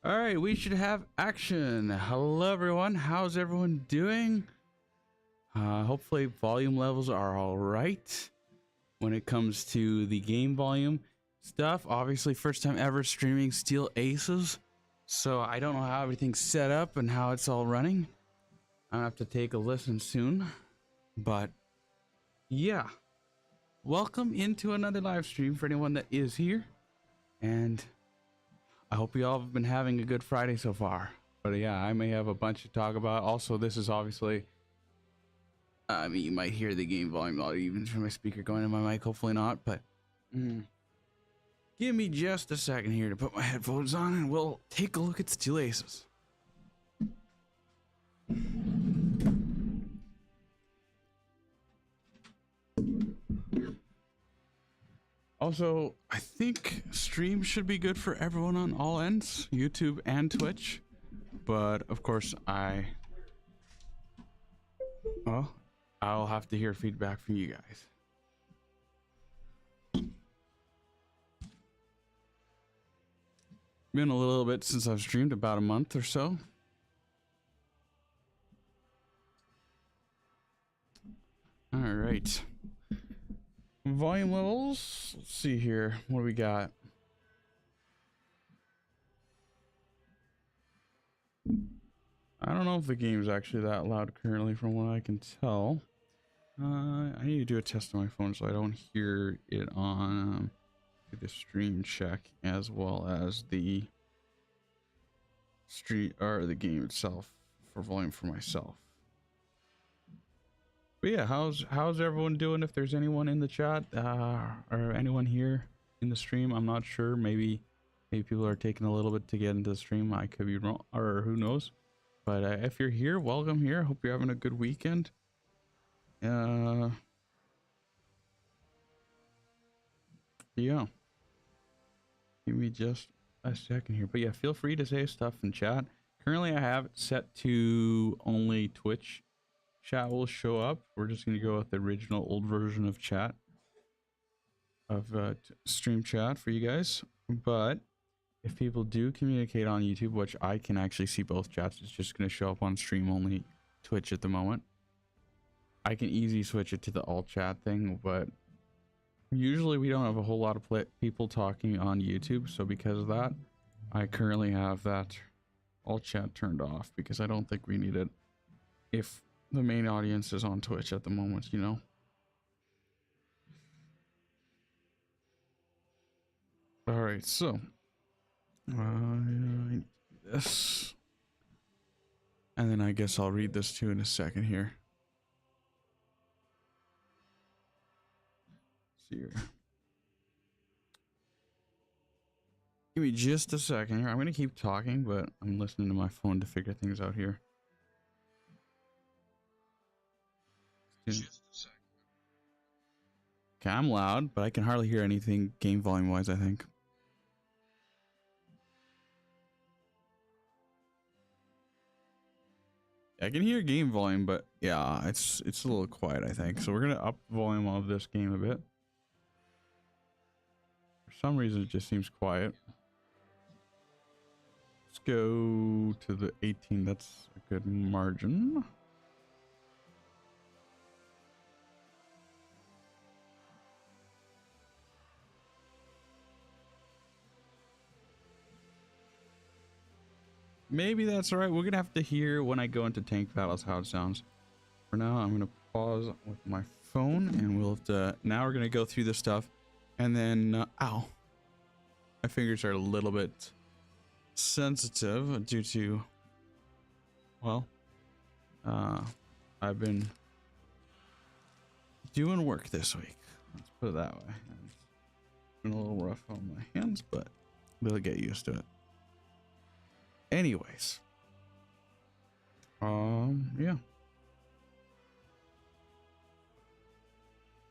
All right, we should have action. Hello, everyone. How's everyone doing? Hopefully, volume levels are all right when it comes to the game volume stuff. Obviously, first time ever streaming Steel Aces, so I don't know how everything's set up and how it's all running. I'll have to take a listen soon, but yeah. Welcome into another live stream for anyone that is here, and I hope you all have been having a good Friday so far. But yeah, I may have a bunch to talk about. Also, this is obviously, I mean, you might hear the game volume not even from my speaker going in my mic. Hopefully not, but give me just a second here to put my headphones on and we'll take a look at Steel Aces. Also, I think stream should be good for everyone on all ends, YouTube and Twitch. But of course, I'll have to hear feedback from you guys. Been a little bit since I've streamed, about a month or so. All right. Volume levels. Let's see here. What do we got? I don't know if the game's actually that loud currently from what I can tell. I need to do a test on my phone so I don't hear it on the stream check as well as the street or the game itself for volume for myself. But yeah, how's everyone doing? If there's anyone in the chat or anyone here in the stream, I'm not sure. Maybe people are taking a little bit to get into the stream. I could be wrong, or who knows. But if you're here, welcome here. Hope you're having a good weekend. Yeah. Give me just a second here. But yeah, feel free to say stuff in chat. Currently, I have it set to only Twitch chat will show up. We're just going to go with the original old version of chat, of stream chat for you guys. But if people do communicate on YouTube, which I can actually see both chats, it's just going to show up on stream only Twitch at the moment. I can easily switch it to the alt chat thing, but usually we don't have a whole lot of people talking on YouTube. So because of that, I currently have that alt chat turned off because I don't think we need it if the main audience is on Twitch at the moment, you know. All right, so this, and then I guess I'll read this too in a second here. Let's see here. Give me just a second here. I'm gonna keep talking, but I'm listening to my phone to figure things out here. Okay, I'm loud, but I can hardly hear anything game volume wise, I think. I can hear game volume, but yeah, it's a little quiet, I think. So we're gonna up the volume of this game a bit. For some reason, it just seems quiet. Let's go to the 18. That's a good margin. Maybe that's all right. We're gonna have to hear when I go into tank battles how it sounds. For now, I'm gonna pause with my phone, and we'll have to. Now we're gonna go through this stuff, and then ow, my fingers are a little bit sensitive due to, well, I've been doing work this week. Let's put it that way. It's been a little rough on my hands, but we'll get used to it. Anyways, yeah.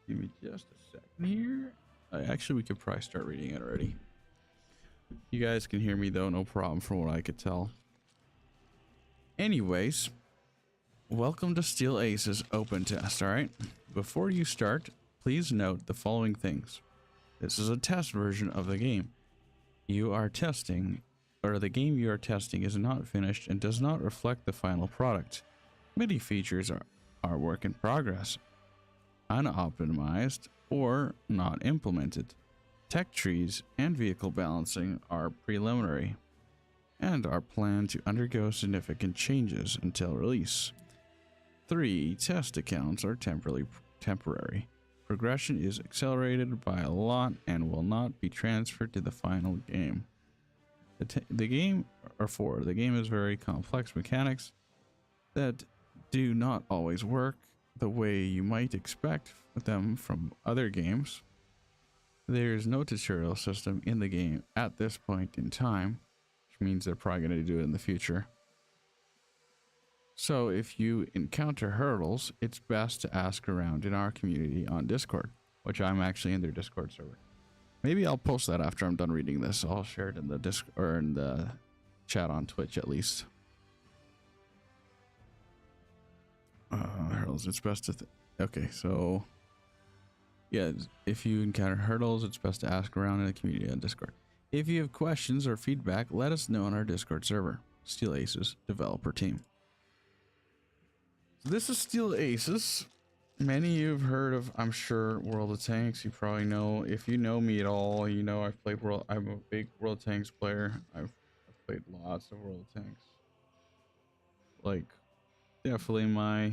Give me just a second here. Actually, we could probably start reading it already. You guys can hear me though, no problem from what I could tell. Anyways, welcome to Steel Aces Open Test, alright? Before you start, please note the following things. This is a test version of the game. You are testing or the game you are testing is not finished and does not reflect the final product. Many features are work in progress, unoptimized, or not implemented. Tech trees and vehicle balancing are preliminary and are planned to undergo significant changes until release. 3. Test accounts are temporary. Progression is accelerated by a lot and will not be transferred to the final game. The game, or 4. The game is very complex mechanics that do not always work the way you might expect them from other games. There's no tutorial system in the game at this point in time, which means they're probably going to do it in the future. So if you encounter hurdles, it's best to ask around in our community on Discord, which I'm actually in their Discord server. Maybe I'll post that after I'm done reading this. I'll share it in the Discord or in the chat on Twitch at least. Hurdles, it's best to okay, so yeah, if you encounter hurdles, it's best to ask around in the community on Discord. If you have questions or feedback, let us know on our Discord server, Steel Aces developer team. So this is Steel Aces. Many of you have heard of, I'm sure, World of Tanks. You probably know, if you know me at all, you know I've played I'm a big World of Tanks player. I've played lots of World of Tanks. Like, definitely my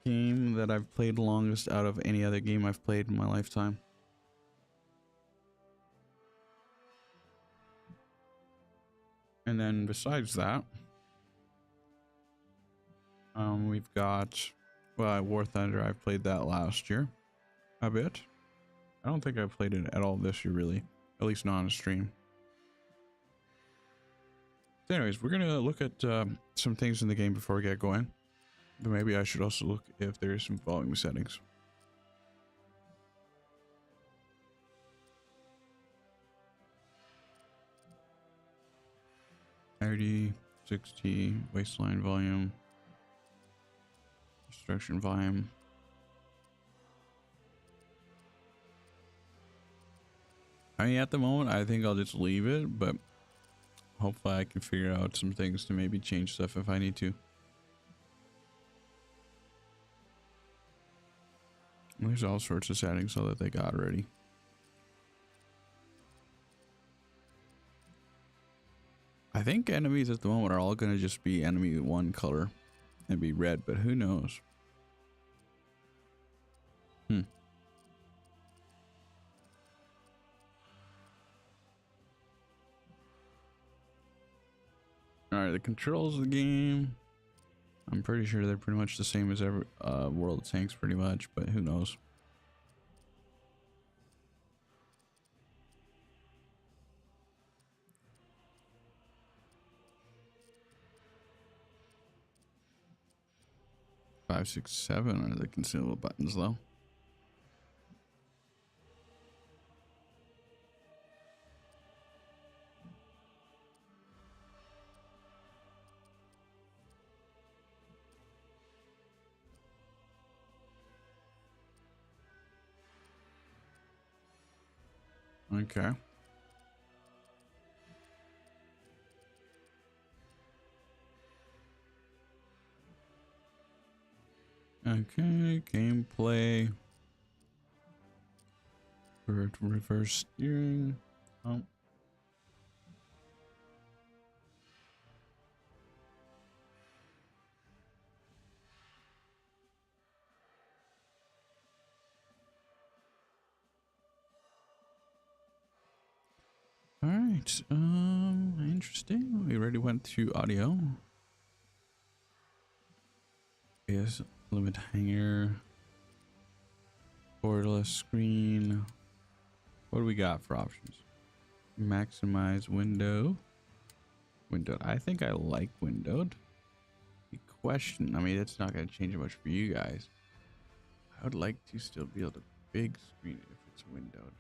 game that I've played longest out of any other game I've played in my lifetime. And then besides that, we've got, well, War Thunder. I played that last year a bit. I don't think I've played it at all this year, really, at least not on a stream. So anyways, we're gonna look at some things in the game before we get going, but maybe I should also look if there's some volume settings. RD 60 waistline volume, destruction volume. I mean, at the moment, I think I'll just leave it, but hopefully I can figure out some things to maybe change stuff if I need to. There's all sorts of settings so that they got ready. I think enemies at the moment are all going to just be enemy one color and be red, but who knows? Alright, the controls of the game, I'm pretty sure they're pretty much the same as every World of Tanks pretty much, but who knows? Five, six, seven are the consumable buttons though. Okay. Okay, gameplay. Reverse steering. Oh. Alright, interesting. We already went through audio. Yes, limit hanger. Borderless screen. What do we got for options? Maximize window. Windowed. I think I like windowed. The question, I mean, it's not going to change much for you guys. I would like to still be able to big screen it if it's windowed.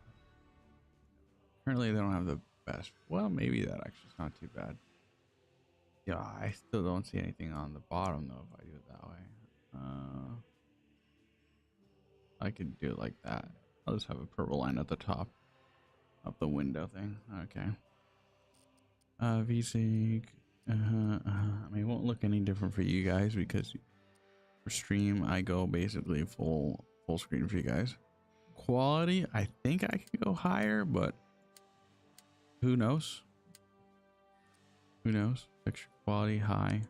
Currently, they don't have the best. Well, maybe that actually is not too bad. Yeah, I still don't see anything on the bottom though if I do it that way. I could do it like that. I'll just have a purple line at the top of the window thing. Okay. VSync. I mean, it won't look any different for you guys because for stream I go basically full screen for you guys. Quality, I think I can go higher, but who knows? Who knows? Picture quality high,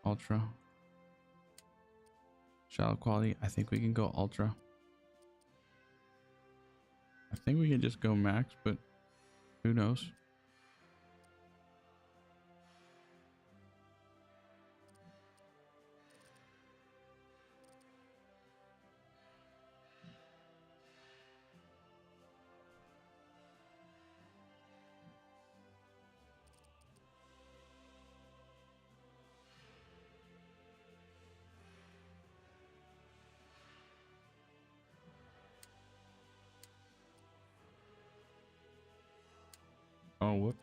ultra, shadow quality. I think we can go ultra. I think we can just go max, but who knows? Oh, whoops.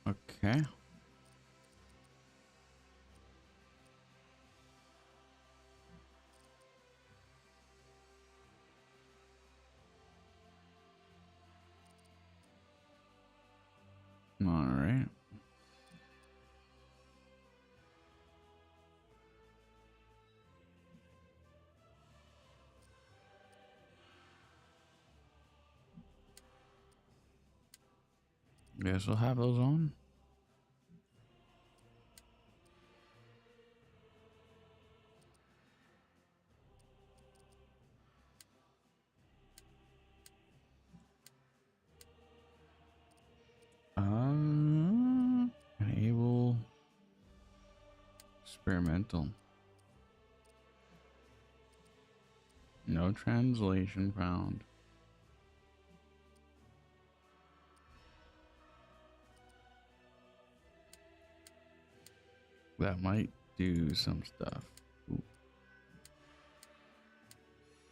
Okay. All right. Guess we'll have those on. Enable experimental. No translation found. That might do some stuff. Ooh.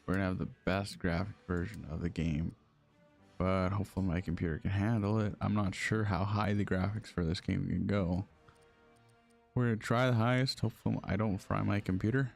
We're gonna have the best graphic version of the game, but hopefully my computer can handle it. I'm not sure how high the graphics for this game can go. We're gonna try the highest. Hopefully I don't fry my computer.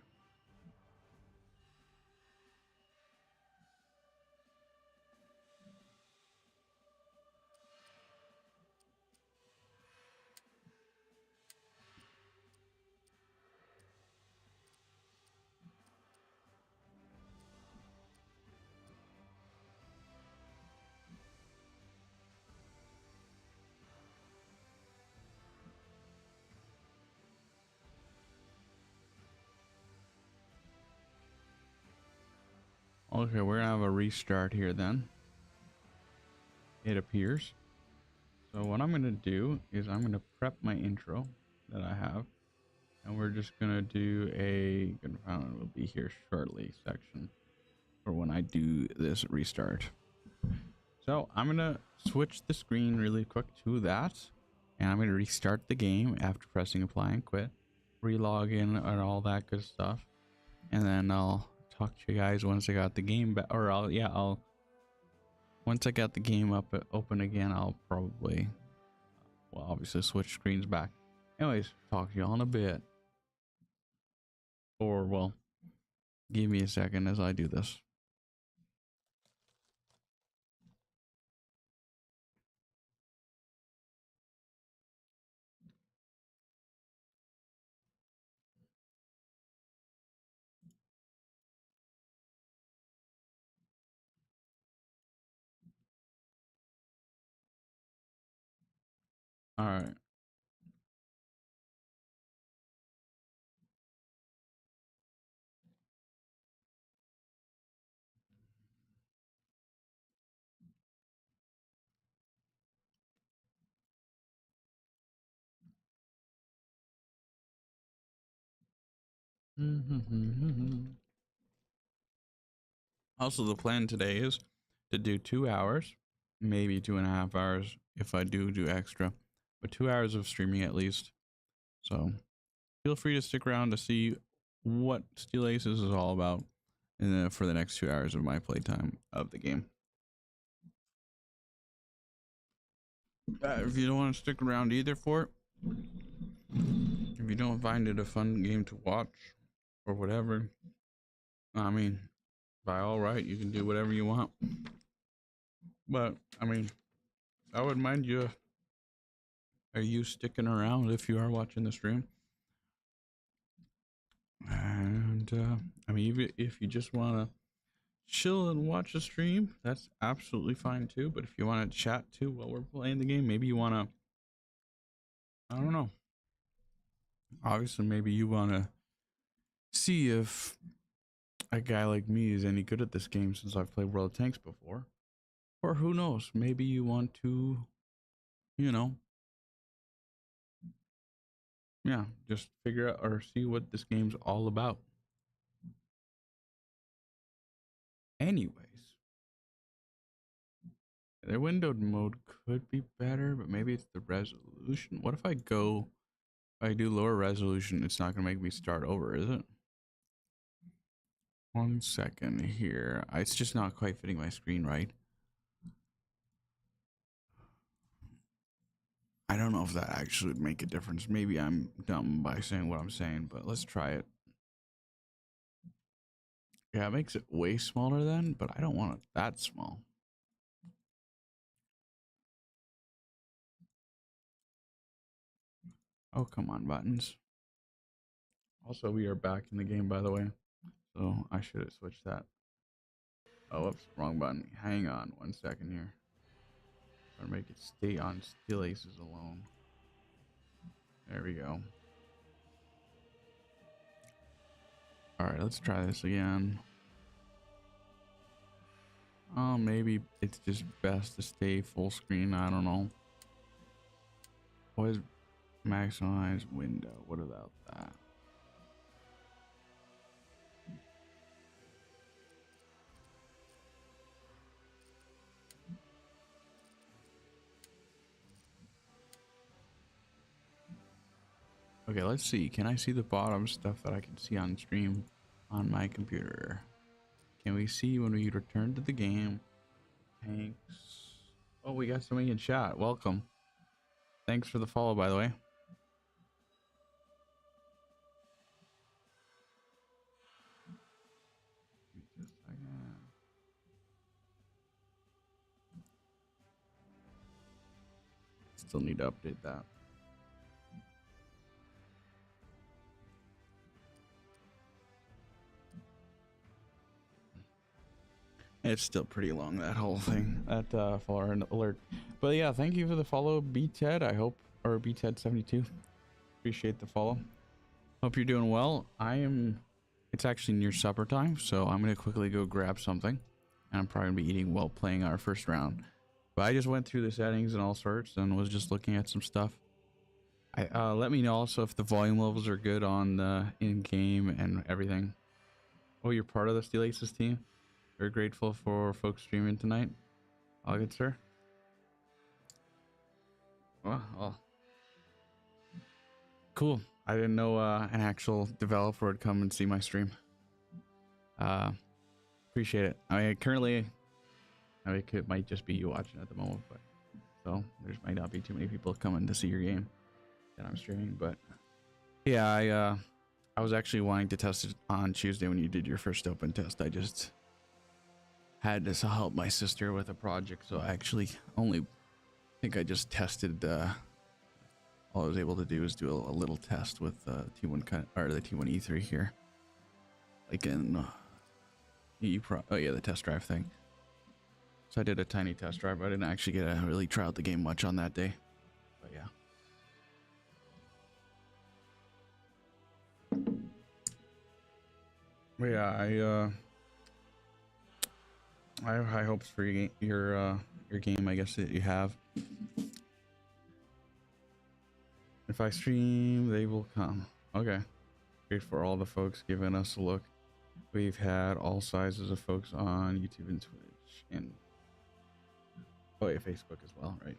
Okay, we're gonna have a restart here then. It appears. So what I'm gonna do is I'm gonna prep my intro that I have, and we're just gonna do a confound will be here shortly section for when I do this restart. So I'm gonna switch the screen really quick to that, and I'm gonna restart the game after pressing apply and quit, relog in and all that good stuff, and then I'll talk to you guys once I got the game back, or I'll once I got the game up open again, I'll probably well obviously switch screens back. Anyways, talk to y'all in a bit, or well, give me a second as I do this. All right. Also, the plan today is to do 2 hours, maybe 2.5 hours if I do extra, but 2 hours of streaming at least. So feel free to stick around to see what Steel Aces is all about for the next 2 hours of my playtime of the game. If you don't want to stick around either for it, if you don't find it a fun game to watch or whatever, I mean, by all right, you can do whatever you want. But I mean, I wouldn't mind you. Are you sticking around if you are watching the stream? And I mean, even if you just want to chill and watch the stream, that's absolutely fine too. But if you want to chat too while we're playing the game, maybe you want to, I don't know. Obviously, maybe you want to see if a guy like me is any good at this game since I've played World of Tanks before. Or who knows, maybe you want to, you know, yeah, just figure out or see what this game's all about. Anyways, the windowed mode could be better, but maybe it's the resolution. What if I do lower resolution, it's not gonna make me start over, is it? 1 second here. It's just not quite fitting my screen right. I don't know if that actually would make a difference. Maybe I'm dumb by saying what I'm saying, but let's try it. Yeah, it makes it way smaller then, but I don't want it that small. Oh, come on, buttons. Also, we are back in the game, by the way, so I should have switched that. Oh, whoops, wrong button. Hang on 1 second here. Trying to make it stay on Steel Aces alone. There we go. Alright, let's try this again. Oh, maybe it's just best to stay full screen. I don't know. What is maximize window? What about that? Okay, let's see. Can I see the bottom stuff that I can see on stream on my computer? Can we see when we return to the game? Thanks. Oh, we got somebody in chat. Welcome. Thanks for the follow, by the way. Still need to update that. It's still pretty long, that whole thing, that follower alert. But yeah, thank you for the follow, BTED. I hope, or BTED72. Appreciate the follow. Hope you're doing well. It's actually near supper time, so I'm gonna quickly go grab something. And I'm probably gonna be eating while playing our first round. But I just went through the settings and all sorts and was just looking at some stuff. Let me know also if the volume levels are good on the in-game and everything. Oh, you're part of the Steel Aces team? We're grateful for folks streaming tonight. All good, sir. Well, cool. I didn't know an actual developer would come and see my stream. Appreciate it. I mean, currently, it might just be you watching at the moment, but so there might not be too many people coming to see your game that I'm streaming. But yeah, I was actually wanting to test it on Tuesday when you did your first open test. I just had to help my sister with a project, so I actually only think I just tested. All I was able to do is do a little test with T1 or the T1E3 here, like in oh yeah, the test drive thing. So I did a tiny test drive. I didn't actually get to really try out the game much on that day, but yeah. But yeah, I have high hopes for your game. I guess that you have. If I stream, they will come. Okay. Great for all the folks giving us a look. We've had all sizes of folks on YouTube and Twitch and oh yeah, Facebook as well, right?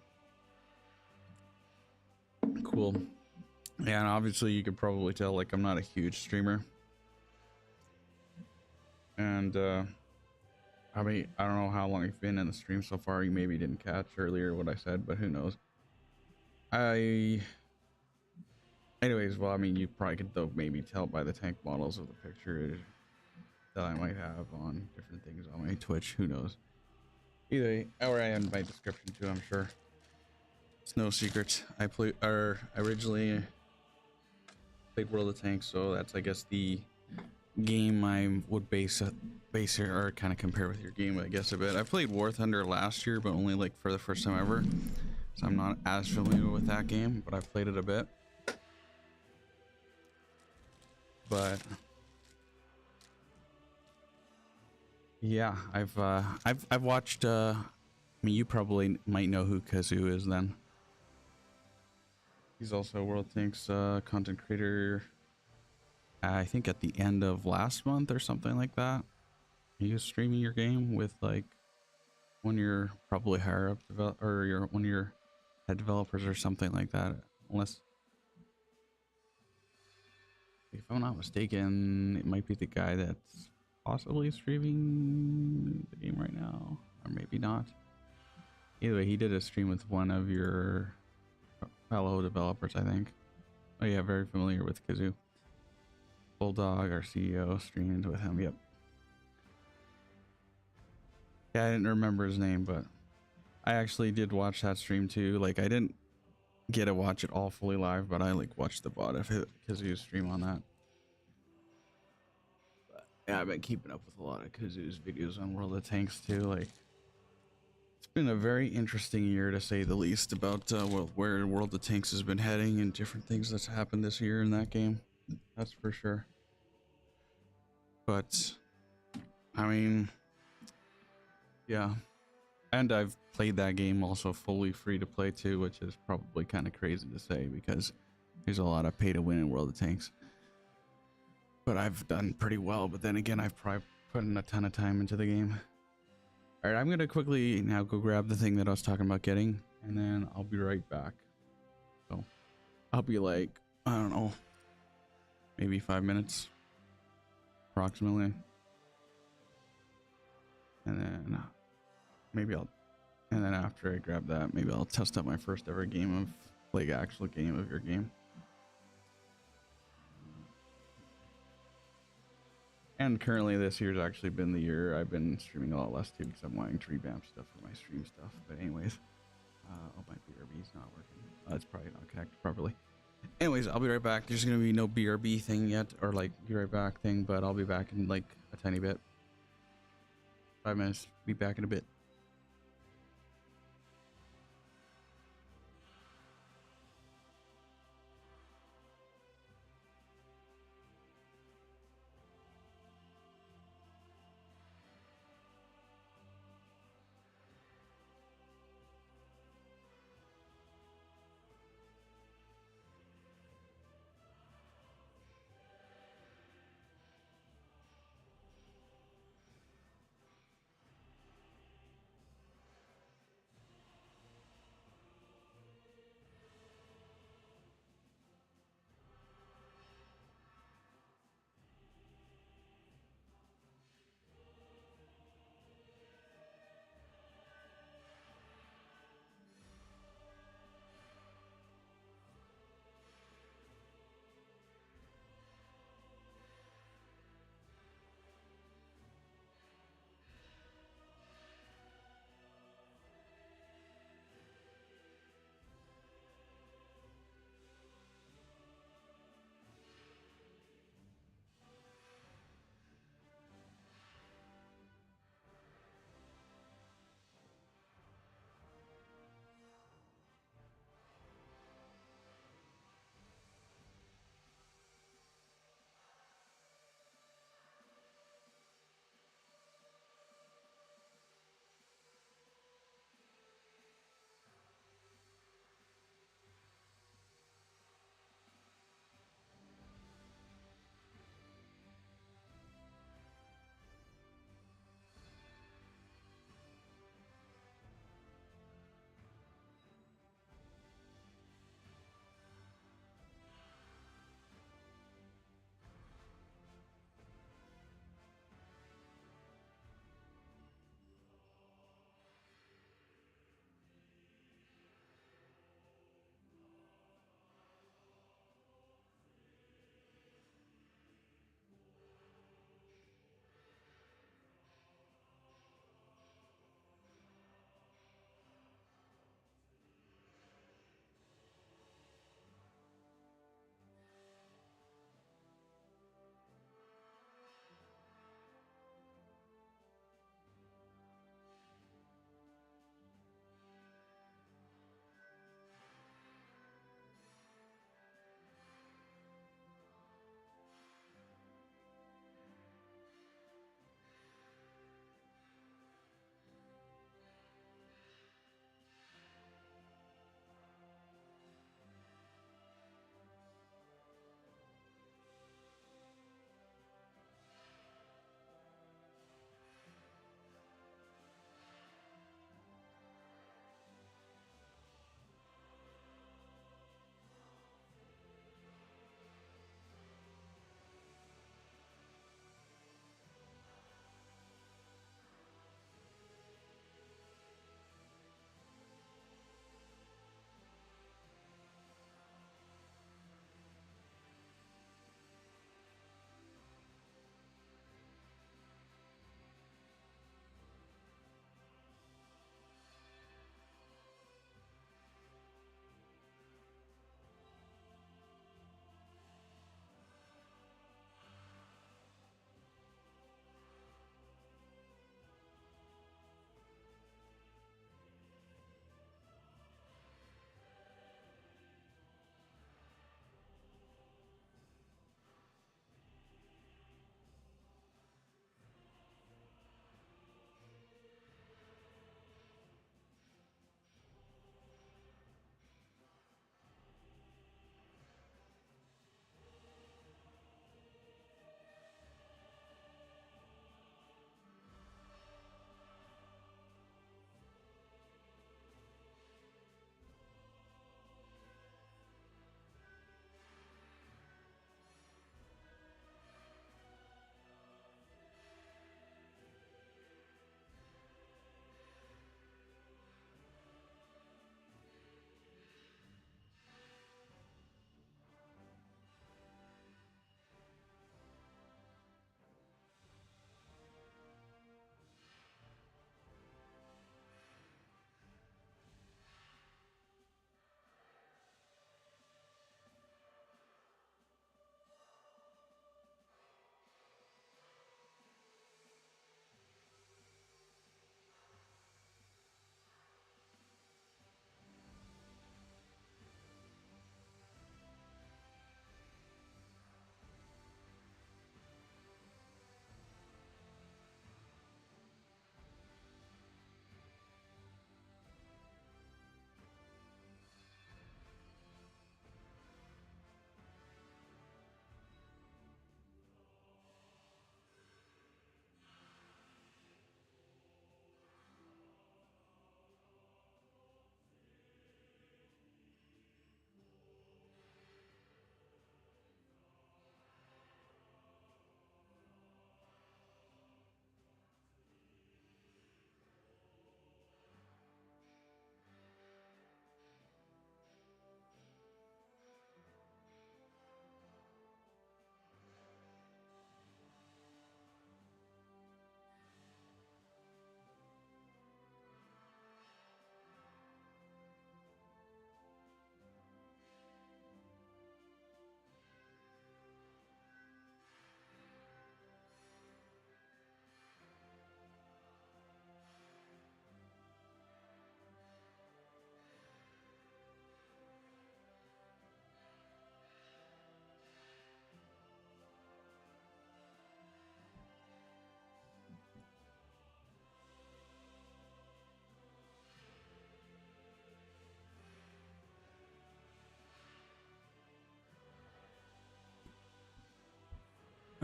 Cool. Yeah, and obviously you could probably tell like I'm not a huge streamer. And I mean, I don't know how long you've been in the stream so far. You maybe didn't catch earlier what I said, but who knows? Anyways, well, I mean, you probably could though maybe tell by the tank models of the picture that I might have on different things on my Twitch. Who knows? Either way, or I in my description too. I'm sure it's no secret. I originally played World of Tanks, so that's I guess the game I would base here or kind of compare with your game, I guess a bit. I played War Thunder last year, but only like for the first time ever, so I'm not as familiar with that game, but I've played it a bit. But yeah, I've watched. I mean, you probably might know who Kazoo is then. He's also a World Tanks content creator. I think at the end of last month or something like that, he was streaming your game with like one of your probably higher up or one of your head developers or something like that. Unless, if I'm not mistaken, it might be the guy that's possibly streaming the game right now, or maybe not. Either way, he did a stream with one of your fellow developers, I think. Oh yeah, very familiar with Kazoo. Bulldog, our CEO, streamed with him. Yep. Yeah, I didn't remember his name, but I actually did watch that stream too. Like, I didn't get to watch it all fully live, but I like watched the bot of Kazoo's stream on that. But yeah, I've been keeping up with a lot of Kazoo's videos on World of Tanks too. Like, it's been a very interesting year to say the least about where World of Tanks has been heading and different things that's happened this year in that game. That's for sure. But I mean, yeah, and I've played that game also fully free to play too, which is probably kind of crazy to say because there's a lot of pay to win in World of Tanks. But I've done pretty well. But then again, I've probably put in a ton of time into the game. All right, I'm gonna quickly now go grab the thing that I was talking about getting, and then I'll be right back. So I'll be like, I don't know, maybe 5 minutes approximately, and then maybe and then after I grab that, maybe I'll test out my first ever game of, like, actual game of your game. And currently this year's actually been the year I've been streaming a lot less too because I'm wanting to revamp stuff for my stream stuff. But anyways, oh, my BRB's not working. It's probably not connected properly. Anyways, I'll be right back. There's gonna be no BRB thing yet, or like be right back thing, but I'll be back in like a tiny bit. 5 minutes. Be back in a bit.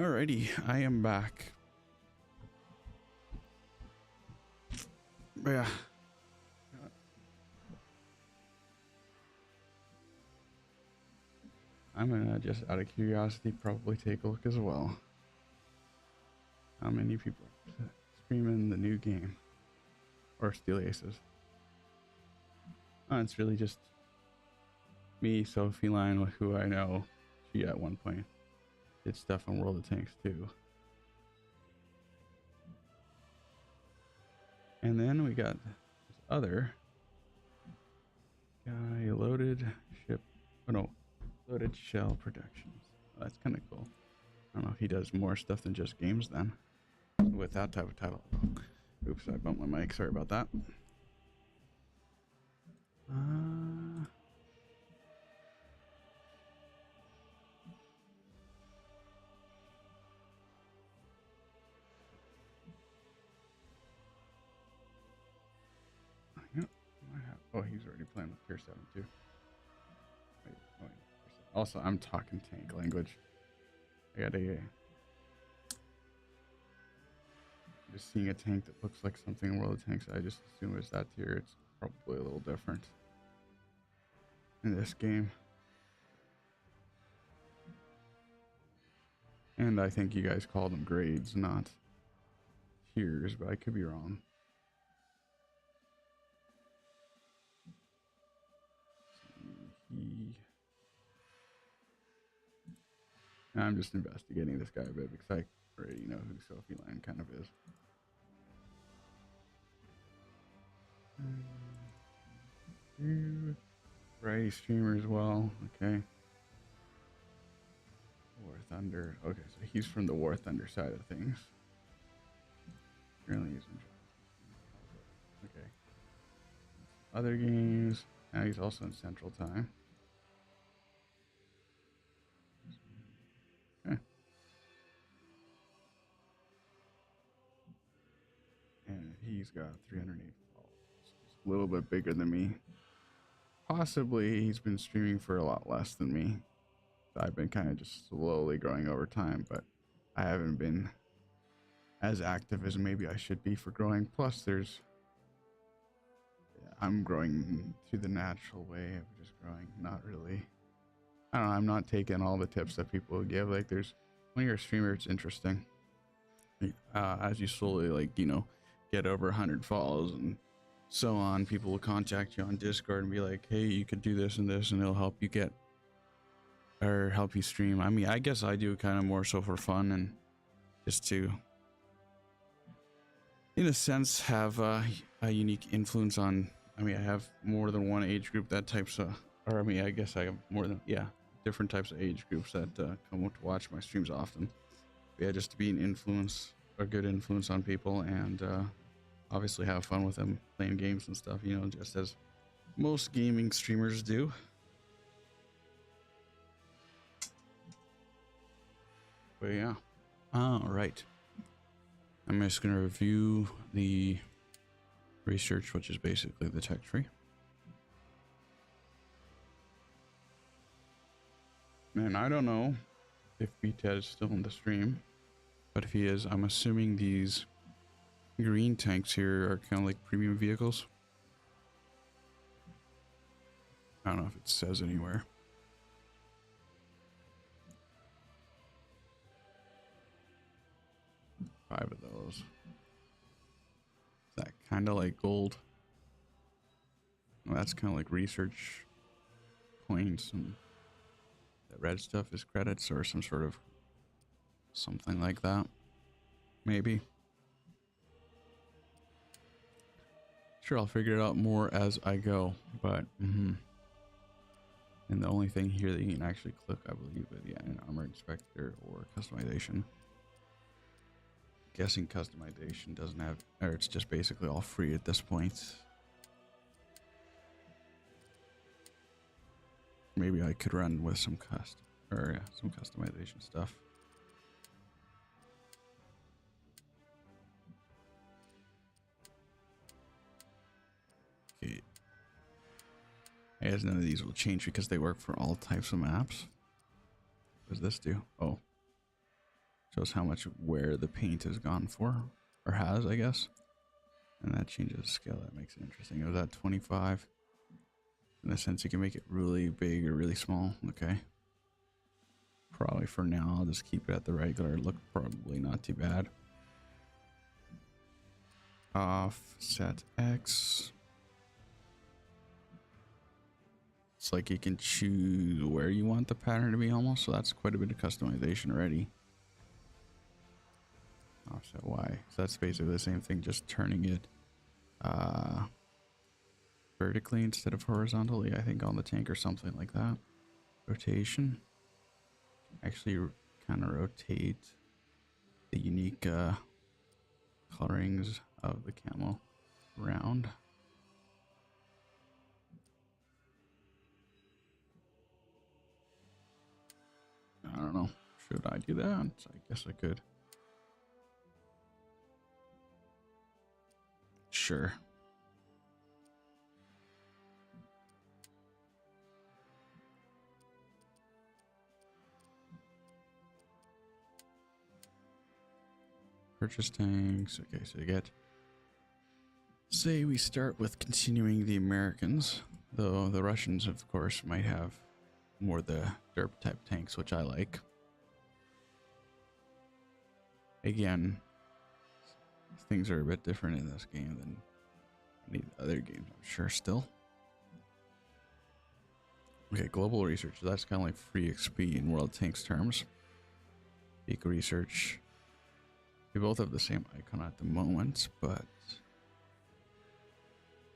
Alrighty, I am back. Yeah. I'm gonna just out of curiosity probably take a look as well. How many people are streaming the new game? Or Steel Aces? Oh, it's really just me, Sophie Line, who I know. She at one point did stuff on World of Tanks too. And then we got this other guy, Loaded Ship. Oh no, Loaded Shell Productions. Oh, that's kind of cool. I don't know if he does more stuff than just games then. With that type of title. Oops, I bumped my mic. Sorry about that. Yep. Oh, he's already playing with Tier 7 too. Wait, oh, yeah, also, I'm talking tank language. I got a just seeing a tank that looks like something in World of Tanks. I just assume it's that tier. It's probably a little different in this game. And I think you guys call them grades, not tiers, but I could be wrong. I'm just investigating this guy a bit because I already know who Sophie Line kind of is. Variety streamer as well. Okay. War Thunder. Okay, so he's from the War Thunder side of things. Currently using. Okay. Other games. Now he's also in Central Time. Okay. And he's got 308 followers. He's a little bit bigger than me. Possibly he's been streaming for a lot less than me. I've been kind of just slowly growing over time, but I haven't been as active as maybe I should be for growing. Plus I'm growing through the natural way of just growing, not really. I don't know, I'm not taking all the tips that people give. Like when you're a streamer, it's interesting. As you slowly get over 100 follows and so on, people will contact you on Discord and be like, hey, you could do this and this, and it'll help you help you stream. I mean, I guess I do kind of more so for fun and just to, in a sense, have a unique influence on. I mean, I have more than one age group that types of, or I mean, I guess I have more than different types of age groups that come to watch my streams often. But yeah, just to be an influence, a good influence on people, and obviously have fun with them playing games and stuff. You know, just as most gaming streamers do. But yeah. All right. I'm just going to review the research, which is basically the tech tree. Man, I don't know if BTED is still in the stream, but if he is, I'm assuming these green tanks here are kind of like premium vehicles. I don't know if it says anywhere. Five of those. Is that kind of like gold? Well, that's kind of like research points, and the red stuff is credits or some sort of something like that. Maybe. Sure, I'll figure it out more as I go, but and the only thing here that you can actually click, I believe, is an armor inspector or customization. Guessing customization doesn't have, or it's just basically all free at this point. Maybe I could run with some some customization stuff. Okay. I guess none of these will change because they work for all types of maps. What does this do? Oh. Shows how much wear the paint has gone for, or has, I guess. And that changes the scale. That makes it interesting. It was at 25. In a sense, you can make it really big or really small. Okay. Probably for now, I'll just keep it at the regular. Look, probably not too bad. Offset X. It's like you can choose where you want the pattern to be almost. So that's quite a bit of customization already. Offset Y. So that's basically the same thing, just turning it vertically instead of horizontally, I think, on the tank or something like that. Rotation. Actually kind of rotate the unique colorings of the camo around. I don't know. Should I do that? I guess I could. Sure. Purchase tanks. Okay, so you get... Say we start with continuing the Americans, though the Russians, of course, might have more the derp type tanks, which I like. Again, things are a bit different in this game than any other games, I'm sure, still. Okay, global research. That's kind of like free XP in World Tanks terms. Peak research. They both have the same icon at the moment, but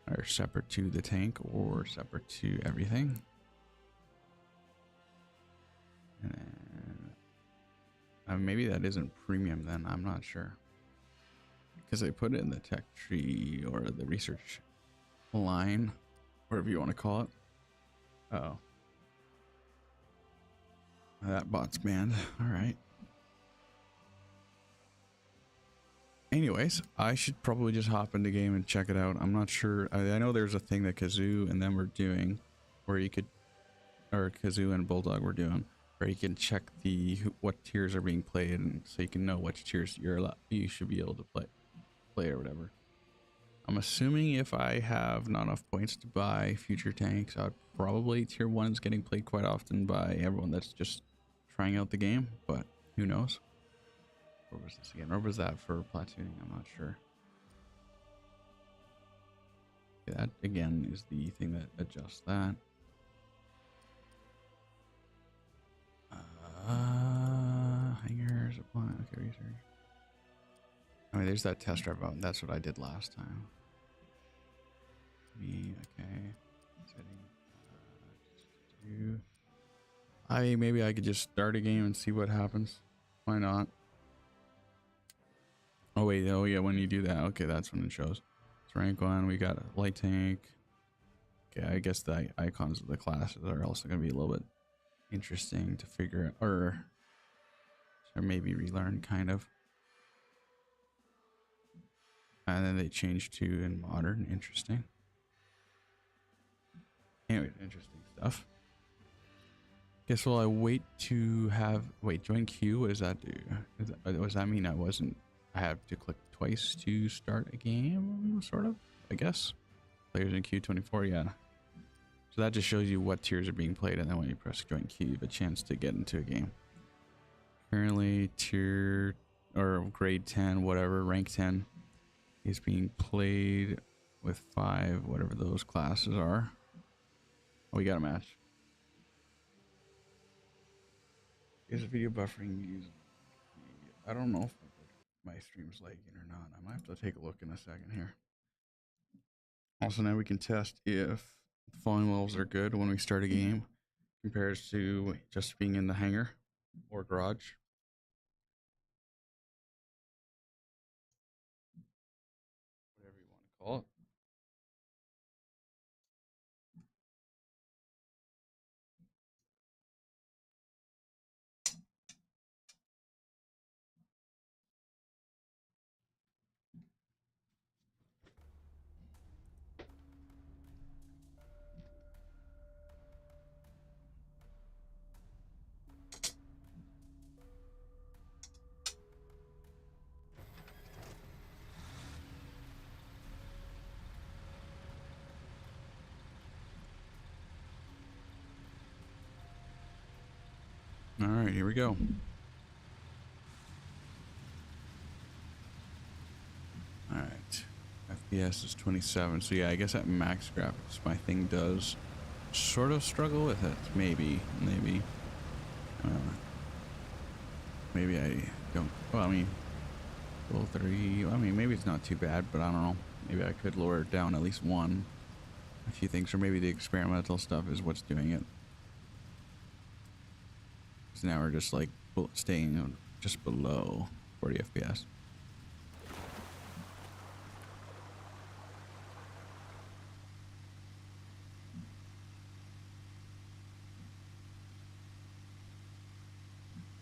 are separate to the tank or separate to everything. And then, maybe that isn't premium then, I'm not sure. Because they put it in the tech tree or the research line, whatever you want to call it. Uh-oh. That bot's banned. All right. Anyways, I should probably just hop in the game and check it out. I'm not sure. I know there's a thing that Kazoo and them were doing where you could, or Kazoo and Bulldog were doing, where you can check what tiers are being played, and so you can know which tiers you should be able to play or whatever. I'm assuming if I have not enough points to buy future tanks, I'd probably tier 1's getting played quite often by everyone that's just trying out the game, but who knows. Where was this again? Where was that for platooning? I'm not sure. Okay, that again is the thing that adjusts that. Hangers apply. Okay, research. I mean, there's that test drive button. That's what I did last time. Me, okay. Setting. Maybe I could just start a game and see what happens. Why not? Oh wait, oh yeah, when you do that, okay, that's when it shows. It's rank 1, we got a light tank. Okay, I guess the icons of the classes are also going to be a little bit interesting to figure out, or maybe relearn, kind of. And then they changed to in modern. Interesting. Anyway, interesting stuff. Guess while I wait to have... Wait, join queue? What does that do? Does that mean I have to click twice to start a game, sort of? I guess. Players in queue 24, yeah. So that just shows you what tiers are being played, and then when you press join queue, you have a chance to get into a game. Currently, tier... or grade 10, whatever, rank 10 is being played with 5, whatever those classes are. Oh, we got a match. Is video buffering? I don't know if my stream's lagging or not. I might have to take a look in a second here. Also, now we can test if the volume levels are good when we start a game compared to just being in the hangar or garage. Whatever you want to call it. All right, here we go. All right, FPS is 27. So yeah, I guess at max graphics, my thing does sort of struggle with it. Maybe. Maybe I don't. Well, I mean, level 3. I mean, maybe it's not too bad, but I don't know. Maybe I could lower it down at least a few things, or maybe the experimental stuff is what's doing it. So now we're just like staying just below 40 FPS.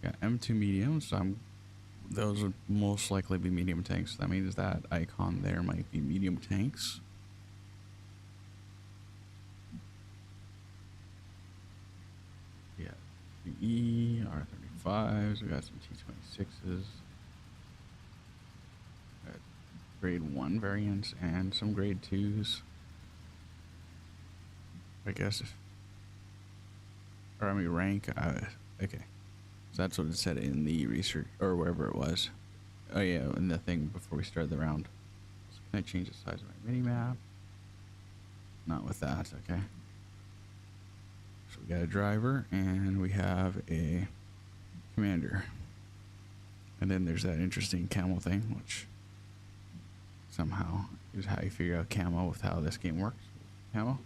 Got M2 medium, so those would most likely be medium tanks. That means that icon there might be medium tanks. Yeah, E, R35s, we got some T26s. Got grade 1 variants and some grade 2s. I guess. Or I mean rank, okay. So that's what it said in the research, or wherever it was. Oh yeah, in the thing before we started the round. So can I change the size of my mini map? Not with that, okay. So we got a driver and we have a commander. And then there's that interesting camo thing, which somehow is how you figure out camo with how this game works. Camo.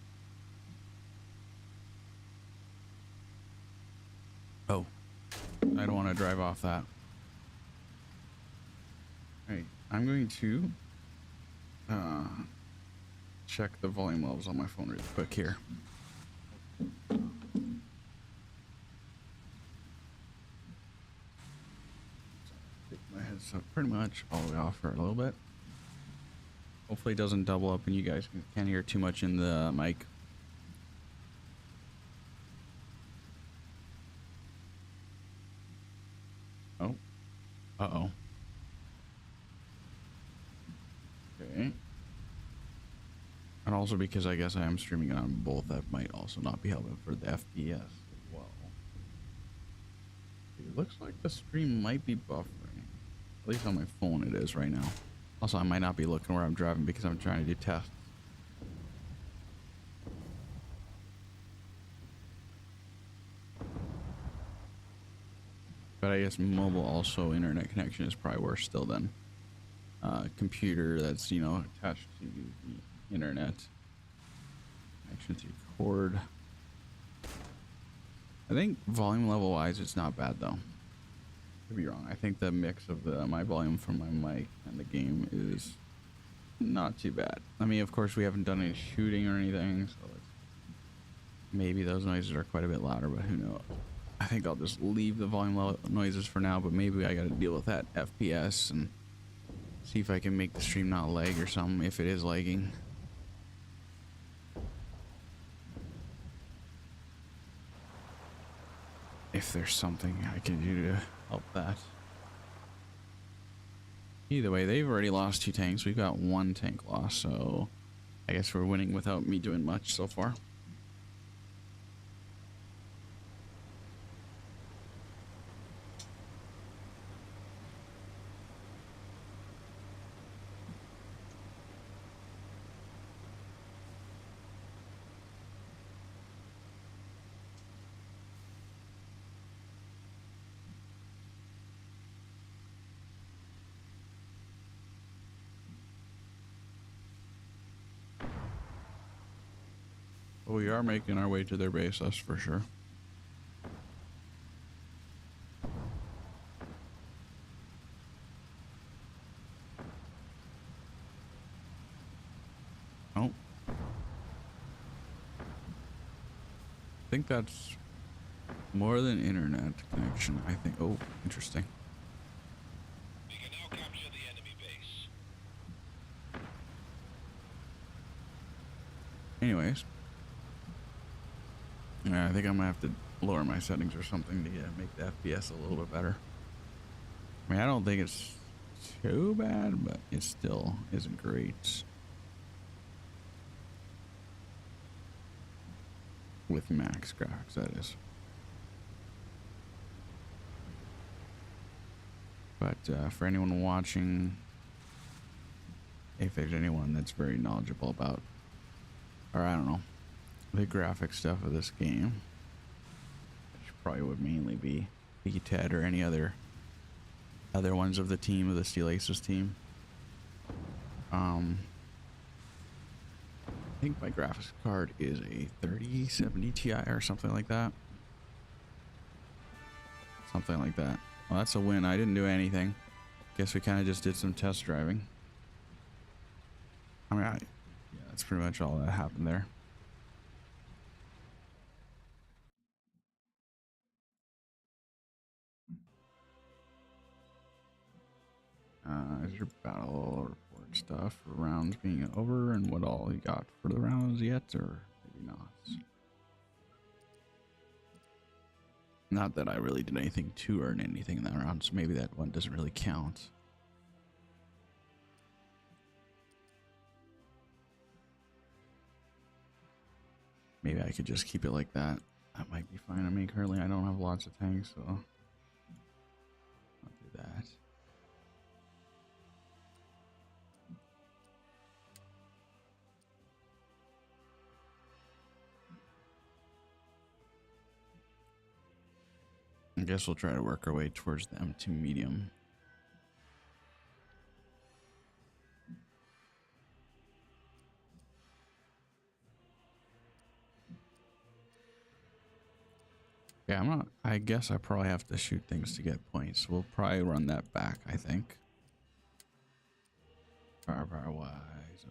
Oh. I don't want to drive off that. Alright, I'm going to check the volume levels on my phone really quick here. Take my headset pretty much all the way off for a little bit. Hopefully it doesn't double up and you guys can't hear too much in the mic. Oh. Uh-oh. Okay. And also because I guess I am streaming on both, that might also not be helping for the FPS as well. It looks like the stream might be buffering. At least on my phone it is right now. Also, I might not be looking where I'm driving because I'm trying to do tests. But I guess mobile also internet connection is probably worse still than computer that's, you know, attached to the internet. Connection through cord. I think volume level wise it's not bad though. Could be wrong. I think the mix of my volume from my mic and the game is not too bad. I mean, of course we haven't done any shooting or anything, so maybe those noises are quite a bit louder, but who knows. I think I'll just leave the volume noises for now, but maybe I gotta deal with that FPS and see if I can make the stream not lag or something if it is lagging. If there's something I can do to help that. Either way, they've already lost 2 tanks. We've got 1 tank loss, so I guess we're winning without me doing much so far. Well, we are making our way to their base, that's for sure. Oh. I think that's more than internet connection, I think. Oh, interesting. We can now capture the enemy base. Anyways. I think I'm gonna have to lower my settings or something to make the FPS a little bit better. I mean, I don't think it's too bad, but it still isn't great. With max graphics, that is. But for anyone watching, if there's anyone that's very knowledgeable about, or I don't know, the graphic stuff of this game, which probably would mainly be Ted or any other ones of the team, of the Steel Aces team. I think my graphics card is a 3070 Ti or something like that. Something like that. Well, that's a win. I didn't do anything. Guess we kind of just did some test driving. I mean, yeah, that's pretty much all that happened there. Is your battle report stuff for rounds being over and what all you got for the rounds yet, or maybe not? Not that I really did anything to earn anything in that round, so maybe that one doesn't really count. Maybe I could just keep it like that. That might be fine. I mean, currently I don't have lots of tanks, so I'll do that. I guess we'll try to work our way towards the M2 medium. Yeah, I'm not. I guess I probably have to shoot things to get points. We'll probably run that back, I think. Firepower wise,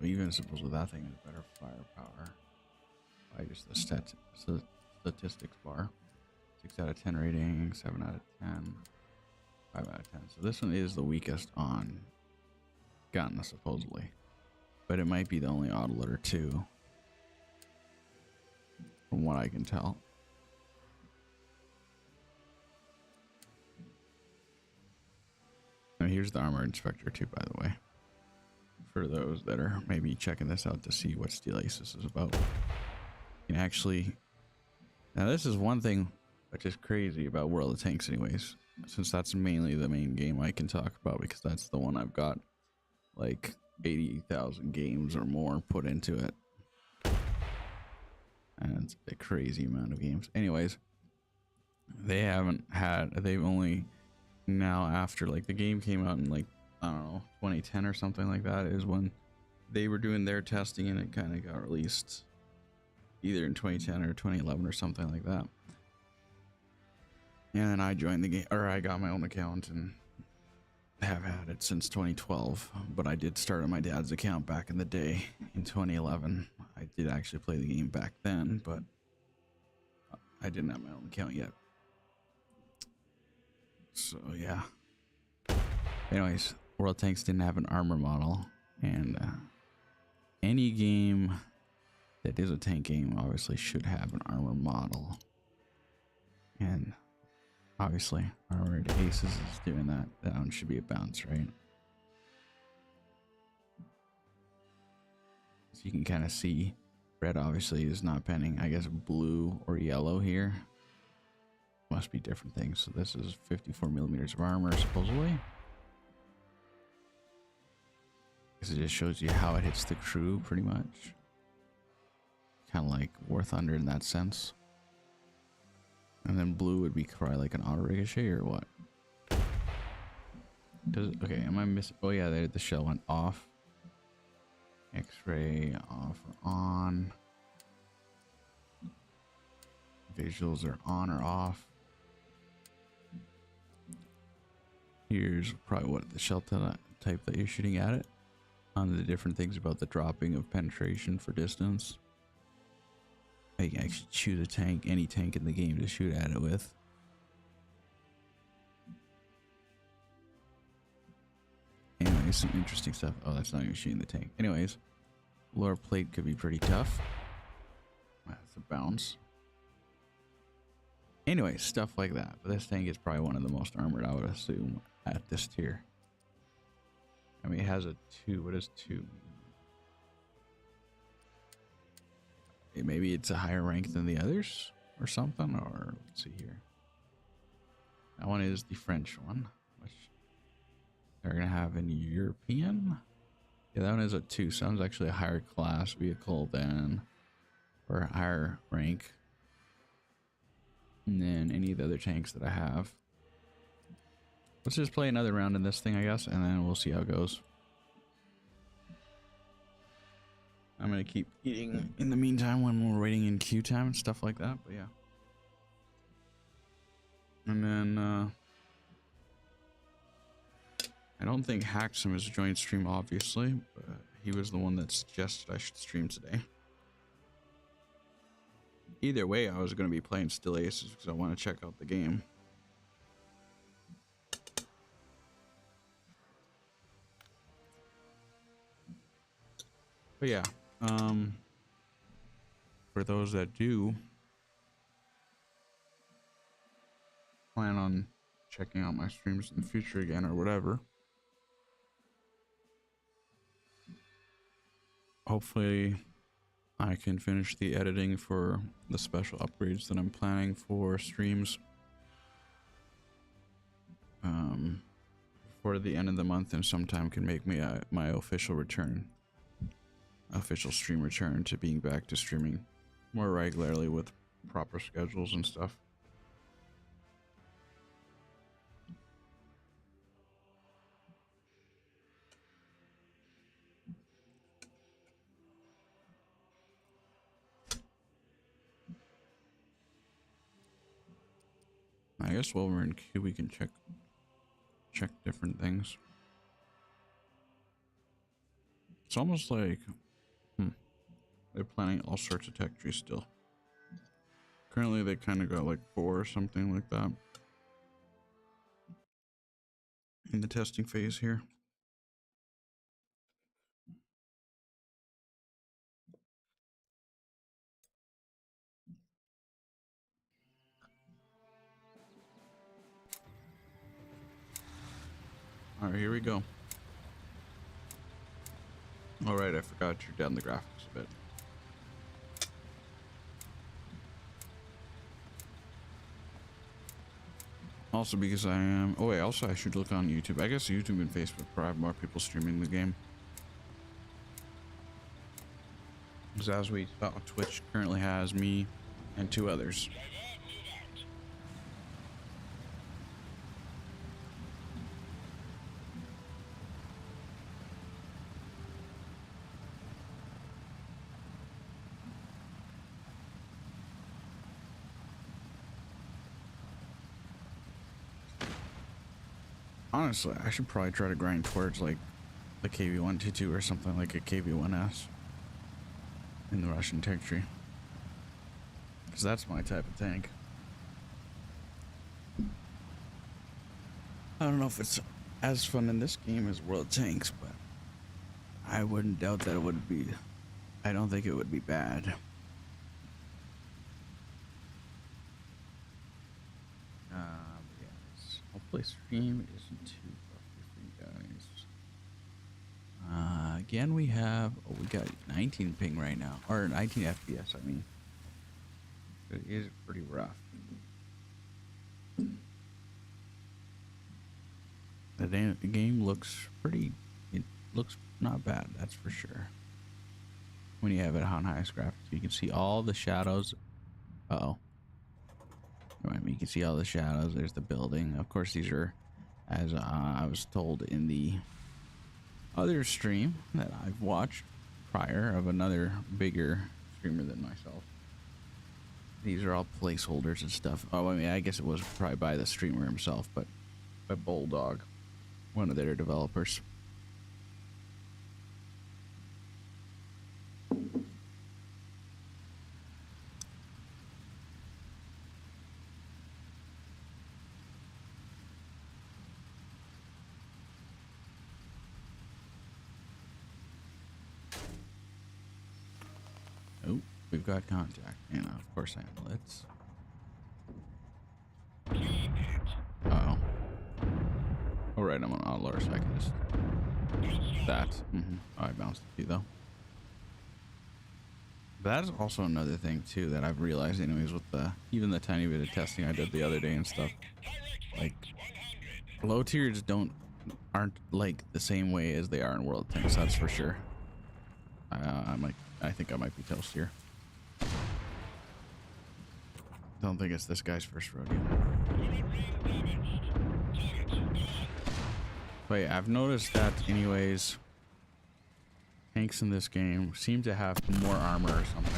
even suppose with that thing is better firepower. I just the statistics bar. 6 out of 10 rating, 7 out of 10, 5 out of 10. So this one is the weakest on gun, supposedly. But it might be the only oddlet or two, from what I can tell. Now here's the armor inspector too, by the way. For those that are maybe checking this out to see what Steel Aces is about. You can actually... Now this is one thing which is crazy about World of Tanks anyways. Since that's mainly the main game I can talk about, because that's the one I've got like 80,000 games or more put into it. And it's a crazy amount of games. Anyways, they've only now, after like the game came out in like, I don't know, 2010 or something like that, is when they were doing their testing, and it kind of got released either in 2010 or 2011 or something like that. And then I joined the game, or I got my own account and have had it since 2012. But I did start on my dad's account back in the day in 2011. I did actually play the game back then, but I didn't have my own account yet. So yeah. Anyways, World Tanks didn't have an armor model, and any game that is a tank game obviously should have an armor model. And obviously, Armored Aces is doing that. That one should be a bounce, right? So you can kind of see red obviously is not pending. I guess blue or yellow here must be different things. So this is 54 millimeters of armor, supposedly. Because it just shows you how it hits the crew, pretty much. Kind of like War Thunder in that sense. And then blue would be probably like an auto ricochet or what? Okay, am I missing? Oh yeah, the shell went off. X-ray off or on. Visuals are on or off. Here's probably what the shell type that you're shooting at it. On the different things about the dropping of penetration for distance. You can actually choose a tank, any tank in the game to shoot at it with. Anyways, some interesting stuff. Oh, that's not even shooting the tank. Anyways, lower plate could be pretty tough. That's a bounce. Anyways, stuff like that. But this tank is probably one of the most armored, I would assume, at this tier. I mean, it has a 2. What is 2? Maybe it's a higher rank than the others or something, or let's see here. That one is the French one, which They're gonna have a European. Yeah, that one is a 2. Sounds actually a higher class vehicle than, or a higher rank than any of the other tanks that I have. Let's just play another round in this thing, I guess, and then we'll see how it goes. I'm gonna keep eating in the meantime when we're waiting in queue time and stuff like that, but yeah. And then, I don't think Haxum has joined stream, obviously, but he was the one that suggested I should stream today. Either way, I was going to be playing Still Aces because I want to check out the game. But yeah, for those that do plan on checking out my streams in the future again or whatever, hopefully I can finish the editing for the special upgrades that I'm planning for streams for the end of the month, and sometime can make me my official stream return to being back to streaming more regularly with proper schedules and stuff. I guess while we're in queue, we can check different things. It's almost like they're planning all sorts of tech trees still. Currently, they kind of got like 4 or something like that in the testing phase here. All right, here we go. All right, I forgot to turn down the graphics a bit. Also because I am... Oh wait, also I should look on YouTube. I guess YouTube and Facebook probably have more people streaming the game. Because as we saw, Twitch currently has me and 2 others. Honestly, I should probably try to grind towards like the KV-122 or something like a KV-1S in the Russian tech tree. Because that's my type of tank. I don't know if it's as fun in this game as World Tanks, but I wouldn't doubt that it would be. I don't think it would be bad. Yes. Hopefully stream isn't too rough for you guys. Again, we got 19 ping right now, or 19 FPS. I mean, it is pretty rough. The game looks pretty. It looks not bad, that's for sure. When you have it on highest graphics, you can see all the shadows. Uh-oh. I mean, you can see all the shadows. There's the building. Of course, these are, as I was told in the other stream that I've watched prior of another bigger streamer than myself. These are all placeholders and stuff. Oh, I mean, I guess it was probably by the streamer himself, but by Bulldog, one of their developers. Oh, we've got contact. And of course I am. Let's. Uh-oh. All right, I'm on auto so I can just. That. Oh, I bounced a few though. That is also another thing too that I've realized, anyways, with even the tiny bit of testing I did the other day and stuff. Like, low tiers don't aren't like the same way as they are in World of Tanks. That's for sure. I think I might be toast here. Don't think it's this guy's first rodeo. Wait, I've noticed that anyways, tanks in this game seem to have more armor or something.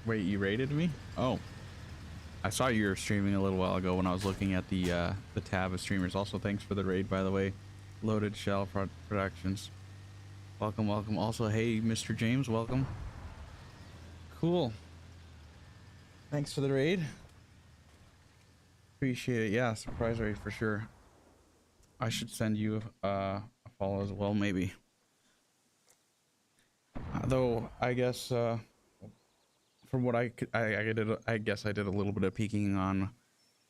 Wait, you raided me? Oh, I saw you were streaming a little while ago when I was looking at the tab of streamers. Also, thanks for the raid, by the way. Loaded Shell Productions. Welcome, welcome. Also, hey, Mr. James, welcome. Cool. Thanks for the raid. Appreciate it. Yeah, surprise raid for sure. I should send you a follow as well, maybe. Though I guess from what I could, I guess I did a little bit of peeking on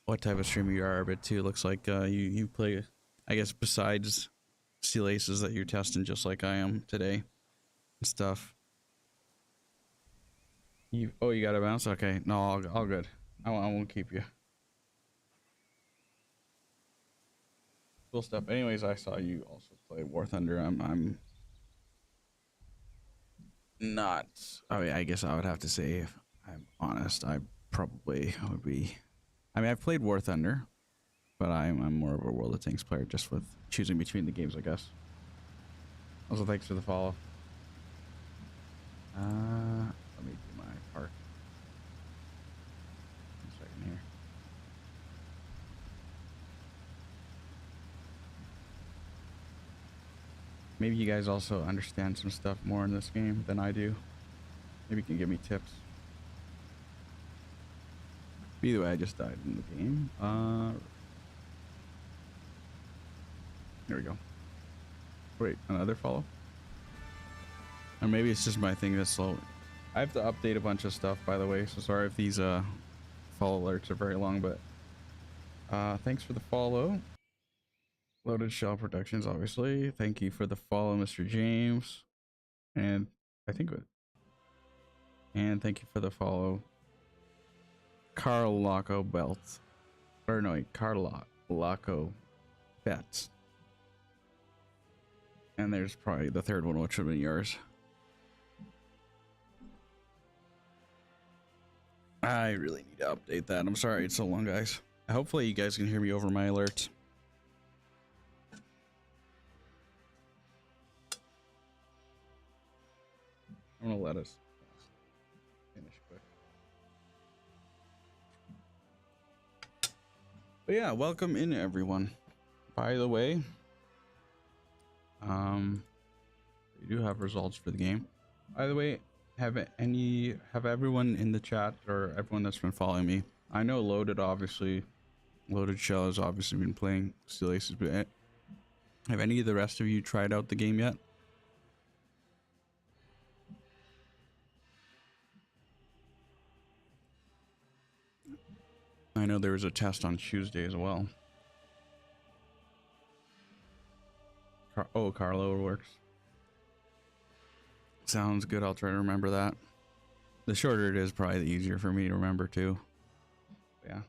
what type of streamer you are a bit too. Looks like you play, I guess, besides Steel Aces that you're testing just like I am today and stuff. You got to bounce. Okay, no, all good. I won't keep you. Cool stuff. Anyways, I saw you also play War Thunder. I'm not. I mean, I guess I would have to say, if I'm honest, I probably would be. I mean, I've played War Thunder, but I'm more of a World of Tanks player, just with choosing between the games, I guess. Also, thanks for the follow. Let me do my park. 1 second here. Maybe you guys also understand some stuff more in this game than I do. Maybe you can give me tips. Either way, I just died in the game. Here we go. Wait, another follow? Or maybe it's just my thing that's slow. I have to update a bunch of stuff, by the way, so sorry if these follow alerts are very long, but thanks for the follow. Loaded Shell Productions, obviously. Thank you for the follow, Mr. James. And I think and thank you for the follow, Carl Laco Belt. Or no, wait, Carl Laco Bets. And there's probably the third one, which would have been yours. I really need to update that. I'm sorry it's so long, guys. Hopefully you guys can hear me over my alerts. I'm gonna let us finish quick. But yeah, welcome in everyone. By the way, we do have results for the game. By the way, have everyone in the chat or everyone that's been following me? I know Loaded Shell has obviously been playing Steel Aces, but have any of the rest of you tried out the game yet? I know there was a test on Tuesday as well. Carlo works. Sounds good. I'll try to remember that. The shorter it is, probably the easier for me to remember too. Yeah.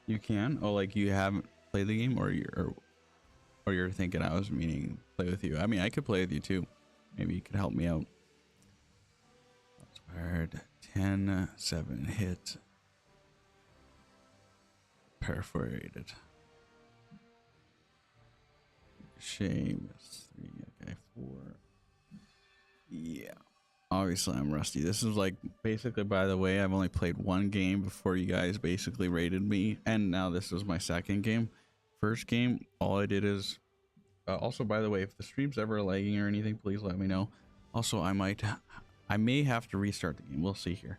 You can? Oh, like you haven't played the game, or you're thinking I was meaning play with you. I mean, I could play with you too. Maybe you could help me out. Expired 10-7 hit. Perforated. Shame. 3. Okay, 4. Yeah. Obviously, I'm rusty. This is like basically, by the way, I've only played one game before you guys basically rated me, and now this is my second game. First game, all I did is also, by the way, if the stream's ever lagging or anything, please let me know. Also, I may have to restart the game. We'll see here.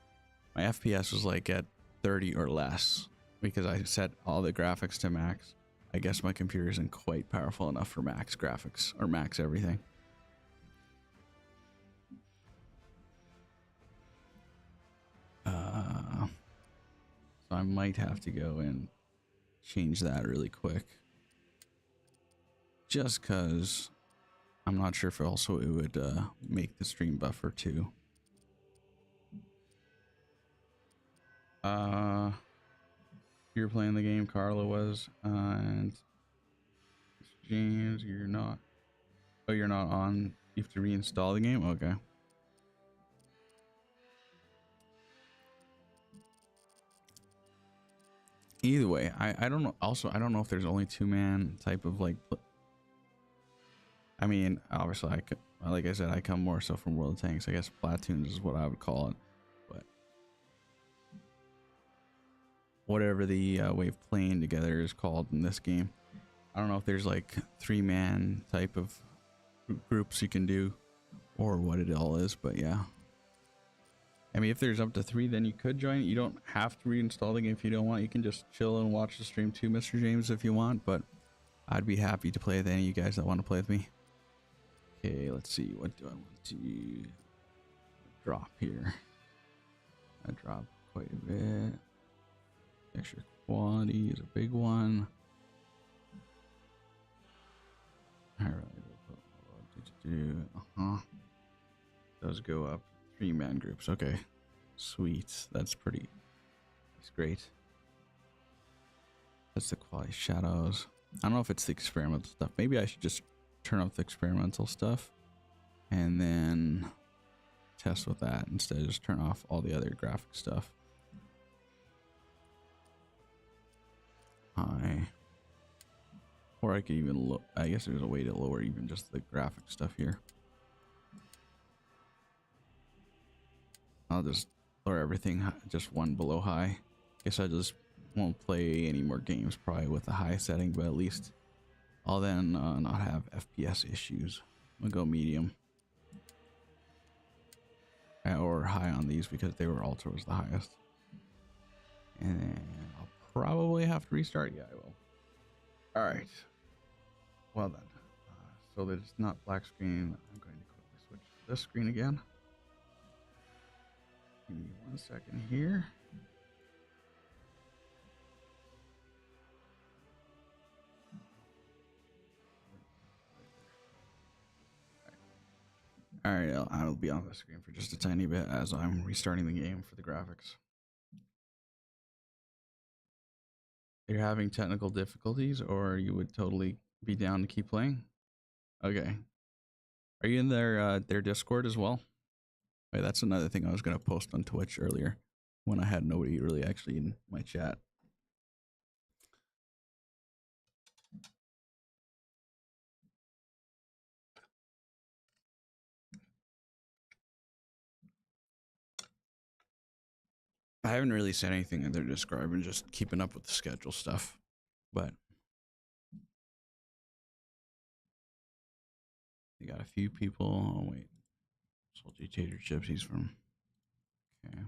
My FPS was like at 30 or less because I set all the graphics to max. I guess my computer isn't quite powerful enough for max graphics or max everything. So I might have to go and change that really quick. Just cause I'm not sure if also it would make the stream buffer too. You're playing the game, Carla was, and James, you're not. Oh, you're not on. You have to reinstall the game? Okay. Either way, I don't know. Also, I don't know if there's only 2-man type of like. I mean, obviously, like I said, I come more so from World of Tanks. I guess platoons is what I would call it, but whatever the way of playing together is called in this game. I don't know if there's like 3-man type of groups you can do, or what it all is, but yeah. I mean, if there's up to 3, then you could join it. You don't have to reinstall the game if you don't want. You can just chill and watch the stream too, Mr. James, if you want. But I'd be happy to play with any of you guys that want to play with me. Okay, let's see. What do I want to drop here? I dropped quite a bit. Extra quality is a big one. I really do. Those go up. 3-man groups. Okay. Sweet. That's great. That's the quality shadows. I don't know if it's the experimental stuff. Maybe I should just turn off the experimental stuff and then test with that instead of just turn off all the other graphic stuff. High. Or I could even I guess there's a way to lower even just the graphic stuff here. I'll just lower everything just one below high. Guess I just won't play any more games probably with the high setting, but at least I'll then not have FPS issues. I'm gonna go medium. Or high on these because they were ultra was the highest. And then I'll probably have to restart. Yeah, I will. Alright. Well then. So that it's not black screen, I'm going to quickly switch to this screen again. Give me 1 second here. Alright, I'll be on the screen for just a tiny bit as I'm restarting the game for the graphics. You're having technical difficulties, or you would totally be down to keep playing? Okay. Are you in their Discord as well? Wait, that's another thing I was gonna post on Twitch earlier when I had nobody really actually in my chat. I haven't really said anything in their Discord. I've been just keeping up with the schedule stuff, but they got a few people. Oh wait, salty tater chips. He's from. Okay.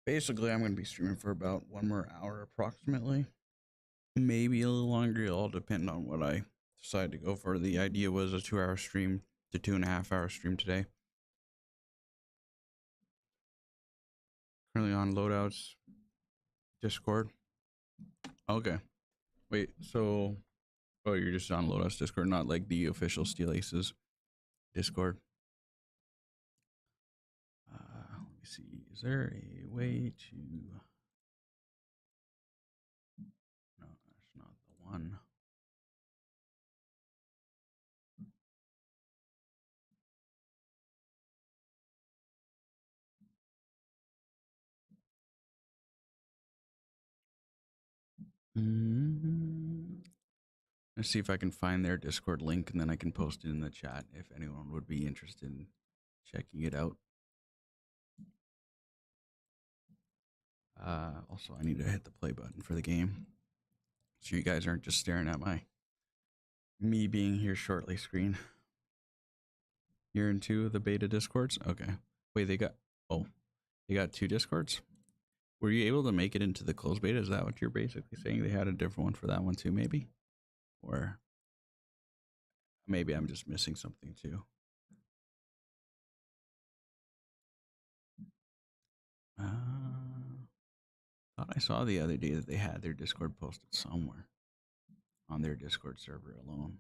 Basically, I'm going to be streaming for about 1 more hour approximately. Maybe a little longer. It'll all depend on what I decide to go for. The idea was a 2-hour stream to 2.5-hour stream today. Currently on loadouts Discord. Okay. Wait, so oh, you're just on loadouts Discord, not like the official Steel Aces Discord. Let me see. Is there a way to? No, that's not the one. Let's see if I can find their Discord link and then I can post it in the chat if anyone would be interested in checking it out. Also, I need to hit the play button for the game so you guys aren't just staring at me being here shortly screen. You're in 2 of the beta Discords? Okay. Wait, they got 2 Discords? Were you able to make it into the closed beta? Is that what you're basically saying? They had a different one for that one too, maybe? Or maybe I'm just missing something too. Thought I saw the other day that they had their Discord posted somewhere on their Discord server alone.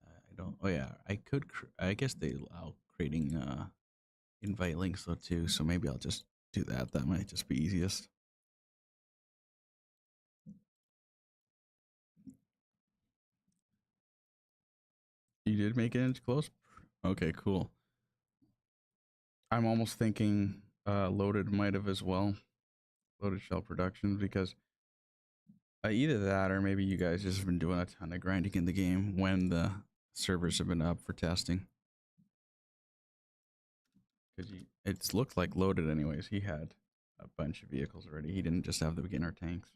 I don't. Oh yeah, I could. I guess they allow creating invite links though too. So maybe I'll just do that. That might just be easiest. You did make it into close. Okay, cool. I'm almost thinking Loaded might have as well. Loaded Shell Productions because either that or maybe you guys just have been doing a ton of grinding in the game when the servers have been up for testing. Because it's looked like Loaded anyways. He had a bunch of vehicles already. He didn't just have the beginner tanks.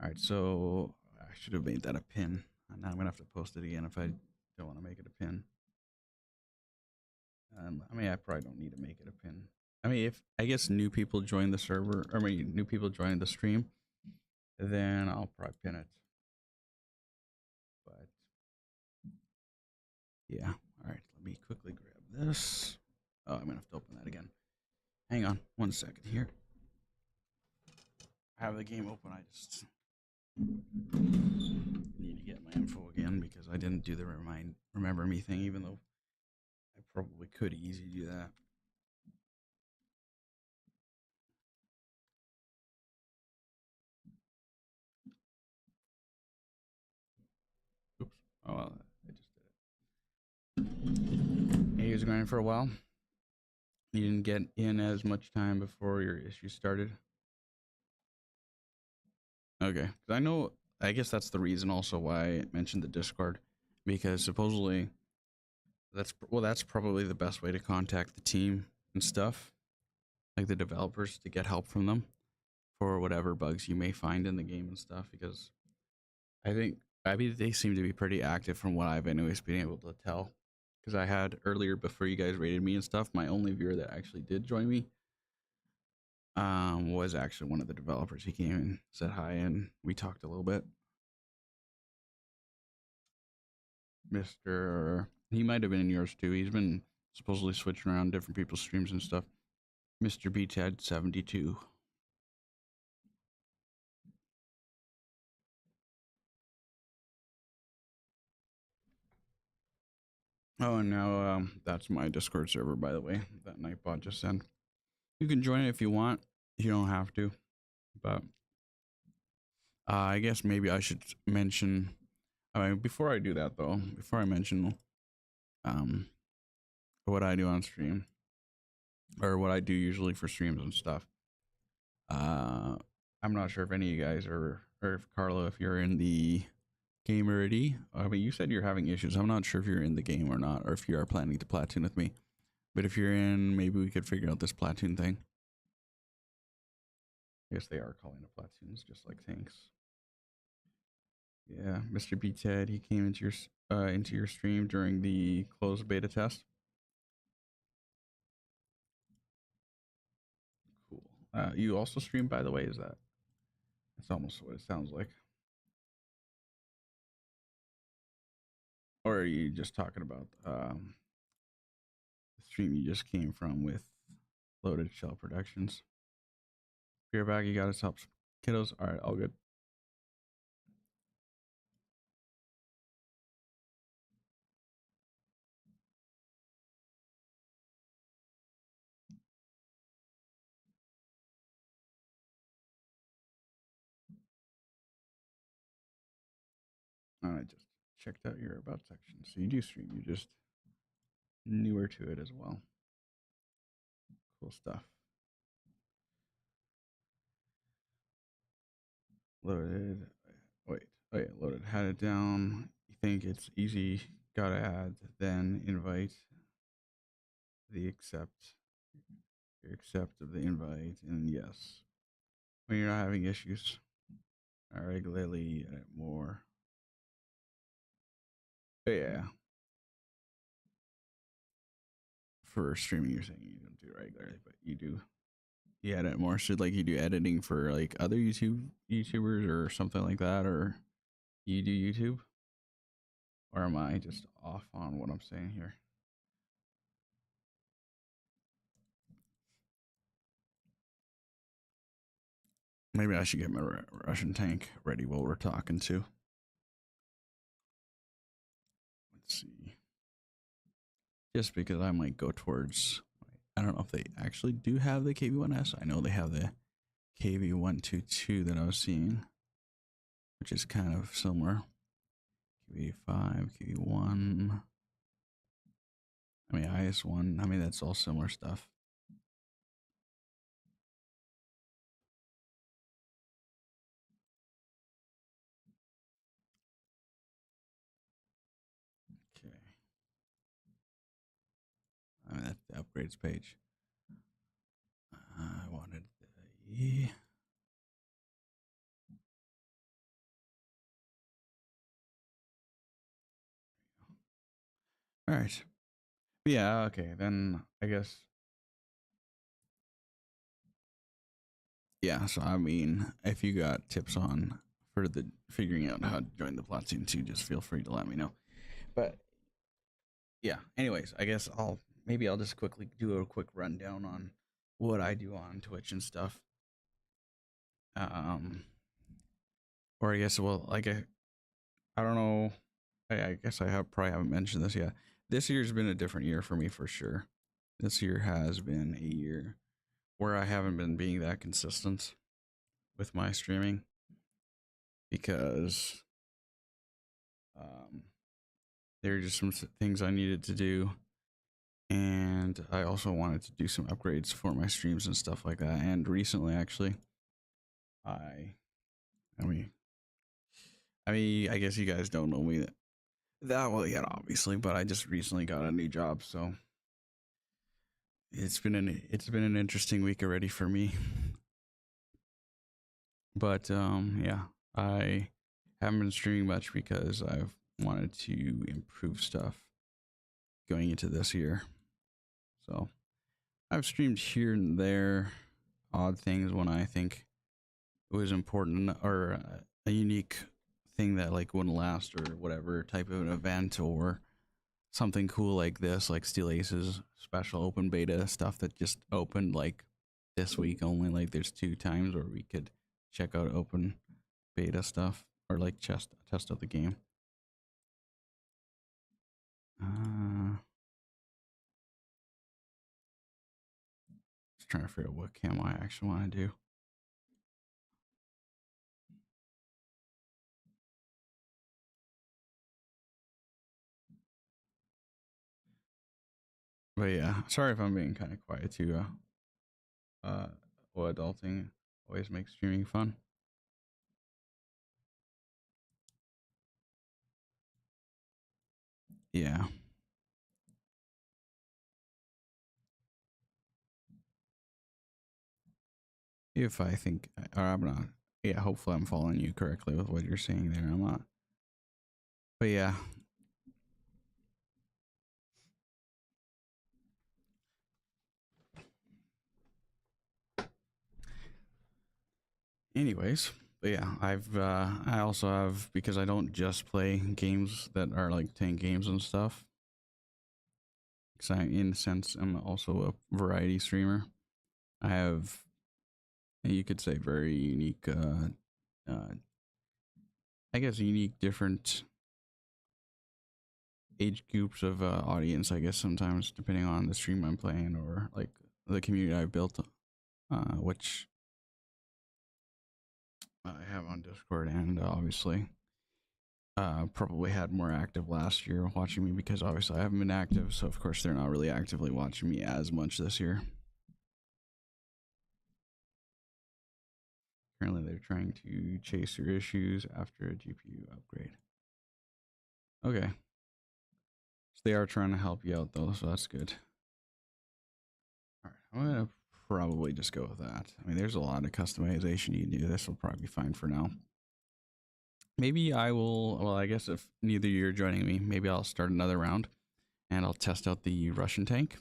All right, so I should have made that a pin. Now I'm gonna have to post it again if I don't want to make it a pin. I mean, I probably don't need to make it a pin. I mean, if I guess new people join the server, or I mean, new people join the stream, then I'll probably pin it. But yeah, all right. Let me quickly grab this. Oh, I'm gonna have to open that again. Hang on, 1 second here. I have the game open. I just need to get my info again because I didn't do the remember me thing, even though I probably could easily do that. Oops. Oh, well, I just did it. Hey, you was grinding for a while. You didn't get in as much time before your issue started. Okay, because I know. I guess that's the reason also why I mentioned the Discord, because supposedly that's probably the best way to contact the team and stuff, like the developers, to get help from them for whatever bugs you may find in the game and stuff. Because I mean they seem to be pretty active from what I've anyways been able to tell. Because I had earlier before you guys rated me and stuff, my only viewer that actually did join me was actually one of the developers. He came and said hi and we talked a little bit. Mr. He might have been in yours too. He's been supposedly switching around different people's streams and stuff. Mr. BTAD72. Oh, and now that's my Discord server, by the way, that Nightbot just sent. You can join it if you want. You don't have to. But I guess maybe I should mention. I mean, before I do that, though, before I mention um, what I do on stream, or what I do usually for streams and stuff, I'm not sure if any of you guys are, or if Carlo, if you're in the game already. I mean, you said you're having issues. I'm not sure if you're in the game or not, or if you are planning to platoon with me. But if you're in, maybe we could figure out this platoon thing. I guess they are calling it platoons, just like tanks. Yeah, Mr. B Ted, he came into your stream during the closed beta test. Cool. You also stream, by the way. Is that? That's almost what it sounds like. Or are you just talking about the stream you just came from with Loaded Shell Productions? Beer bag, you got us help kiddos. All right, all good. I just checked out your about section. So you do stream. You just newer to it as well. Cool stuff. Loaded. Wait. Oh yeah, loaded. Had it down. You think it's easy? Gotta add. Then invite the accept. Accept of the invite and yes. When you're not having issues, I regularly edit more. But yeah. For streaming, you're saying you don't do it regularly, but you do. You edit more. Should like you do editing for like other YouTubers or something like that, or you do YouTube? Or am I just off on what I'm saying here? Maybe I should get my Russian tank ready while we're talking too. Let's see. Just because I might go towards. I don't know if they actually do have the KV-1S. I know they have the KV-122 that I was seeing, which is kind of similar. KV-5, KV-1. I mean, IS-1. I mean, that's all similar stuff. Okay. I mean, that's the upgrades page. I wanted the. All right. Yeah, okay. Then I guess. Yeah, so I mean, if you got tips on for the figuring out how to join the platoon too, just feel free to let me know. But yeah, anyways, I guess I'll just quickly do a quick rundown on what I do on Twitch and stuff. Um or I guess like I don't know. I guess probably haven't mentioned this yet. This year's been a different year for me for sure. This year has been a year where I haven't been being that consistent with my streaming because um, there are just some things I needed to do, and I also wanted to do some upgrades for my streams and stuff like that. And recently, actually, I, I mean, I guess you guys don't know me that well yet, obviously, but I just recently got a new job, so it's been an interesting week already for me. But yeah, I haven't been streaming much because I've wanted to improve stuff going into this year. So I've streamed here and there, odd things when I think it was important or a unique thing that like wouldn't last or whatever type of an event or something cool like this, like Steel Aces special open beta stuff that just opened like this week only. Like there's 2 times where we could check out open beta stuff or like test out the game. Just trying to figure out what camo I actually want to do. But yeah, sorry if I'm being kind of quiet too. Well, adulting always makes streaming fun. Yeah. If I think, or I'm not. Yeah, hopefully I'm following you correctly with what you're saying there. I'm not. But yeah. Anyways, but yeah, I also have because I don't just play games that are like 10 games and stuff. Because I, in a sense, I'm also a variety streamer. I have, you could say, very unique. I guess unique, different age groups of audience. I guess sometimes depending on the stream I'm playing or like the community I've built, which I have on Discord and obviously probably had more active last year watching me because obviously I haven't been active, so of course they're not really actively watching me as much this year. Currently, they're trying to chase your issues after a GPU upgrade. Okay, so they are trying to help you out though, so that's good. All right, I'm gonna probably just go with that. I mean, there's a lot of customization you can do. This will probably be fine for now. Maybe I will. Well, I guess if neither you're joining me, maybe I'll start another round and I'll test out the Russian tank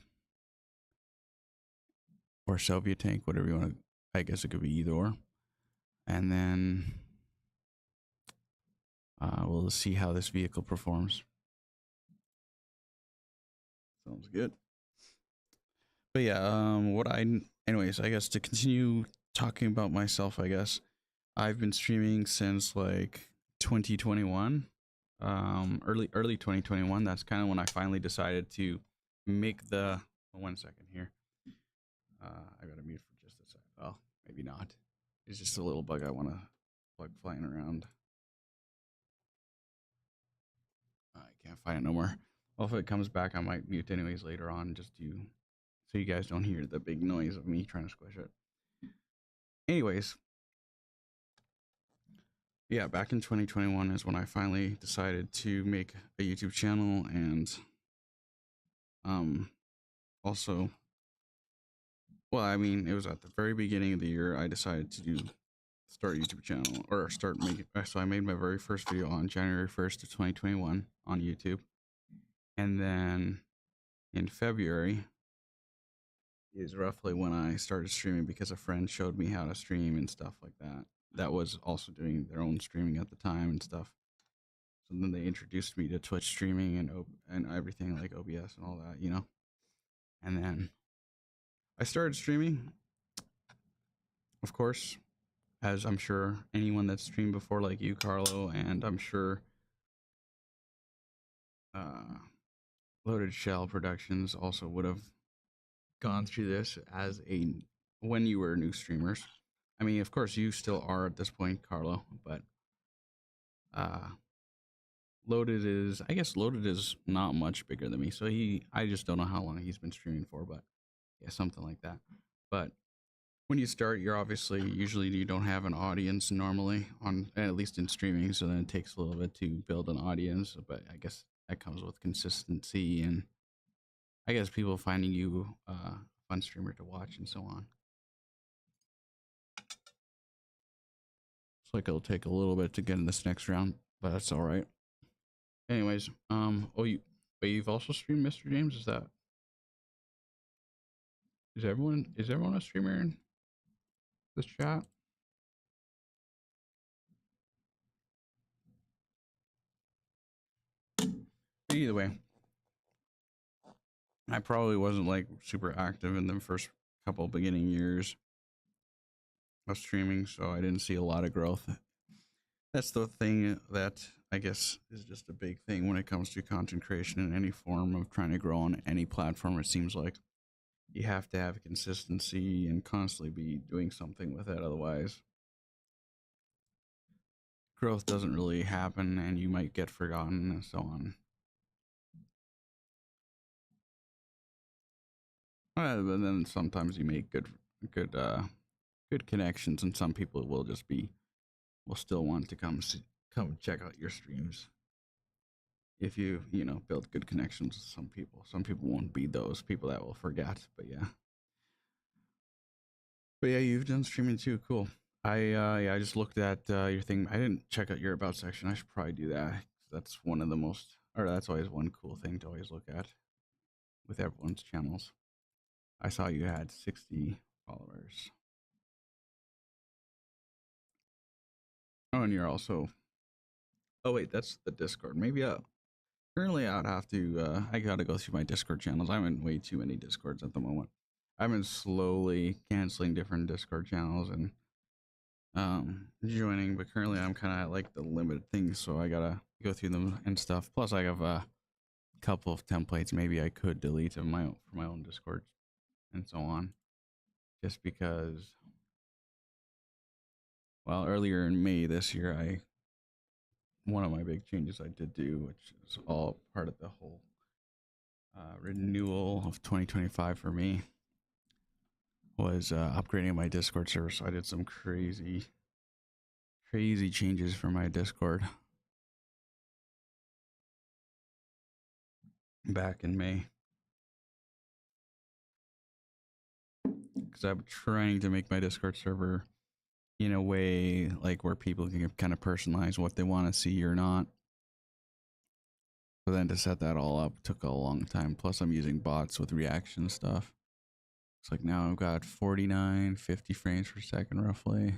or Soviet tank, whatever you want to. I guess it could be either or. And then we'll see how this vehicle performs. Sounds good. But yeah, anyways, I guess to continue talking about myself, I guess. I've been streaming since like 2021, early 2021. That's kind of when I finally decided to make the. One second here. I got to mute for just a sec. Oh, maybe not. It's just a little bug I want to plug flying around. I can't find it no more. Well, if it comes back, I might mute anyways later on, just to so you guys don't hear the big noise of me trying to squish it. Anyways, yeah, back in 2021 is when I finally decided to make a YouTube channel, and um also, well, I mean, it was at the very beginning of the year I decided to start a YouTube channel, or start making. So I made my very first video on January 1st of 2021 on YouTube, and then in February is roughly when I started streaming because a friend showed me how to stream and stuff like that. That was also doing their own streaming at the time and stuff. So then they introduced me to Twitch streaming and everything like OBS and all that, you know. And then I started streaming, of course, as I'm sure anyone that's streamed before, like you, Carlo, and I'm sure uh, Loaded Shell Productions also would have gone through this as a when you were new streamers. I mean, of course, you still are at this point, Carlo, but uh, Loaded is not much bigger than me. So I just don't know how long he's been streaming for, but yeah, something like that. But when you start, you're obviously usually you don't have an audience normally on, at least in streaming. So then it takes a little bit to build an audience, but I guess that comes with consistency and I guess people finding you a fun streamer to watch and so on. It's like it'll take a little bit to get in this next round, but that's all right. Anyways, you've also streamed Mr. James. Is everyone a streamer in this chat? Either way, I probably wasn't like super active in the first couple beginning years of streaming, so I didn't see a lot of growth. That's the thing that I guess is just a big thing when it comes to content creation in any form of trying to grow on any platform. It seems like you have to have consistency and constantly be doing something with it. Otherwise, growth doesn't really happen and you might get forgotten and so on. But then sometimes you make good connections, and some people will still want to come check out your streams if you build good connections with some people. Some people won't be those people that will forget, but yeah, you've done streaming too. Cool. I just looked at your thing. I didn't check out your about section. I should probably do that. That's one of the most, or that's always one cool thing to always look at with everyone's channels. I saw you had 60 followers. Oh, and you're also. Oh wait, that's the Discord. Maybe currently I'd have to. I gotta go through my Discord channels. I'm in way too many Discords at the moment. I've been slowly canceling different Discord channels and joining, but currently I'm kind of like the limited things, so I gotta go through them and stuff. Plus, I have a couple of templates. Maybe I could delete of for my own Discord and so on, just because. Well, earlier in May this year, one of my big changes I did do, which is all part of the whole renewal of 2025 for me, was upgrading my Discord server. So I did some crazy changes for my Discord back in May, because I'm trying to make my Discord server in a way like where people can kind of personalize what they want to see or not. But then to set that all up took a long time. Plus, I'm using bots with reaction stuff. It's like now I've got 49, 50 frames per second roughly,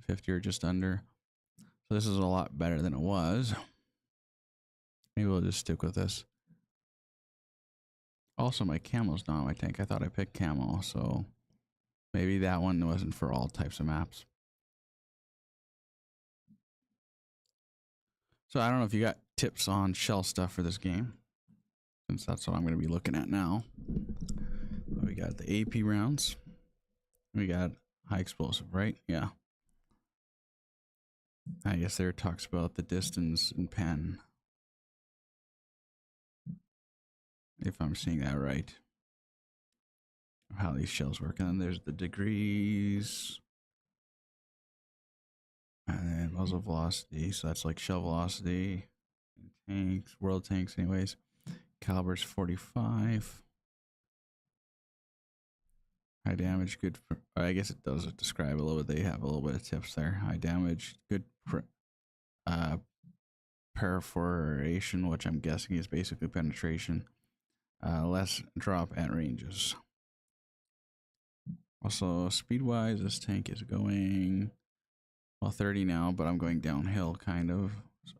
50 or just under. So this is a lot better than it was. Maybe we'll just stick with this. Also, my camo's not on my tank. I thought I picked camo, so Maybe that one wasn't for all types of maps. So I don't know if you got tips on shell stuff for this game, since that's what I'm going to be looking at now. We got the AP rounds. We got high explosive, right? Yeah. I guess there it talks about the distance and pen. If I'm seeing that right. How these shells work. And then there's the degrees. And then muzzle velocity. So that's like shell velocity. Tanks, world tanks, anyways. Caliber's 45. High damage, good. I guess it does describe a little bit. They have a little bit of tips there. High damage, good perforation, which I'm guessing is basically penetration. Less drop at ranges. Also, speed wise, this tank is going, well, 30 now, but I'm going downhill kind of. So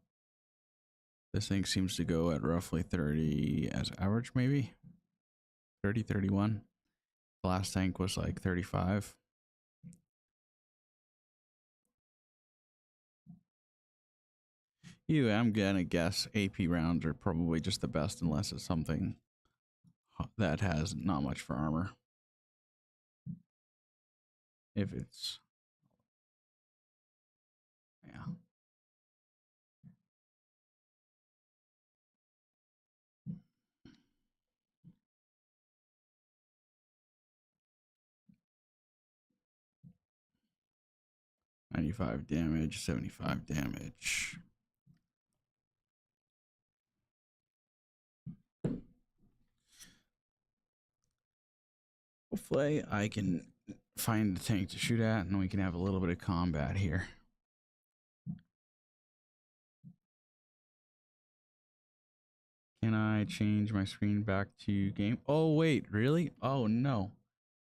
this thing seems to go at roughly 30 as average, maybe 30, 31. The last tank was like 35. I'm gonna guess AP rounds are probably just the best unless it's something that has not much for armor. If it's, yeah. $95 damage, 75 damage. Hopefully I can find a tank to shoot at and we can have a little bit of combat here. Can I change my screen back to game? Oh, wait, really? Oh, no.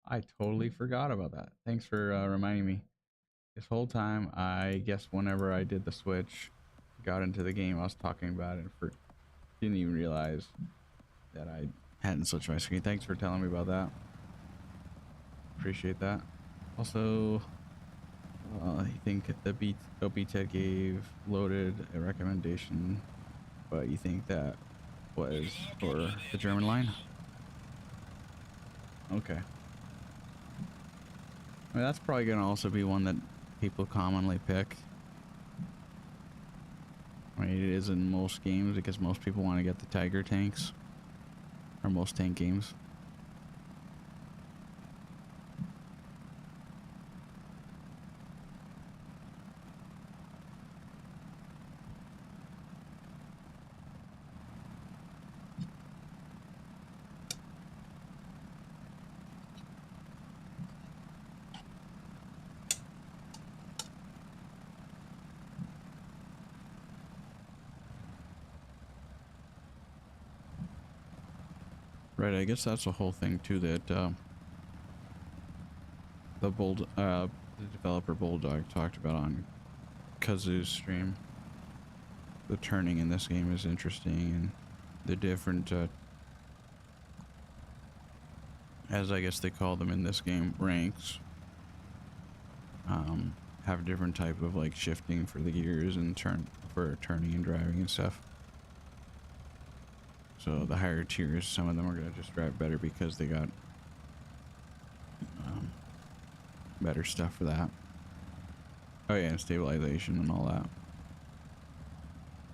I totally forgot about that. Thanks for reminding me. This whole time, I guess whenever I did the switch, got into the game, I was talking about it and didn't even realize that I hadn't switched my screen. Thanks for telling me about that. Appreciate that. Also, I think the BTED gave loaded a recommendation, but you think that was for the German line? Okay. I mean, that's probably going to also be one that people commonly pick. I mean, it is in most games because most people want to get the Tiger tanks, or most tank games. Right, I guess that's the whole thing too, that the developer Bulldog talked about on Kazu's stream. The turning in this game is interesting, and the different, as I guess they call them in this game, ranks, have a different type of like shifting for the gears and for turning and driving and stuff. So the higher tiers, some of them are going to just drive better because they got better stuff for that. Oh yeah, and stabilization and all that.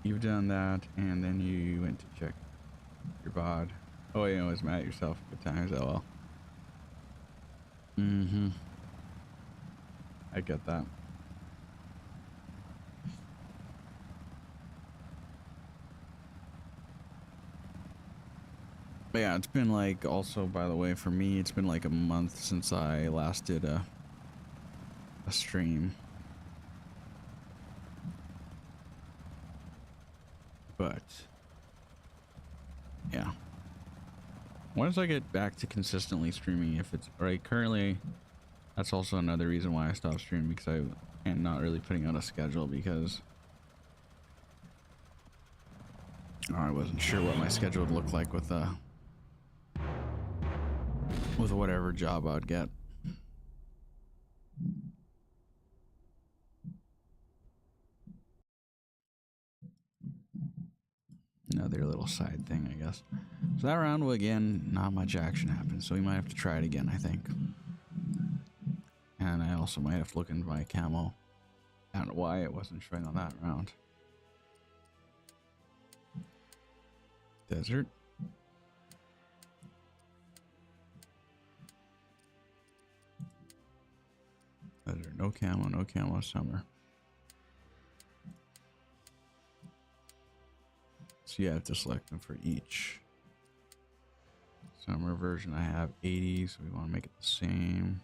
You've done that, and then you went to check your bod. Oh yeah, you was mad at yourself. Good times, LL. Mm-hmm. I get that. But yeah, it's been like, also, by the way, for me, it's been like a month since I last did a stream. But yeah, once I get back to consistently streaming, if it's right currently, that's also another reason why I stopped streaming, because I am not really putting out a schedule because I wasn't sure what my schedule would look like with whatever job I'd get. Another little side thing, I guess. So that round, well, again, not much action happened, so we might have to try it again, I think. And I also might have to look into my camo. I don't know why it wasn't showing on that round. Desert. Desert, no camo, summer. So you have to select them for each. Summer version, I have 80, so we want to make it the same.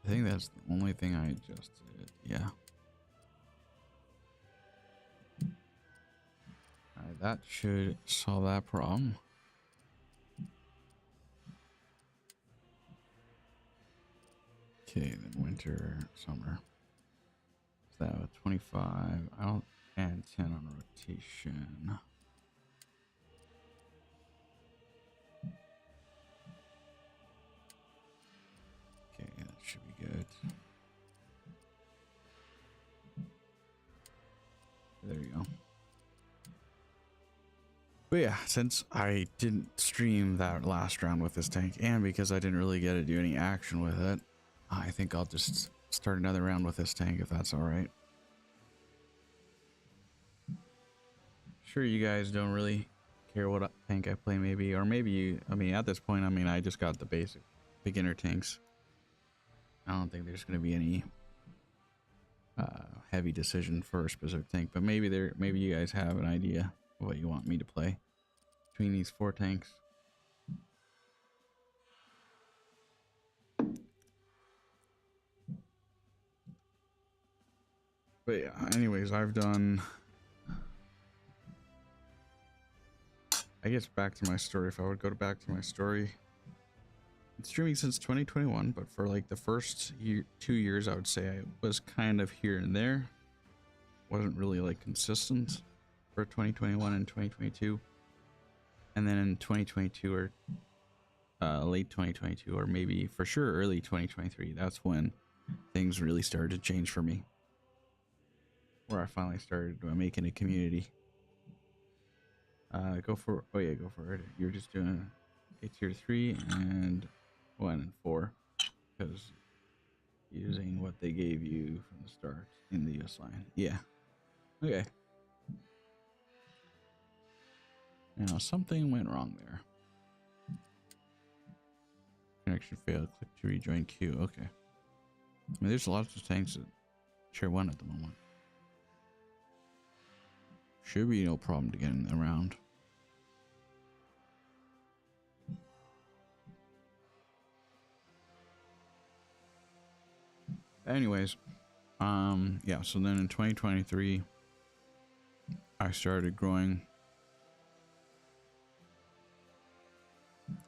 I think that's the only thing I adjusted. Yeah. Alright, that should solve that problem. Okay, then winter, summer. So that was 25 out and 10 on rotation. Okay, that should be good. There you go. But yeah, since I didn't stream that last round with this tank, and because I didn't really get to do any action with it, I think I'll just start another round with this tank if that's alright. Sure, you guys don't really care what tank I play, maybe, or maybe you, I mean, at this point, I mean, I just got the basic beginner tanks. I don't think there's going to be any heavy decision for a specific tank, but maybe maybe you guys have an idea of what you want me to play between these 4 tanks. But yeah, anyways, I've done, I guess, back to my story. If I would go back to my story, it's streaming since 2021, but for like the first 2 years, I would say I was kind of here and there. Wasn't really like consistent for 2021 and 2022. And then in 2022 or late 2022, or maybe for sure early 2023, that's when things really started to change for me. Where I finally started making a community. Go for it. You're just doing a tier 3 and 1 and 4 because using what they gave you from the start in the US line. Yeah. Okay. Now something went wrong there. Connection failed. Click to rejoin queue. Okay. I mean, there's lots of tanks at tier 1 at the moment. Should be no problem to get in around. Anyways, yeah, so then in 2023 I started growing.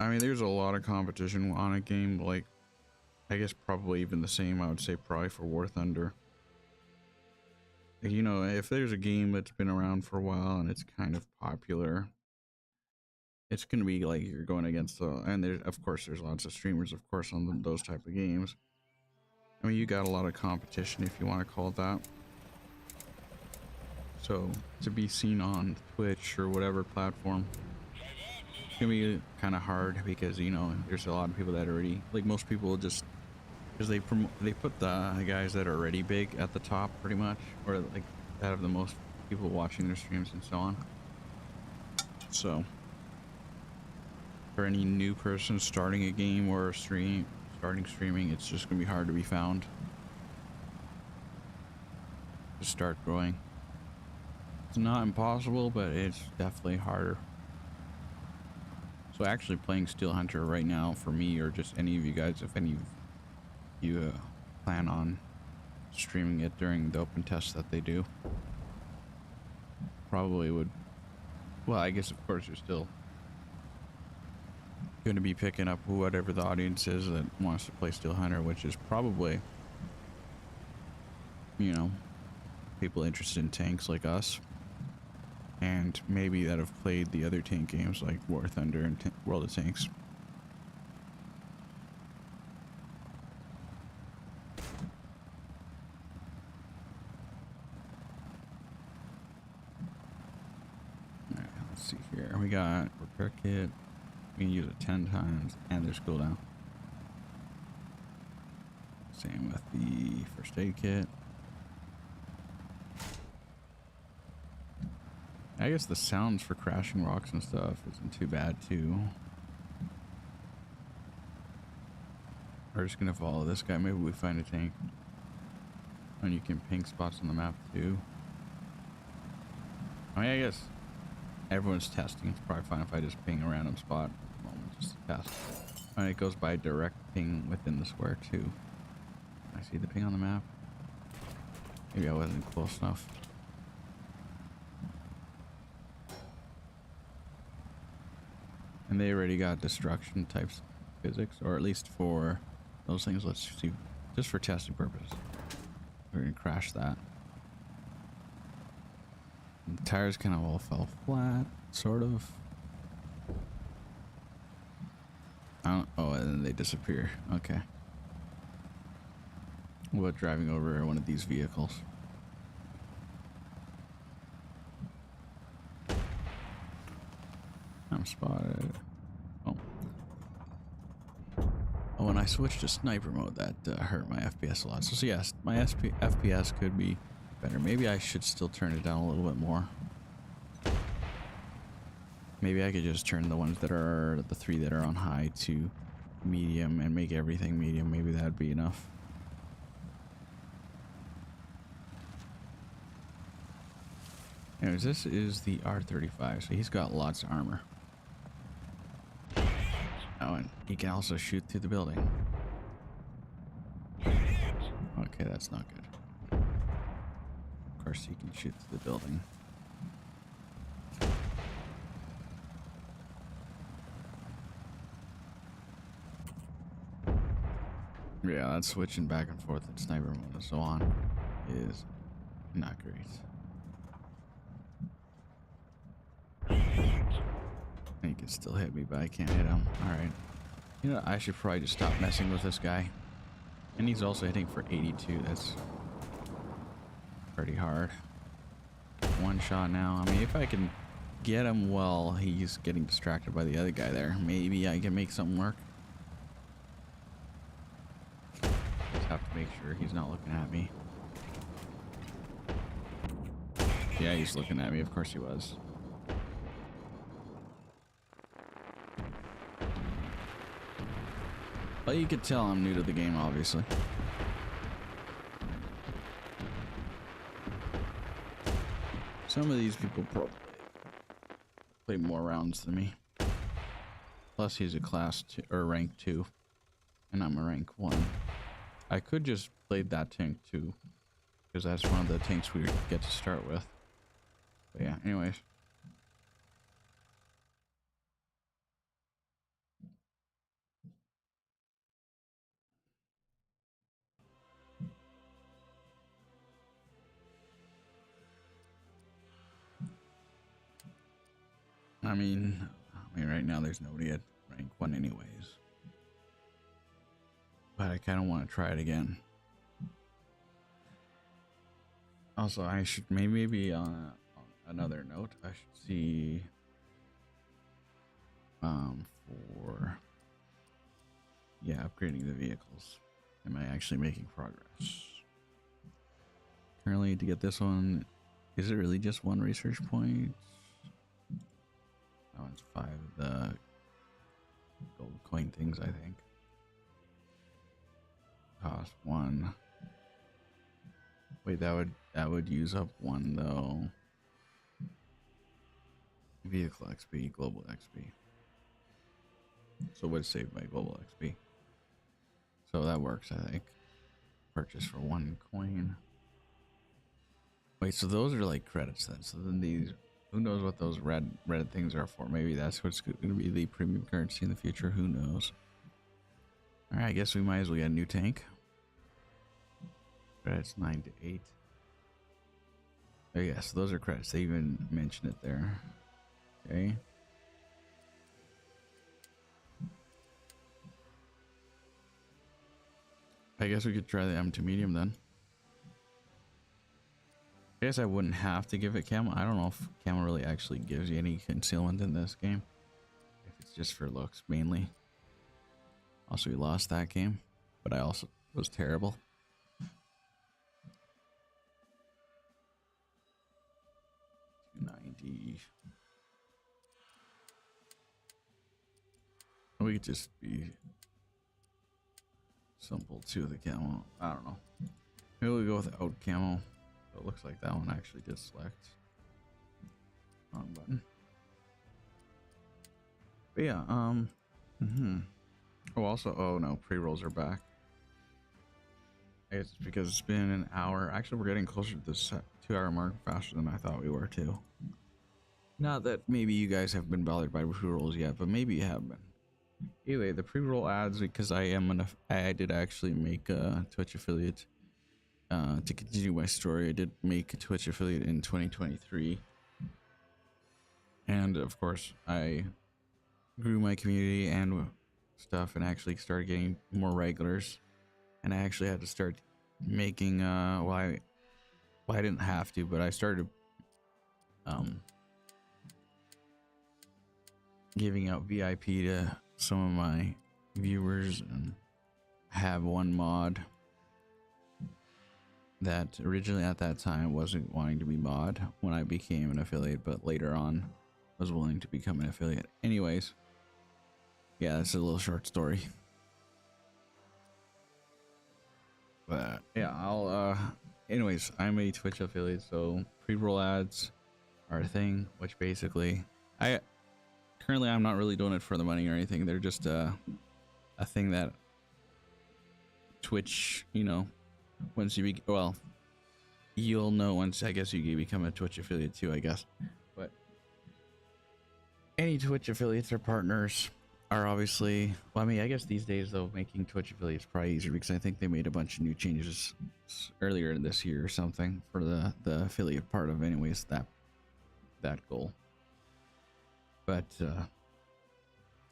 I mean, there's a lot of competition on a game, like I guess probably even the same, I would say, probably for War Thunder. You know, if there's a game that's been around for a while and it's kind of popular, it's gonna be like you're going against and there's, of course, there's lots of streamers, of course, on those type of games. I mean, you got a lot of competition, if you want to call it that. So to be seen on Twitch or whatever platform, it's gonna be kind of hard because, you know, there's a lot of people that already, like, most people just, because they put the guys that are already big at the top pretty much, or like that have the most people watching their streams and so on. So for any new person starting a game or starting streaming, it's just gonna be hard to be found to start growing. It's not impossible, but it's definitely harder. So actually playing Steel Hunter right now for me, or just any of you guys, if any of you plan on streaming it during the open test that they do, probably would, well, I guess of course you're still going to be picking up whatever the audience is that wants to play Steel Hunter, which is probably, you know, people interested in tanks like us, and maybe that have played the other tank games like War Thunder and World of Tanks. see here. We got repair kit. We can use it 10 times, and there's cooldown. Same with the first aid kit. I guess the sounds for crashing rocks and stuff isn't too bad too. We're just gonna follow this guy. Maybe we find a tank. And you can ping spots on the map too. I mean, I guess everyone's testing. It's probably fine if I just ping a random spot at the moment just to test. And it goes by direct ping within the square too. I see the ping on the map. Maybe I wasn't close enough. And they already got destruction types physics, or at least for those things. Let's see, just for testing purposes. We're gonna crash that. And the tires kind of all fell flat, sort of. I don't, oh, and then they disappear. Okay. What about driving over one of these vehicles? I'm spotted. Oh. Oh, when I switched to sniper mode, that hurt my FPS a lot. So yes, my FPS could be better. Maybe I should still turn it down a little bit more. Maybe I could just turn the ones that are, the 3 that are on high to medium and make everything medium. Maybe that'd be enough. Anyways, this is the R35, so he's got lots of armor. Oh, and he can also shoot through the building. Okay, that's not good. Of course, he can shoot through the building. Yeah, that's switching back and forth in sniper mode and so on is not great. He can still hit me, but I can't hit him. Alright. You know, I should probably just stop messing with this guy. And he's also hitting for 82. That's pretty hard. One shot now. I mean, if I can get him while he's getting distracted by the other guy there, maybe I can make something work. Just have to make sure he's not looking at me. Yeah, he's looking at me. Of course he was. Well, you could tell I'm new to the game, obviously. Some of these people probably play more rounds than me. Plus, he's a class 2 or rank 2, and I'm a rank 1. I could just play that tank too, because that's one of the tanks we get to start with. But yeah, anyways. I mean, right now there's nobody at rank 1 anyways. But I kind of want to try it again. Also, I should maybe on another note, I should see for upgrading the vehicles. Am I actually making progress? Currently, to get this one, is it really just 1 research point? That one's 5 of the gold coin things, I think. Cost 1. Wait, that would use up 1 though. Vehicle XP, global XP. So it would save my global XP. So that works, I think. Purchase for 1 coin. Wait, so those are like credits then. So then these, who knows what those red things are for? Maybe that's what's going to be the premium currency in the future. Who knows? All right, I guess we might as well get a new tank. Credits 9 to 8. Oh yeah, so those are credits. They even mention it there. Okay. I guess we could try the M2 medium then. I guess I wouldn't have to give it camo. I don't know if camo really actually gives you any concealment in this game. If it's just for looks mainly. Also, we lost that game, but I also was terrible. 290. We could just be simple to the camo. I don't know. Maybe we'll go without camo. It looks like that one actually did select. Wrong button. But yeah, Oh, also, oh no, pre-rolls are back. I guess it's because it's been an hour. Actually, we're getting closer to the 2-hour mark faster than I thought we were too. Not that maybe you guys have been bothered by pre-rolls yet, but maybe you have been. Anyway, the pre-roll ads, because I did actually make a Twitch affiliate. To continue my story, I did make a Twitch affiliate in 2023. And of course, I grew my community and stuff and actually started getting more regulars. And I actually had to start making, I didn't have to, but I started giving out VIP to some of my viewers and have one mod that originally at that time wasn't wanting to be mod when I became an affiliate, but later on was willing to become an affiliate. Anyways, yeah, that's a little short story. But yeah, anyways, I'm a Twitch affiliate, so pre-roll ads are a thing, which basically currently I'm not really doing it for the money or anything. They're just a thing that Twitch, once you you'll know once, I guess, you become a Twitch affiliate too, I guess. But any Twitch affiliates or partners are obviously, well, I mean, I guess these days though, making Twitch affiliates probably easier because I think they made a bunch of new changes earlier this year or something for the affiliate part of, anyways, that goal. But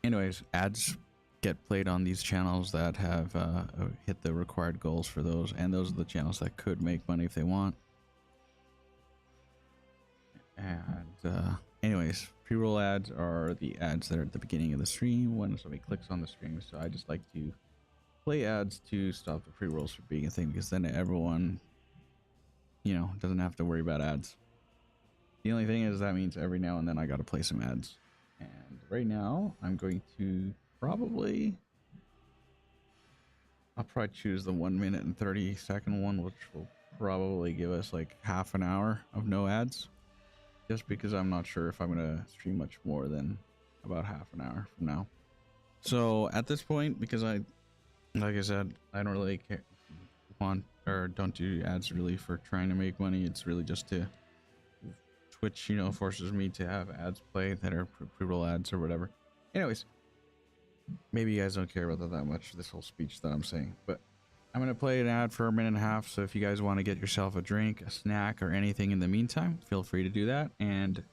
anyways, ads get played on these channels that have hit the required goals for those, and those are the channels that could make money if they want. And anyways, pre-roll ads are the ads that are at the beginning of the stream when somebody clicks on the stream. So I just like to play ads to stop the pre-rolls from being a thing, because then everyone, doesn't have to worry about ads. The only thing is that means every now and then I gotta play some ads. And right now I'm going to I'll probably choose the 1 minute and 30-second one, which will probably give us like half an hour of no ads. Just because I'm not sure if I'm going to stream much more than about half an hour from now. So at this point, because like I said, I don't really don't do ads really for trying to make money. It's really just to Twitch, forces me to have ads play that are pre-roll ads or whatever. Anyways, maybe you guys don't care about that much, this whole speech that I'm saying, but I'm going to play an ad for a minute and a half. So if you guys want to get yourself a drink, a snack, or anything in the meantime, feel free to do that. And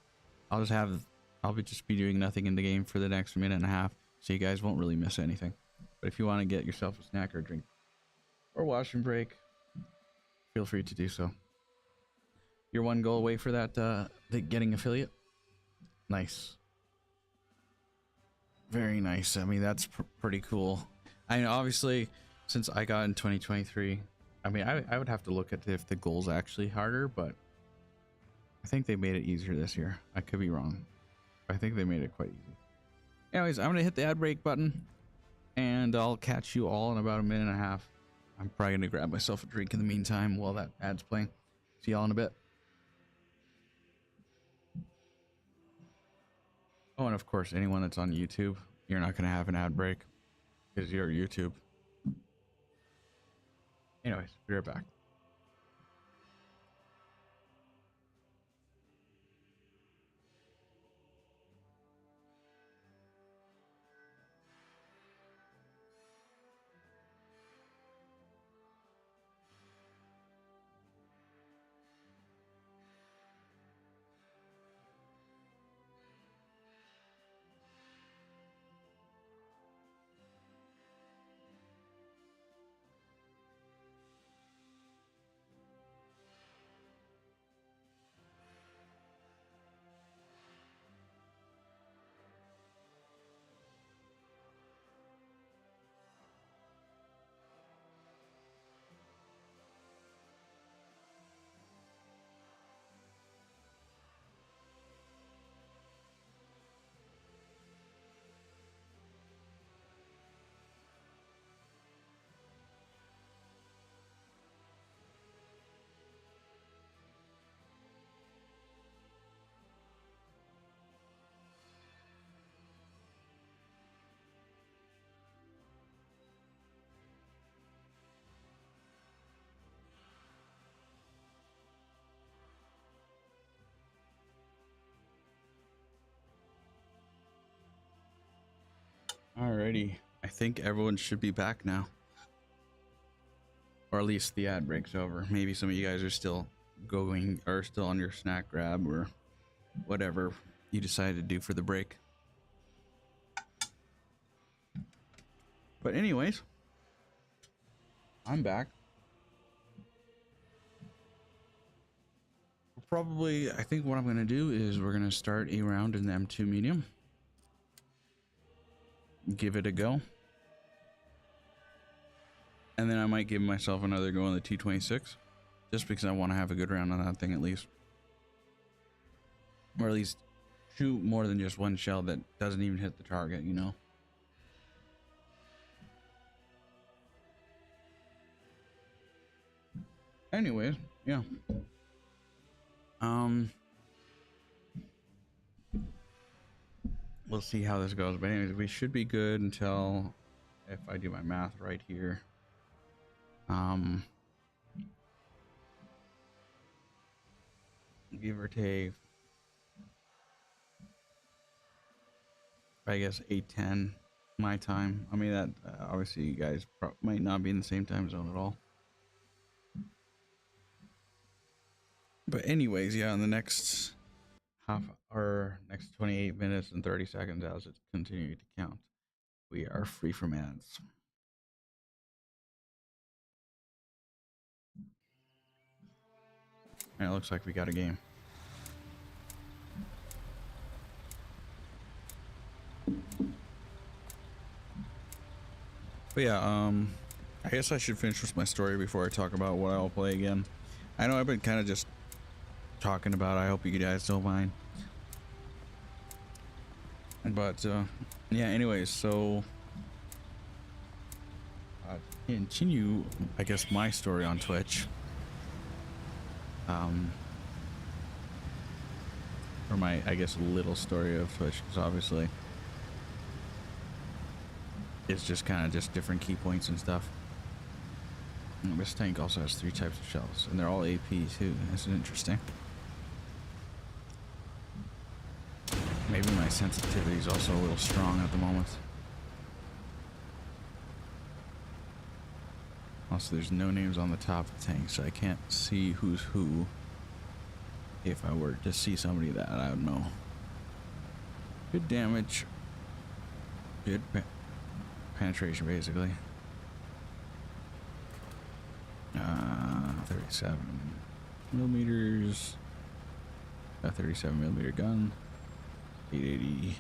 I'll just be doing nothing in the game for the next minute and a half, so you guys won't really miss anything. But if you want to get yourself a snack or a drink or washroom break, feel free to do so. Your one goal away for that, the getting affiliate. Nice. Very nice. I mean, that's pretty cool. I mean, obviously, since I got in 2023, I mean, I would have to look at if the goal's actually harder, but I think they made it easier this year. I could be wrong. I think they made it quite easy. Anyways, I'm going to hit the ad break button, and I'll catch you all in about a minute and a half. I'm probably going to grab myself a drink in the meantime while that ad's playing. See y'all in a bit. Oh, and of course, anyone that's on YouTube, you're not going to have an ad break because you're YouTube. Anyways, be right back. Alrighty. I think everyone should be back now. Or at least the ad break's over. Maybe some of you guys are still going or still on your snack grab or whatever you decided to do for the break. But anyways, I'm back. Probably, I think what I'm going to do is we're going to start a round in the M2 medium. Give it a go. And then I might give myself another go on the T26. Just because I want to have a good round on that thing at least. Or at least shoot more than just one shell that doesn't even hit the target, you know? Anyways, yeah. We'll see how this goes. But anyways, we should be good until, if I do my math right here, give or take, I guess 8:10 my time. I mean that obviously you guys might not be in the same time zone at all. But anyways, yeah, in the next next 28 minutes and 30 seconds as it's continuing to count, we are free from ads. And it looks like we got a game. But yeah, I guess I should finish with my story before I talk about what I'll play again. I know I've been kind of just talking about it. I hope you guys don't mind. But yeah, anyways, so continue, I guess, my story on Twitch. Or my, I guess, little story of Twitch, because obviously it's just kind of just different key points and stuff. And this tank also has 3 types of shells, and they're all AP too. This is interesting. Maybe my sensitivity is also a little strong at the moment. Also, there's no names on the top of the tank, so I can't see who's who. If I were to see somebody that I would know. Good damage. Good penetration, basically. 37 millimeters. A 37 millimeter gun. 880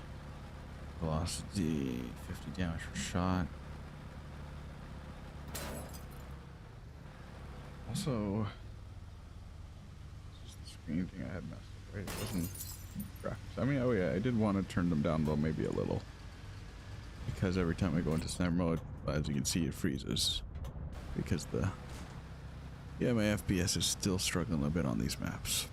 velocity. 50 damage per shot. Also, it's just the screen thing I had messed up, right? It wasn't graphics. I mean, oh yeah, I did want to turn them down though, maybe a little. Because every time I go into sniper mode, as you can see, it freezes. Because yeah, my FPS is still struggling a bit on these maps.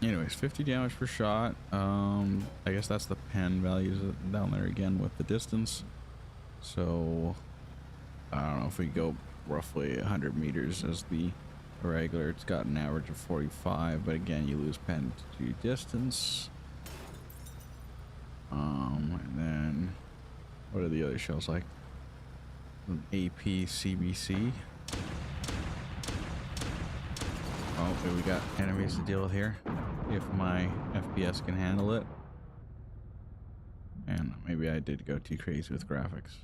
Anyways, 50 damage per shot. I guess that's the pen values down there again with the distance. So I don't know if we go roughly 100 meters as the regular. It's got an average of 45, but again, you lose pen to distance. And then what are the other shells like? An AP CBC. Oh, we got enemies to deal with here. If my FPS can handle it. And maybe I did go too crazy with graphics.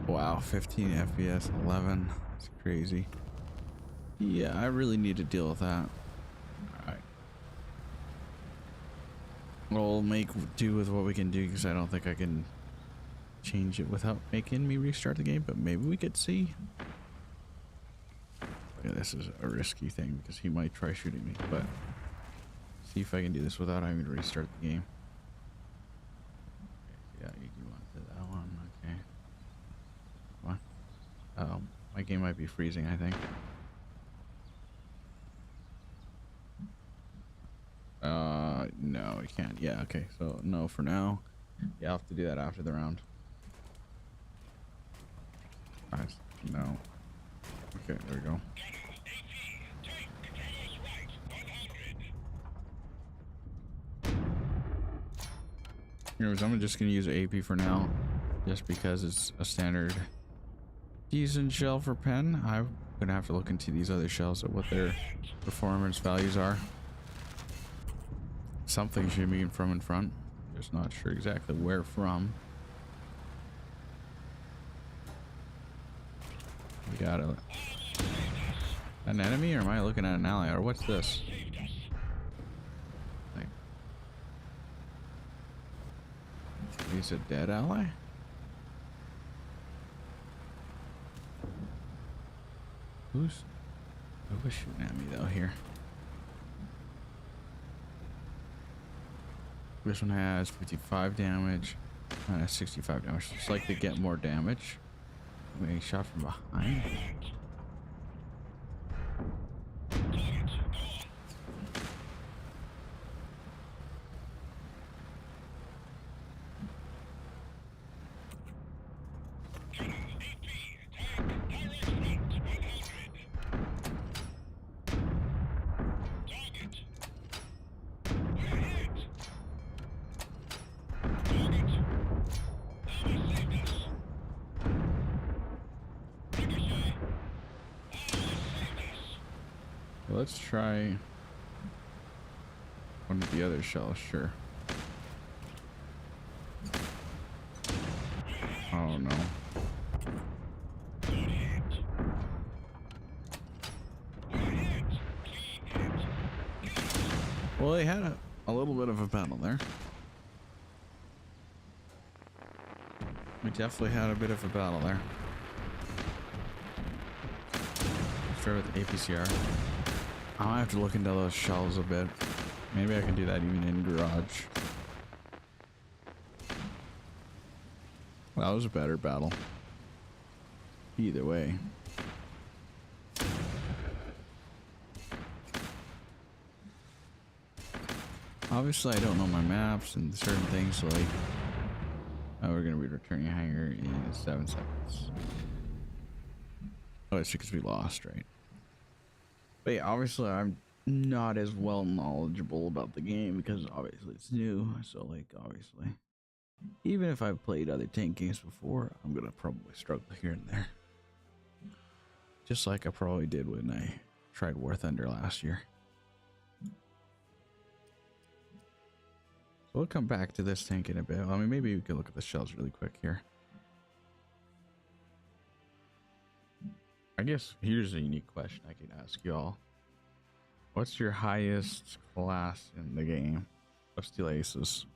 Wow, 15 FPS, 11. That's crazy. Yeah, I really need to deal with that. Alright. We'll make do with what we can do because I don't think I can change it without making me restart the game, but maybe we could see. Yeah, this is a risky thing because he might try shooting me, but see if I can do this without having to restart the game. Okay, yeah, you do want to that one. Okay. Come on. My game might be freezing, I think. No, we can't. Yeah, okay. So no for now. Yeah, I'll have to do that after the round. Nice. No. Okay, there we go. Anyways, I'm just gonna use AP for now, just because it's a standard decent shell for pen. I'm gonna have to look into these other shells at what their performance values are. Something should be from in front. Just not sure exactly where from. We got an enemy, or am I looking at an ally, or what's this? Like, he's a dead ally? Who was shooting at me though here? This one has 55 damage, 65 damage. It's like they get more damage. Being shot from behind. Let's try one of the other shells, sure. Oh no. Well, they had a little bit of a battle there. We definitely had a bit of a battle there. Start with APCR. I'll have to look into those shells a bit. Maybe I can do that even in garage. That was a better battle. Either way. Obviously, I don't know my maps and certain things like... Oh, we're going to be returning a hangar in 7 seconds. Oh, it's because we lost, right? But yeah, obviously I'm not as well knowledgeable about the game because obviously it's new. So like obviously, even if I've played other tank games before, I'm gonna probably struggle here and there. Just like I probably did when I tried War Thunder last year. So we'll come back to this tank in a bit. I mean, maybe we can look at the shells really quick here. I guess here's a unique question I could ask y'all. What's your highest class in the game of Steel Aces?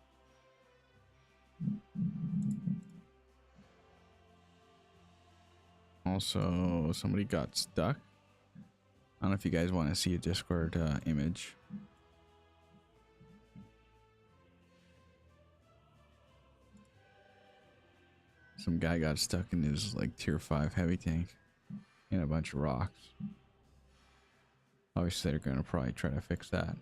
Also, somebody got stuck. I don't know if you guys want to see a Discord image. Some guy got stuck in his like tier 5 heavy tank in a bunch of rocks. Obviously, they're going to probably try to fix that.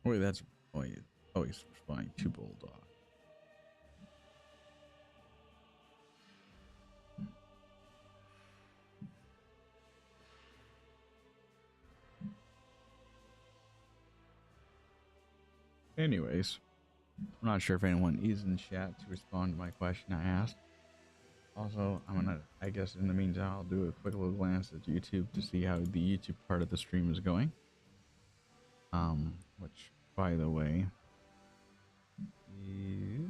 Wait, that's... Oh, he's responding to Bulldog. Anyways, I'm not sure if anyone is in chat to respond to my question I asked. Also, I'm gonna, I guess in the meantime, I'll do a quick little glance at YouTube to see how the YouTube part of the stream is going. Which, by the way, is,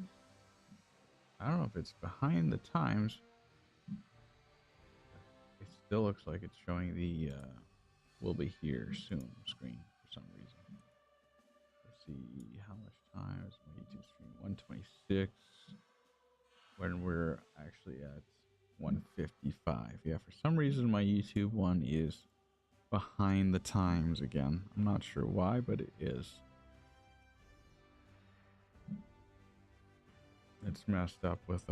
I don't know if it's behind the times. It still looks like it's showing the "will be here soon" screen for some reason. Let's see how much time is my YouTube stream. 126. When we're actually at 155. Yeah, for some reason my YouTube one is behind the times again. I'm not sure why, but it is. It's messed up with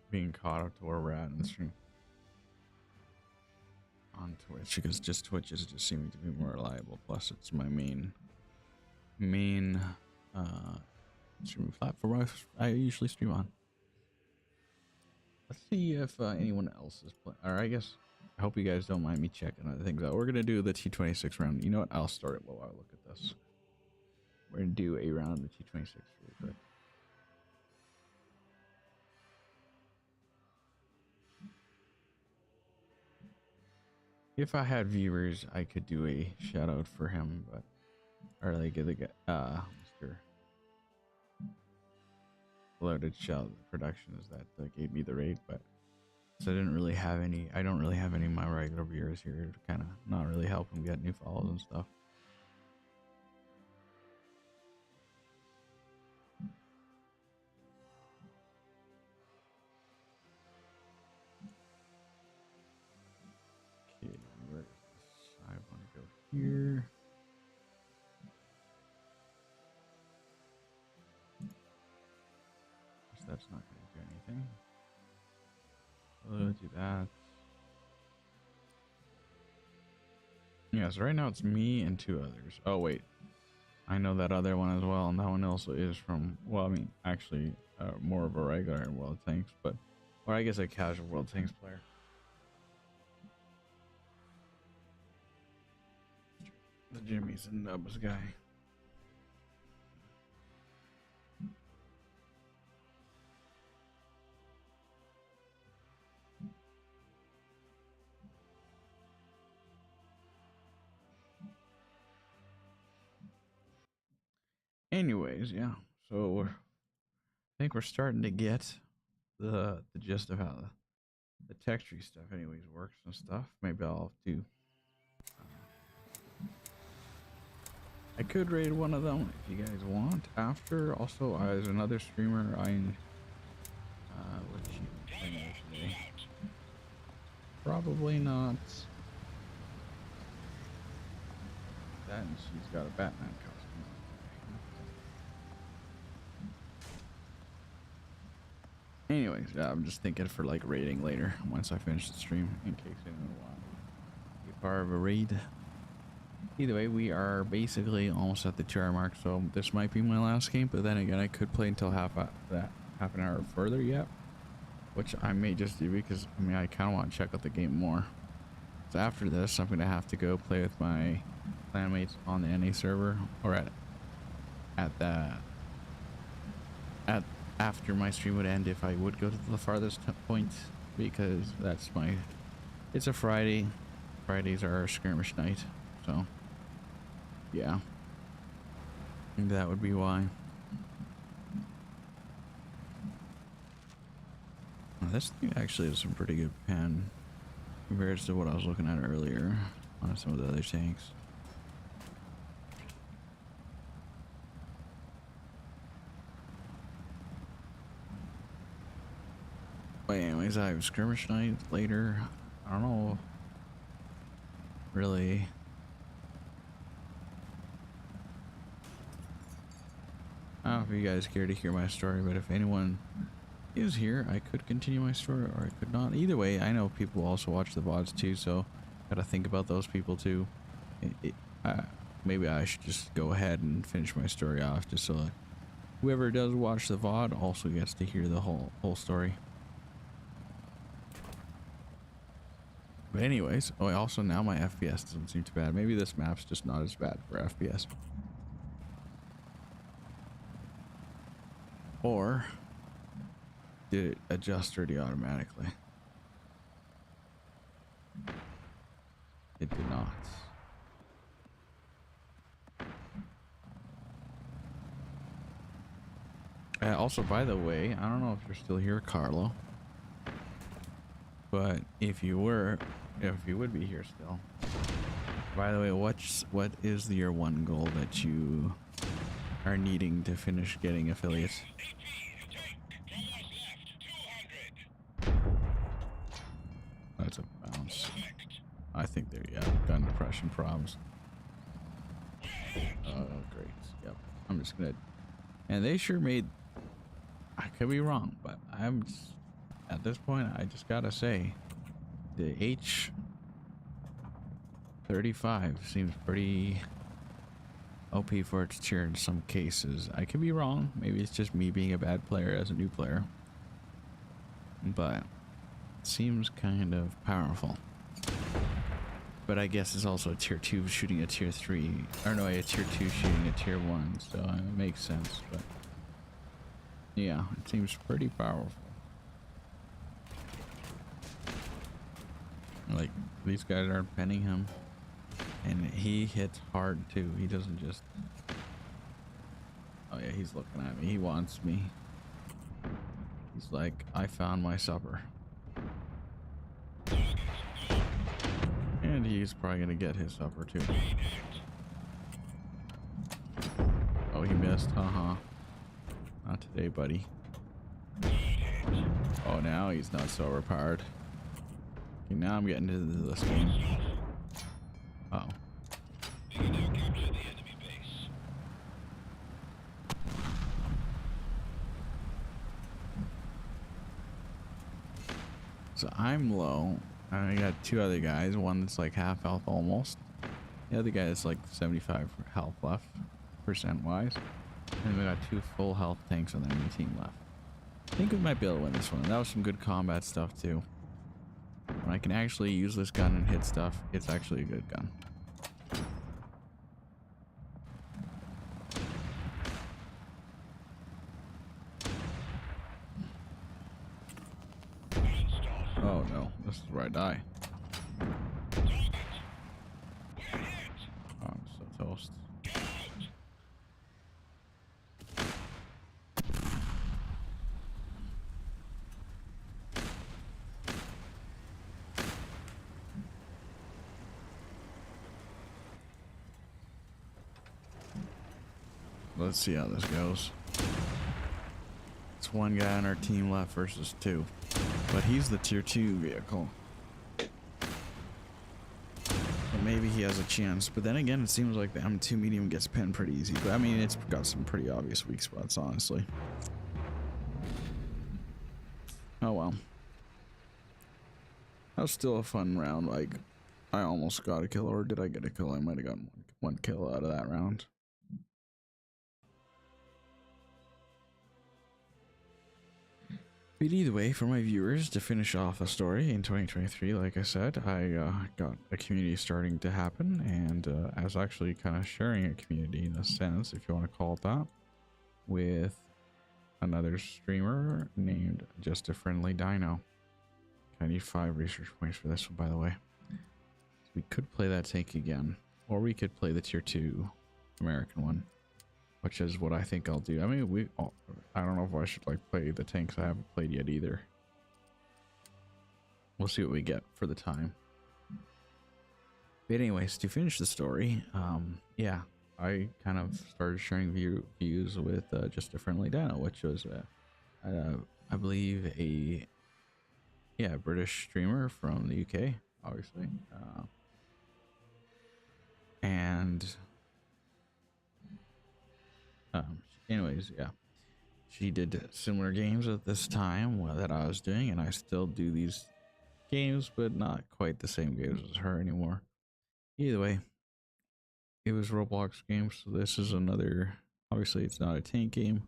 being caught up to where we're at in the stream on Twitch, because just Twitch is just seeming to be more reliable. Plus, it's my main streaming platform I usually stream on. Let's see if anyone else is playing. Or I guess I hope you guys don't mind me checking other things out. We're gonna do the T26 round. You know what? I'll start it while I look at this. We're gonna do a round of the T26 really quick. If I had viewers, I could do a shout out for him, but or like the Mr. Loaded Shell production is that gave me the raid, but so I didn't really have any. I don't really have any of my regular viewers here to kind of not really help them get new follows and stuff. Okay, where is this? I want to go here. Guess that's not going to do anything. Let's do that. Yeah, so right now it's me and 2 others. Oh wait, I know that other one as well, and that one also is from. Well, I mean, actually, more of a regular World Tanks, but or I guess a casual World Tanks player. The Jimmy's and Nubs guy. Anyways, yeah. So I think we're starting to get the gist of how the tech tree stuff, anyways, works and stuff. Maybe I'll do. I could raid one of them if you guys want. After, also, as another streamer, what she playing today? Probably not. That and she's got a Batman costume on. Anyways, I'm just thinking for like raiding later once I finish the stream in case anyone wants to be part of a raid. Either way, we are basically almost at the 2-hour mark, so this might be my last game. But then again, I could play until half an hour further yet, which I may just do because I mean I kind of want to check out the game more. So after this, I'm gonna have to go play with my clanmates on the NA server, or after my stream would end if I would go to the farthest point, because that's it's a Friday. Fridays are our skirmish night, so yeah, that would be why. This thing actually has some pretty good pen compared to what I was looking at earlier on some of the other tanks. But anyways, I have skirmish night later. I don't know really. I don't know if you guys care to hear my story, but if anyone is here, I could continue my story or I could not. Either way, I know people also watch the VODs too, so gotta think about those people too. Maybe I should just go ahead and finish my story off just so that whoever does watch the VOD also gets to hear the whole story. But anyways, oh, also now my FPS doesn't seem too bad. Maybe this map's just not as bad for FPS. Or did it adjust already automatically? It did not. Also, by the way, I don't know if you're still here, Carlo, but if you would be here still. By the way, what is your one goal that you are needing to finish getting affiliates? That's a bounce. I think they're, yeah, gun depression problems. Oh, great. Yep. I'm just gonna, and they sure made, I could be wrong, but at this point, I just gotta say, the H35 seems pretty OP for its tier in some cases. I could be wrong. Maybe it's just me being a bad player as a new player. But it seems kind of powerful. But I guess it's also a tier 2 shooting a tier 3. Or no, a tier 2 shooting a tier 1. So it makes sense. But yeah, it seems pretty powerful. Like, these guys aren't penning him. And he hits hard too. He doesn't just... Oh yeah, he's looking at me. He wants me. He's like, I found my supper. And he's probably gonna get his supper too. Oh, he missed. Haha. Not today, buddy. Oh, now he's not so overpowered. Okay, now I'm getting into this game. Uh oh. We can now capture the enemy base. So I'm low. I got two other guys. One that's like half health almost. The other guy is like 75 health left, percent wise. And we got two full health tanks on the enemy team left. I think we might be able to win this one. That was some good combat stuff too. When I can actually use this gun and hit stuff, it's actually a good gun. Oh no, this is where I die. Oh, I'm so toast. Let's see how this goes. It's one guy on our team left versus two. But he's the tier 2 vehicle. So maybe he has a chance. But then again, it seems like the M2 medium gets pinned pretty easy. But I mean, it's got some pretty obvious weak spots, honestly. Oh well. That was still a fun round. Like, I almost got a kill, or did I get a kill? I might have gotten one kill out of that round. But either way, for my viewers, to finish off the story in 2023, like I said, I got a community starting to happen, and I was actually kind of sharing a community in a sense, if you want to call it that, with another streamer named Just a Friendly Dino. I need 5 research points for this one, by the way. So we could play that tank again, or we could play the tier 2 American one, which is what I think I'll do. I mean, I don't know if I should like play the tanks I haven't played yet either. We'll see what we get for the time. But anyways, to finish the story, yeah, I kind of started sharing views with Just a Friendly Dino, which was, I believe, a British streamer from the UK, obviously, and. Anyways, yeah, she did similar games at this time that I was doing, and I still do these games, but not quite the same games as her anymore. Either way, it was Roblox games, so this is another, obviously it's not a tank game.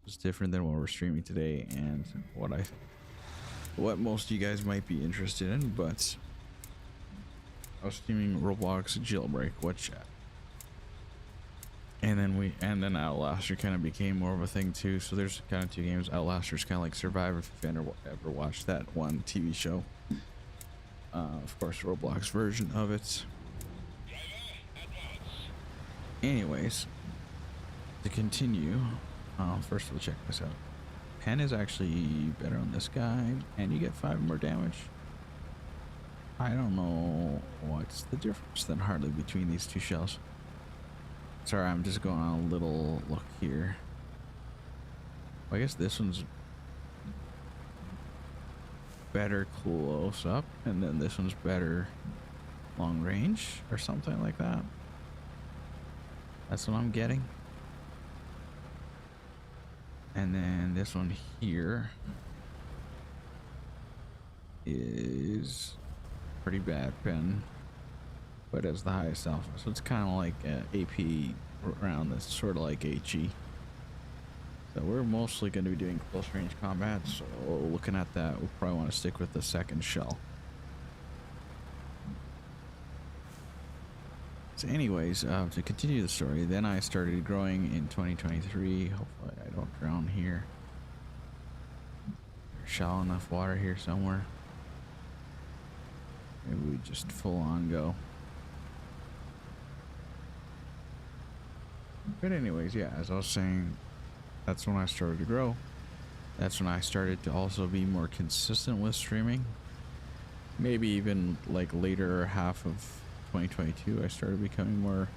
It's different than what we're streaming today and what most of you guys might be interested in, but I was streaming Roblox Jailbreak, which and then Outlaster kind of became more of a thing too. So there's kind of two games. Outlaster's kind of like Survivor, if you've ever watched that one TV show. Of course, Roblox version of it. Anyways, to continue, first we'll check this out. Pen is actually better on this guy, and you get 5 more damage. I don't know what's the difference then hardly between these two shells. Sorry, I'm just going on a little look here. Well, I guess this one's better close up, and then this one's better long range, or something like that. That's what I'm getting. And then this one here is pretty bad pen, but it's the highest alpha, so it's kind of like AP around that's sort of like HE. So we're mostly going to be doing close range combat. So looking at that, we'll probably want to stick with the second shell. So anyways, to continue the story, then I started growing in 2023. Hopefully I don't drown here. There's shallow enough water here somewhere. Maybe we just full on go. But anyways, yeah, as I was saying, that's when I started to grow. That's when I started to also be more consistent with streaming. Maybe even like later half of 2022, I started becoming more,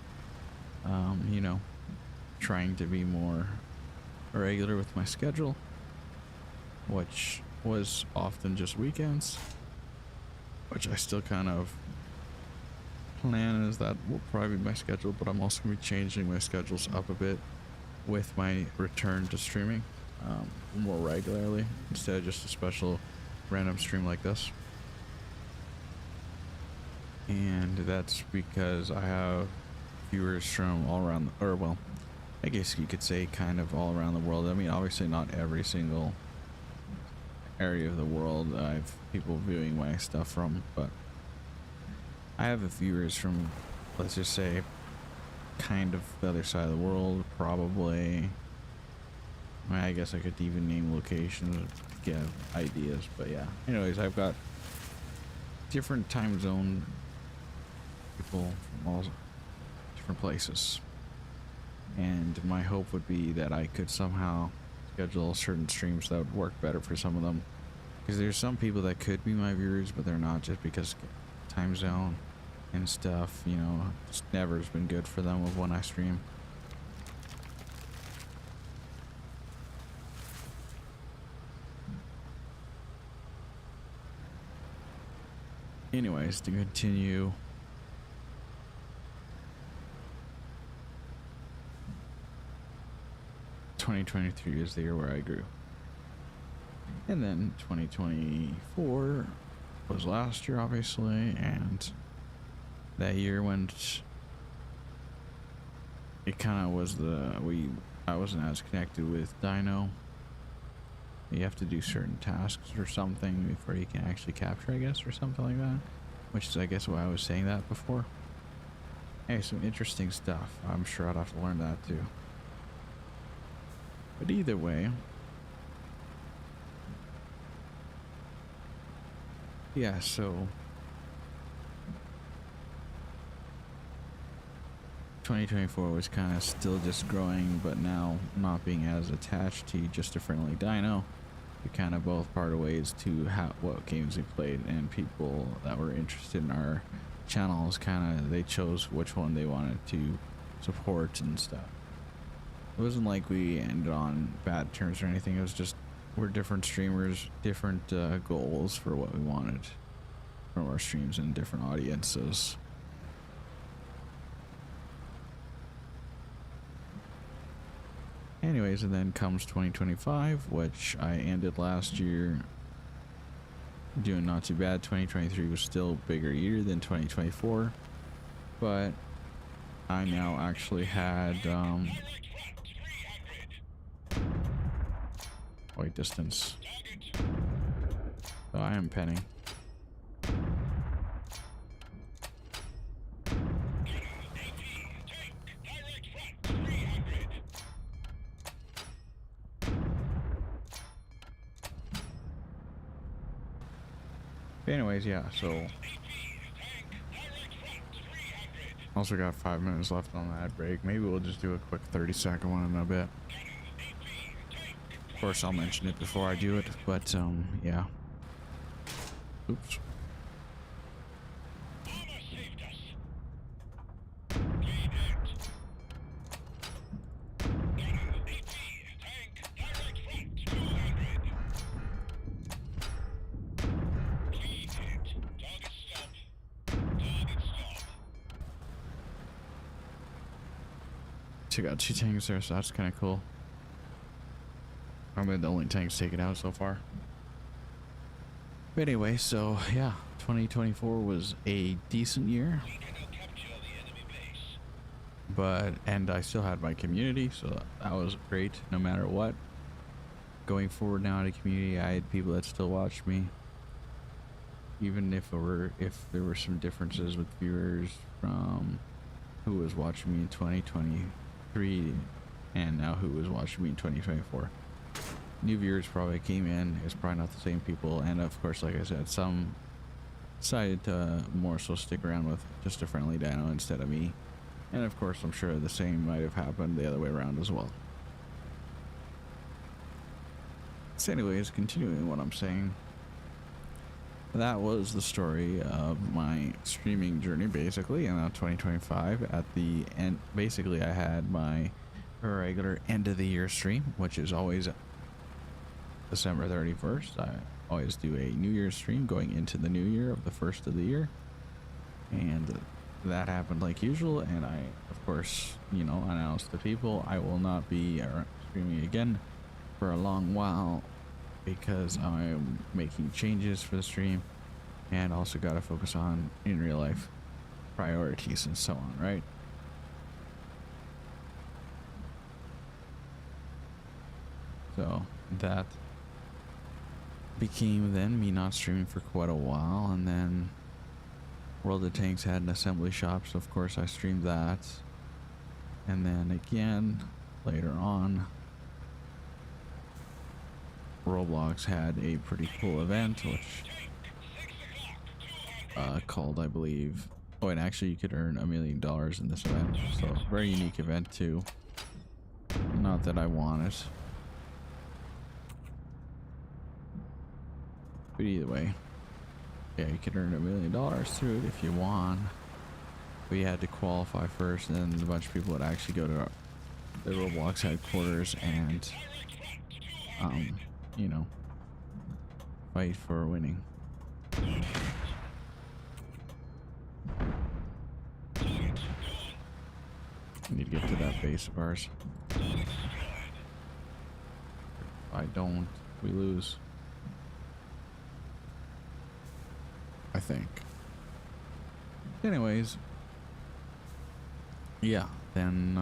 you know, trying to be more regular with my schedule, which was often just weekends, which I still kind of plan as that will probably be my schedule, but I'm also going to be changing my schedules up a bit with my return to streaming more regularly instead of just a special random stream like this. And that's because I have viewers from all around, or well, I guess you could say kind of all around the world. I mean, obviously not every single area of the world I have people viewing my stuff from, but I have viewers from, let's just say, kind of the other side of the world, probably. I guess I could even name locations to get ideas, but yeah. Anyways, I've got different time zone people from all different places, and my hope would be that I could somehow schedule certain streams that would work better for some of them, because there's some people that could be my viewers but they're not, just because time zone and stuff, you know, just never has been good for them of when I stream. Anyways, to continue, (2023) is the year where I grew, and then 2024 was last year, obviously, and that year went. It kind of was I wasn't as connected with Dino. You have to do certain tasks or something before you can actually capture, I guess, or something like that. Which is, I guess, why I was saying that before. Hey, some interesting stuff. I'm sure I'd have to learn that too. But either way, yeah, so 2024 was kind of still just growing, but now not being as attached to just a friendly dino. We kind of both parted ways to what games we played, and people that were interested in our channels kind of, they chose which one they wanted to support and stuff. It wasn't like we ended on bad terms or anything. It was just we're different streamers, different goals for what we wanted from our streams and different audiences. Anyways, and then comes 2025, which I ended last year doing not too bad. 2023 was still a bigger year than 2024, but I now actually had wait distance. So I am penning. Anyways, yeah, so also got 5 minutes left on the ad break. Maybe we'll just do a quick 30-second one in a bit. Of course, I'll mention it before I do it, but yeah. Oops. So got 2 tanks there, so that's kind of cool. Probably the only tanks taken out so far. But anyway, so yeah, 2024 was a decent year. And I still had my community, so that was great no matter what. Going forward now in the community, I had people that still watched me, even if there were some differences with viewers from who was watching me in 2023 and now who was watching me in 2024. New viewers probably came in. It's probably not the same people, and of course, like I said, some decided to more so stick around with just a friendly dino instead of me. And of course, I'm sure the same might have happened the other way around as well. So anyways, continuing what I'm saying, that was the story of my streaming journey basically. And now 2025 at the end, basically I had my regular end of the year stream, which is always December 31st. I always do a New Year's stream going into the new year of the first of the year. And that happened like usual, and I of course, you know, announced to people I will not be streaming again for a long while because I'm making changes for the stream and also got to focus on in real life priorities and so on, right? So that became then me not streaming for quite a while, and then World of Tanks had an assembly shop, so of course I streamed that. And then again, later on, Roblox had a pretty cool event, which called, I believe, oh, and actually you could earn $1 million in this event, so very unique event too. Not that I want it, but either way, yeah, you could earn $1 million through it if you won. But you had to qualify first, and then a bunch of people would actually go to the Roblox headquarters and, you know, fight for winning. I need to get to that base of ours. If I don't, we lose. I think. Anyways, yeah, then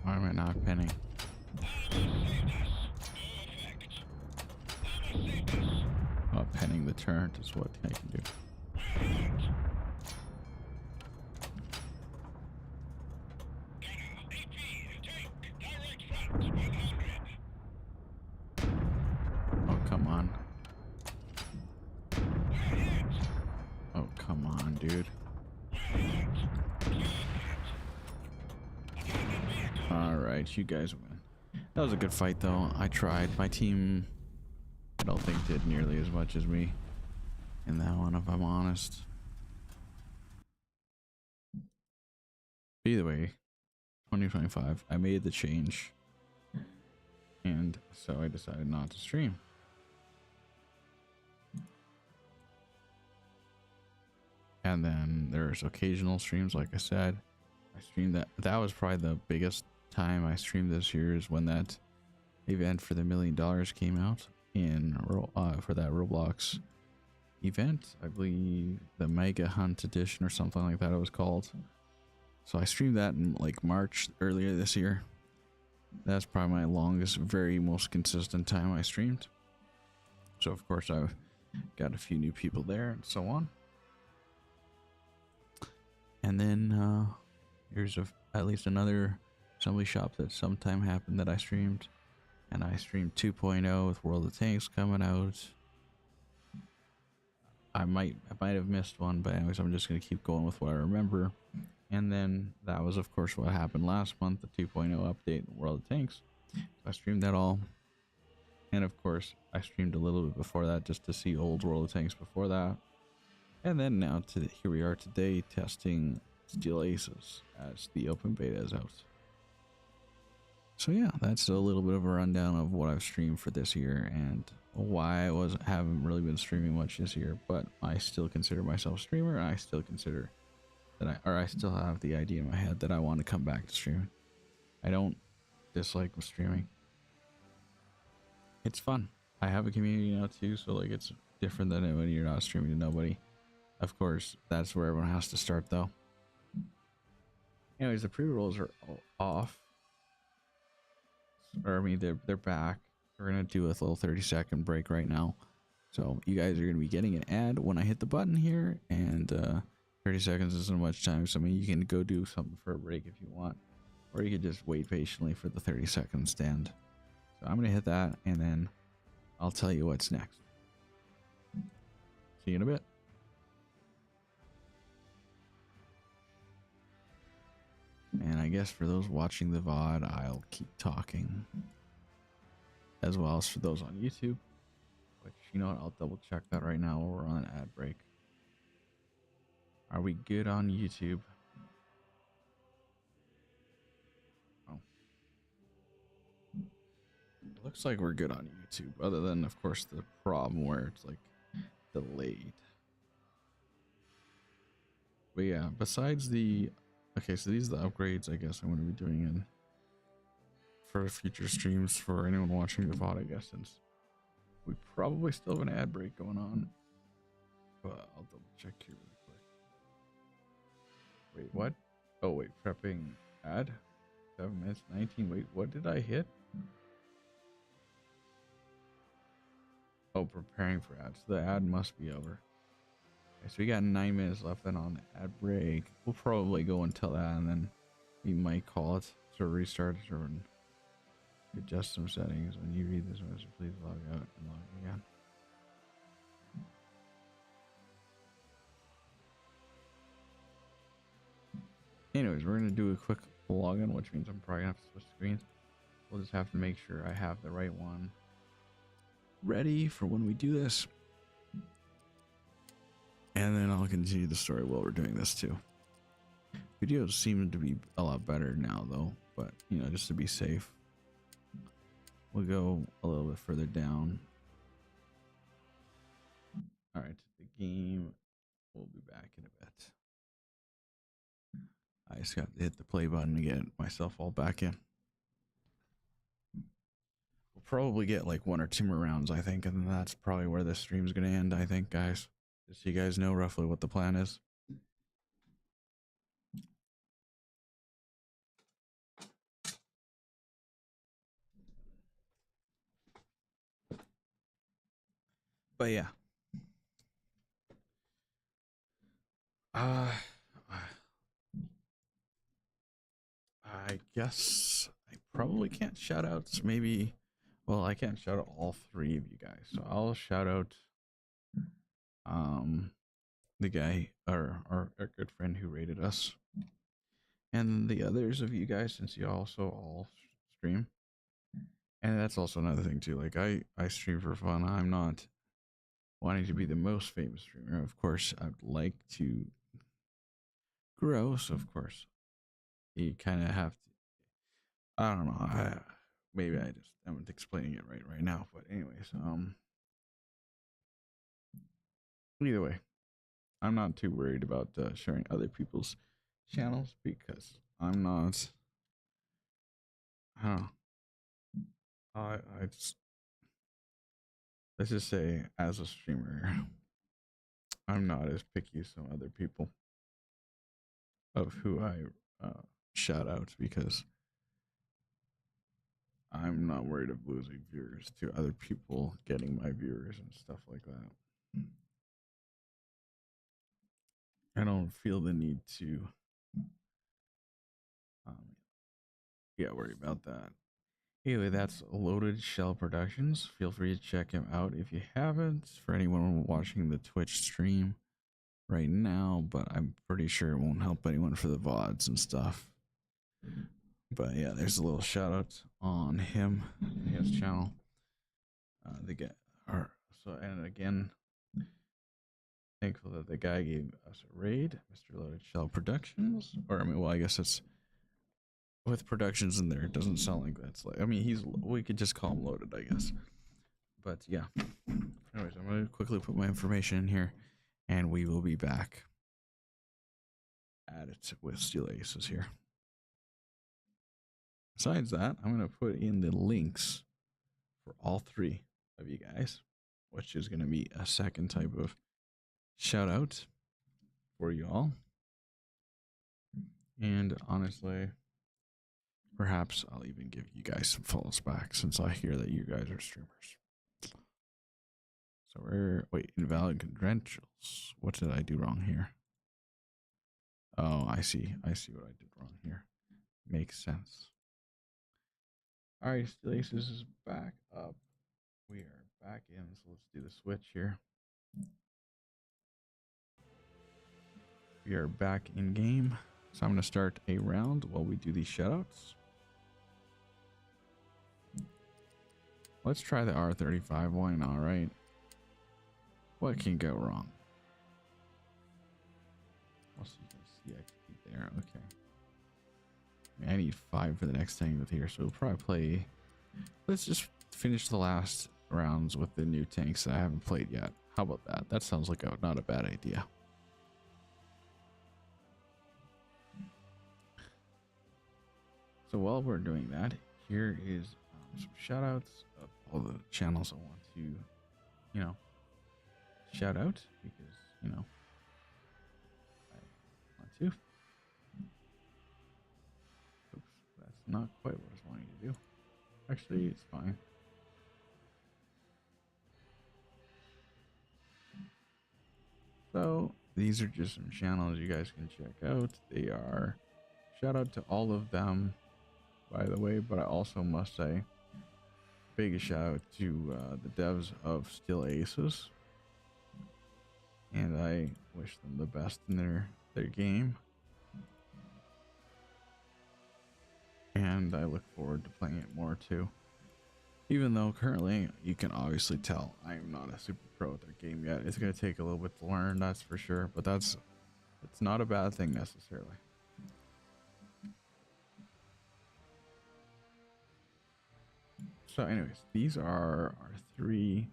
why am I not penning? Penning the turret is what I can do. Oh, come on. Oh, come on, dude. Alright, you guys win. That was a good fight, though. I tried. My team, I don't think, did nearly as much as me in that one, if I'm honest. Either way, 2025, I made the change. And so I decided not to stream. And then there's occasional streams, like I said. I streamed that. That was probably the biggest time I streamed this year, is when that event for the $1 million came out in for that Roblox event. I believe the Mega Hunt Edition or something like that it was called. So I streamed that in like March earlier this year. That's probably my longest, very most consistent time I streamed. So of course I've got a few new people there and so on. And then here's at least another assembly shop that sometime happened that I streamed. And I streamed 2.0 with World of Tanks coming out. I might have missed one, but anyways, I'm just gonna keep going with what I remember. And then that was of course what happened last month, the 2.0 update in World of Tanks. So I streamed that all. And of course I streamed a little bit before that just to see old World of Tanks before that. And then now here we are today testing Steel Aces as the open beta is out. So yeah, that's a little bit of a rundown of what I've streamed for this year and why I haven't really been streaming much this year, but I still consider myself a streamer. And I still consider that I still have the idea in my head that I want to come back to streaming. I don't dislike streaming. It's fun. I have a community now too, so like it's different than when you're not streaming to nobody. Of course, that's where everyone has to start though. Anyways, the pre-rolls are off. Or I mean they're back. We're gonna do a little 30-second break right now. So you guys are gonna be getting an ad when I hit the button here, and 30 seconds isn't much time, so I mean you can go do something for a break if you want. Or you could just wait patiently for the 30-second stand. So I'm gonna hit that and then I'll tell you what's next. See you in a bit. And I guess for those watching the VOD, I'll keep talking. As well as for those on YouTube. Which, you know what, I'll double check that right now while we're on an ad break. Are we good on YouTube? Oh. It looks like we're good on YouTube, other than, of course, the problem where it's like delayed. But yeah, besides the... Okay, so these are the upgrades I guess I'm going to be doing in for future streams for anyone watching the VOD, I guess, since we probably still have an ad break going on. But I'll double check here really quick. Wait, what? Oh, wait, prepping ad? 7 minutes, 19. Wait, what did I hit? Oh, preparing for ads. The ad must be over. Okay, so we got 9 minutes left then on the ad break. We'll probably go until that, and then we might call it to restart it or adjust some settings. When you read this message, please log out and log again. Anyways, we're going to do a quick login, which means I'm probably going to have to switch screens. We'll just have to make sure I have the right one ready for when we do this. And then I'll continue the story while we're doing this too. Videos seem to be a lot better now though, but you know, just to be safe, we'll go a little bit further down. All right, the game. We'll be back in a bit. I just got to hit the play button to get myself all back in. We'll probably get like 1 or 2 more rounds, I think, and that's probably where this stream's gonna end, I think, guys. Just so you guys know roughly what the plan is. But yeah. I guess I probably can't shout out maybe, well, I can't shout out all 3 of you guys. So I'll shout out the guy, our good friend who rated us. And the others of you guys, since you also all stream. And that's also another thing too. Like I stream for fun. I'm not wanting to be the most famous streamer. Of course, I'd like to grow. So of course, you kind of have to. I don't know. Maybe I just haven't explaining it right now. But anyways, either way, I'm not too worried about sharing other people's channels because I'm not. I don't know. I just, let's just say as a streamer, I'm not as picky as some other people of who I shout out because I'm not worried of losing viewers to other people getting my viewers and stuff like that. I don't feel the need to worry about that. Anyway, that's Loaded Shell Productions. Feel free to check him out if you haven't. For anyone watching the Twitch stream right now, but I'm pretty sure it won't help anyone for the VODs and stuff. But yeah, there's a little shout out on him, his channel. The guy, and again, thankful that the guy gave us a raid, Mr. Loaded Shell Productions. Or I mean, well, I guess it's with productions in there. It doesn't sound like that's like. I mean, we could just call him Loaded, I guess. But yeah. Anyways, I'm gonna quickly put my information in here, and we will be back at it with Steel Aces here. besides that, I'm going to put in the links for all three of you guys, which is going to be a second type of shout out for you all. And honestly, perhaps I'll even give you guys some follows back since I hear that you guys are streamers. So wait, invalid credentials. What did I do wrong here? Oh, I see what I did wrong here. Makes sense. All right, Stasis is back up. We are back in, so let's do the switch here. We are back in game. So I'm going to start a round while we do these shoutouts. Let's try the R35. Why not, right? What can go wrong? Also, you can see XP there. Okay. I need 5 for the next thing with here, so we'll probably play. Let's just finish the last rounds with the new tanks that I haven't played yet. How about that? That sounds like not a bad idea. So while we're doing that, here is some shout outs of all the channels I want to, shout out because, I want to. Oops, that's not quite what I was wanting to do. Actually, it's fine. So these are just some channels you guys can check out. They are shout out to all of them, by the way, but I also must say big shout out to the devs of Still Aces, and I wish them the best in their game, and I look forward to playing it more too, even though currently you can obviously tell I'm not a super pro at their game yet. It's going to take a little bit to learn, that's for sure, but it's not a bad thing necessarily. So anyways, these are our 3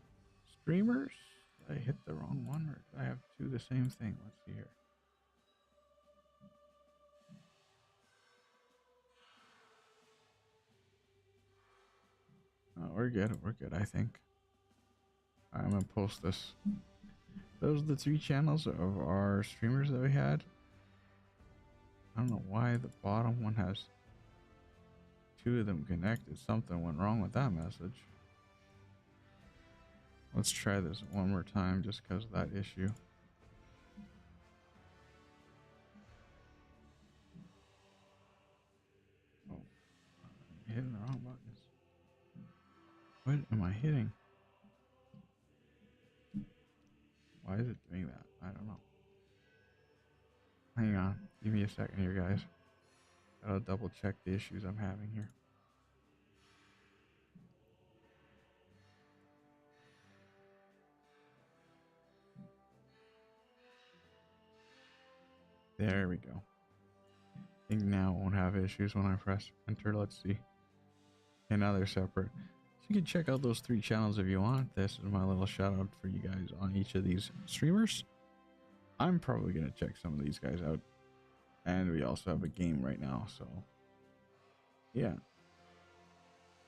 streamers. Did I hit the wrong one, or did I have 2 the same thing? Let's see here. Oh, we're good, I think. I'm gonna post this. Those are the 3 channels of our streamers that we had. I don't know why the bottom one has 2 of them connected. Something went wrong with that message. Let's try this one more time just because of that issue. Oh, I'm hitting the wrong buttons. What am I hitting? Why is it doing that? I don't know. Hang on. Give me a second here, guys. Gotta double check the issues I'm having here. There we go. I think now I won't have issues when I press enter. Let's see. Okay, now they're separate. So you can check out those 3 channels if you want. This is my little shout out for you guys on each of these streamers. I'm probably going to check some of these guys out. And we also have a game right now, so yeah.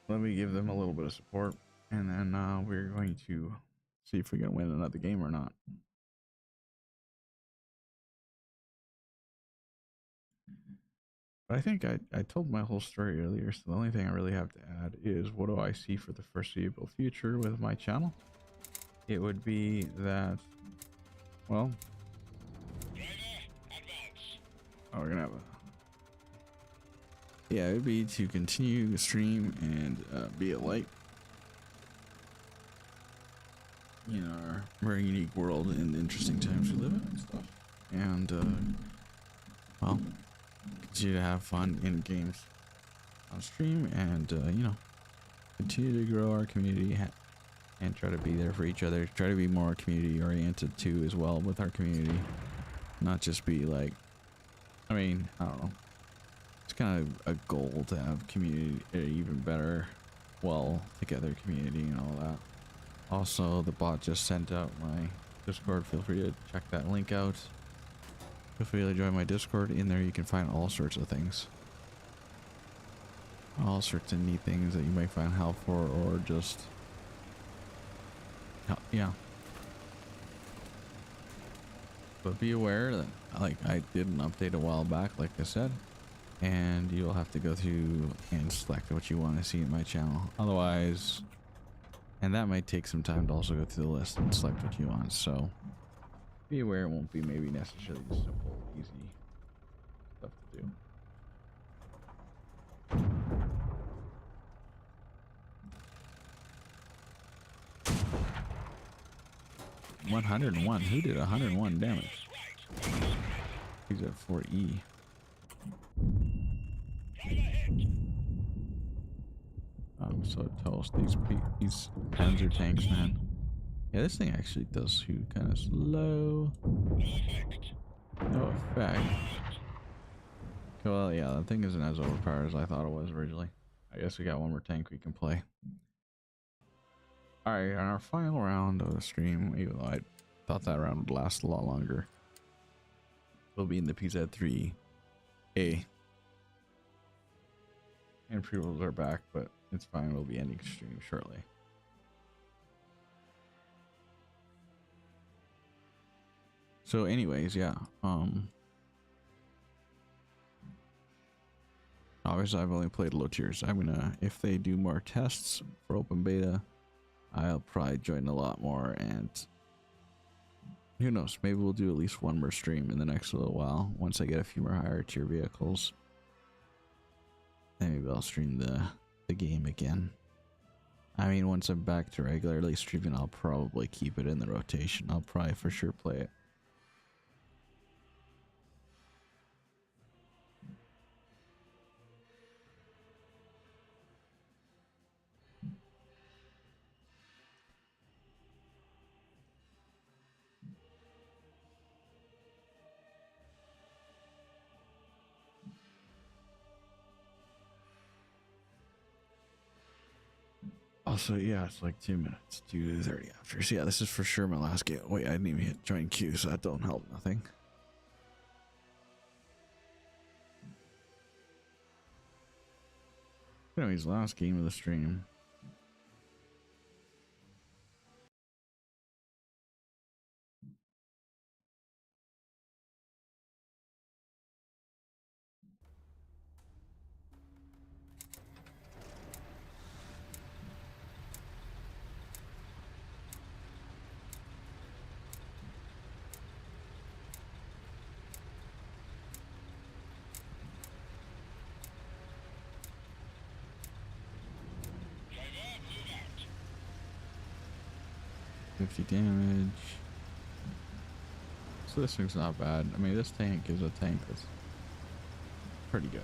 Let me give them a little bit of support, and then we're going to see if we can win another game or not. But I think I told my whole story earlier, so the only thing I really have to add is what do I see for the foreseeable future with my channel? It would be that, well, we're gonna have yeah, it would be to continue to stream and be a light in our very unique world and interesting times we live in and stuff. And, well, continue to have fun in games on stream and, continue to grow our community and try to be there for each other. Try to be more community oriented too as well with our community. Not just be like, I mean, I don't know. It's kind of a goal to have community, even better, well together community and all that. Also, the bot just sent out my Discord. Feel free to check that link out. Feel free to join my Discord. In there you can find all sorts of things. all sorts of neat things that you might find helpful or just yeah. But be aware that like I did an update a while back, like I said, and you'll have to go through and select what you want to see in my channel. Otherwise, and that might take some time to also go through the list and select what you want. So be aware it won't be maybe necessarily simple, easy stuff to do. 101. Who did 101 damage? He's at 4E. I'm so toast. These Panzer tanks, man. Yeah, this thing actually does shoot kind of slow. No effect. Well, yeah, that thing isn't as overpowered as I thought it was originally. I guess we got one more tank we can play. Alright, on our final round of the stream, even though I thought that round would last a lot longer, we'll be in the PZ-3A. And pre-rolls are back, but it's fine. We'll be ending stream shortly. So anyways, yeah. Obviously I've only played low tiers. I'm gonna, if they do more tests for open beta, I'll probably join a lot more, and who knows, maybe we'll do at least one more stream in the next little while once I get a few more higher tier vehicles. Then maybe I'll stream the game again. I mean, once I'm back to regularly streaming, I'll probably keep it in the rotation. I'll probably for sure play it. Also, yeah, it's like 2 minutes, 2:30 after. So yeah, this is for sure my last game. Wait, I didn't even hit join queue, so that don't help nothing. Anyways, last game of the stream. Driver, move out. 50 damage. So this thing's not bad. I mean, this tank is a tank that's pretty good.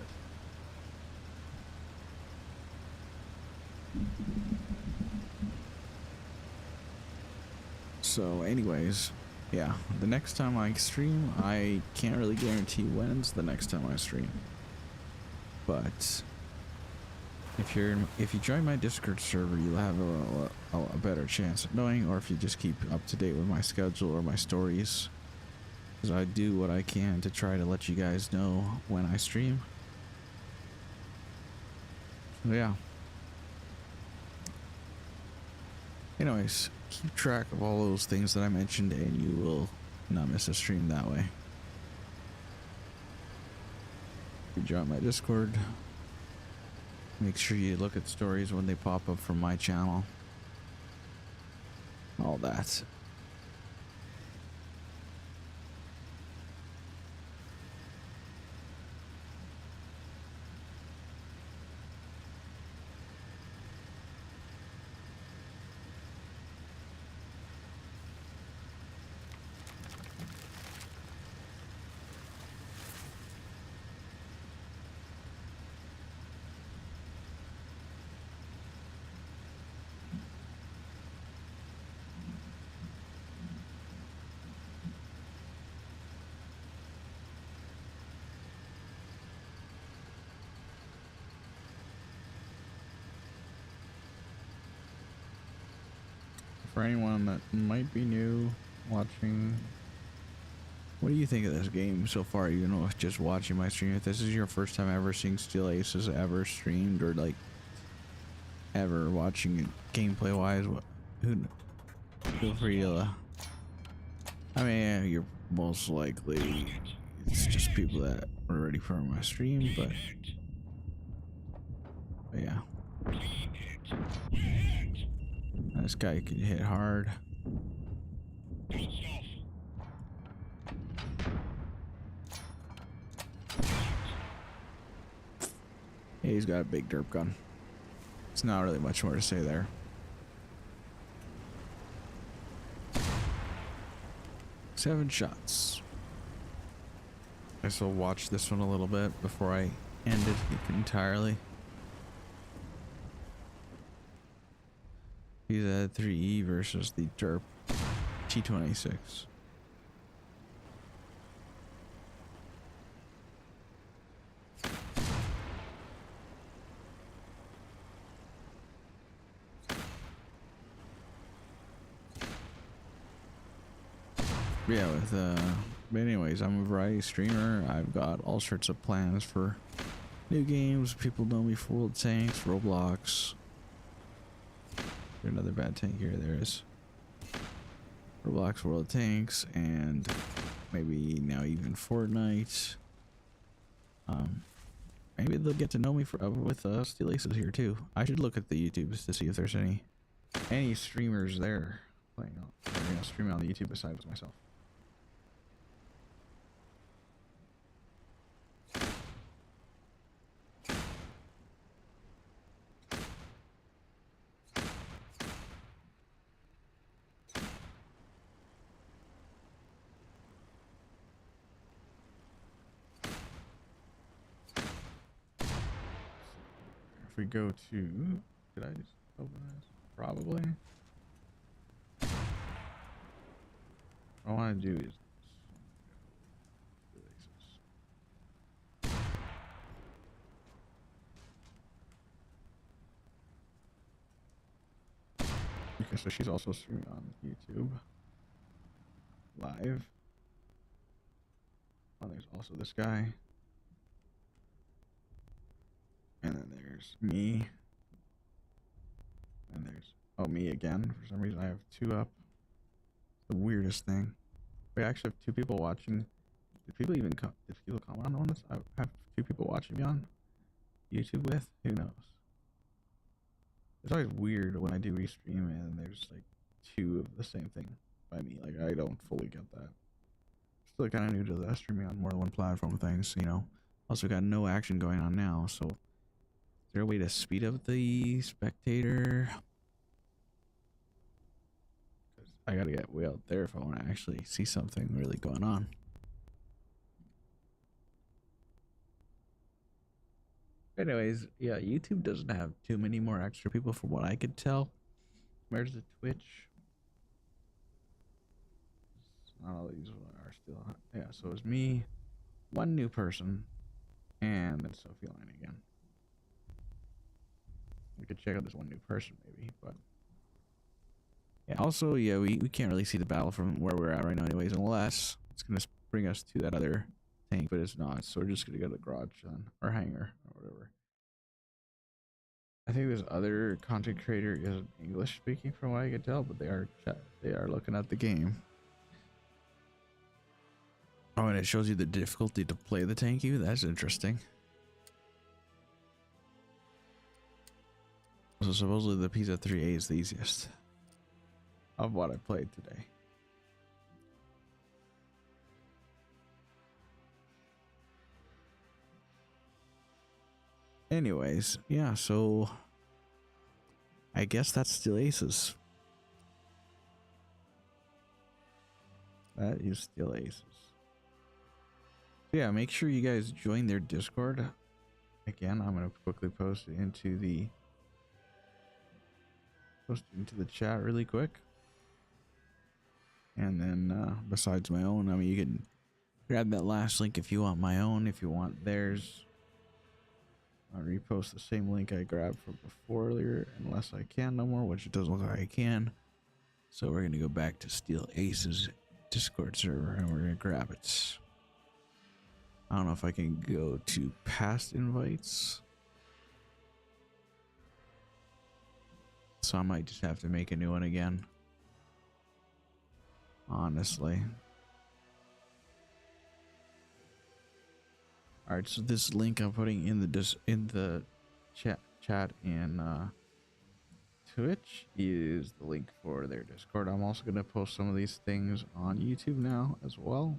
So anyways, yeah, the next time I stream, I can't really guarantee when's the next time I stream. But if you join my Discord server, you'll have a better chance of knowing, or if you just keep up to date with my schedule or my stories, because I do what I can to try to let you guys know when I stream. So yeah. Anyways, keep track of all those things that I mentioned, and you will not miss a stream that way. If you join my Discord, make sure you look at stories when they pop up from my channel. All that. For anyone that might be new watching, What do you think of this game so far? You know, just watching my stream. If this is your first time ever seeing Steel Aces ever streamed, or like ever watching it gameplay wise, who feel free to. I mean, you're most likely it's just people that are ready for my stream, but yeah, this guy can hit hard. Yeah, he's got a big derp gun. It's not really much more to say there. Seven shots. I guess I'll watch this one a little bit before I end it entirely. He's at 3E versus the derp T26. Yeah, but anyways, I'm a variety streamer. I've got all sorts of plans for new games. People know me for World Tanks, Roblox. There's another bad tank here. There is Roblox, World Tanks, and maybe now even Fortnite. Maybe they'll get to know me with Steel Aces here too. I should look at the YouTubes to see if there's any streamers there playing on, streaming on the YouTube besides myself. If we go to, did I just open this? Probably. What I want to do is okay, so she's also streaming on YouTube live. Oh, there's also this guy. And then there's me. And there's, oh, me again. For some reason I have two up. The weirdest thing. We actually have two people watching. Did people comment on this? I have two people watching me on YouTube with? Who knows? It's always weird when I do restream and there's like two of the same thing by me. Like, I don't fully get that. Still kind of new to the streaming on more than one platform things, you know. Also got no action going on now, so is there a way to speed up the spectator? I gotta get way out there if I want to actually see something really going on. Anyways, yeah, YouTube doesn't have too many more extra people from what I could tell. Where's the Twitch? Not all these are still, yeah, so it's me, one new person, and then Sophie Line again. We could check out this one new person maybe, but yeah, also, yeah, we can't really see the battle from where we're at right now anyways, unless it's gonna bring us to that other tank, but it's not, so we're just gonna go to the garage then, or hangar, or whatever. I think this other content creator is English speaking from what I can tell, but they are looking at the game. Oh, and it shows you the difficulty to play the tanky. That's interesting. So supposedly the Pizza 3A is the easiest of what I played today. Anyways, yeah, so I guess that's Steel Aces. That is Steel Aces. Yeah, make sure you guys join their Discord. Again, I'm gonna quickly post it into the chat really quick. And then besides my own, I mean, you can grab that last link if you want my own, if you want theirs. I'll repost the same link I grabbed from before earlier, unless I can no more, which it doesn't look like I can. So we're gonna go back to Steel Aces Discord server, and we're gonna grab it. I don't know if I can go to past invites, so I might just have to make a new one again. Honestly. All right, so this link I'm putting in the chat in Twitch is the link for their Discord. I'm also going to post some of these things on YouTube now as well.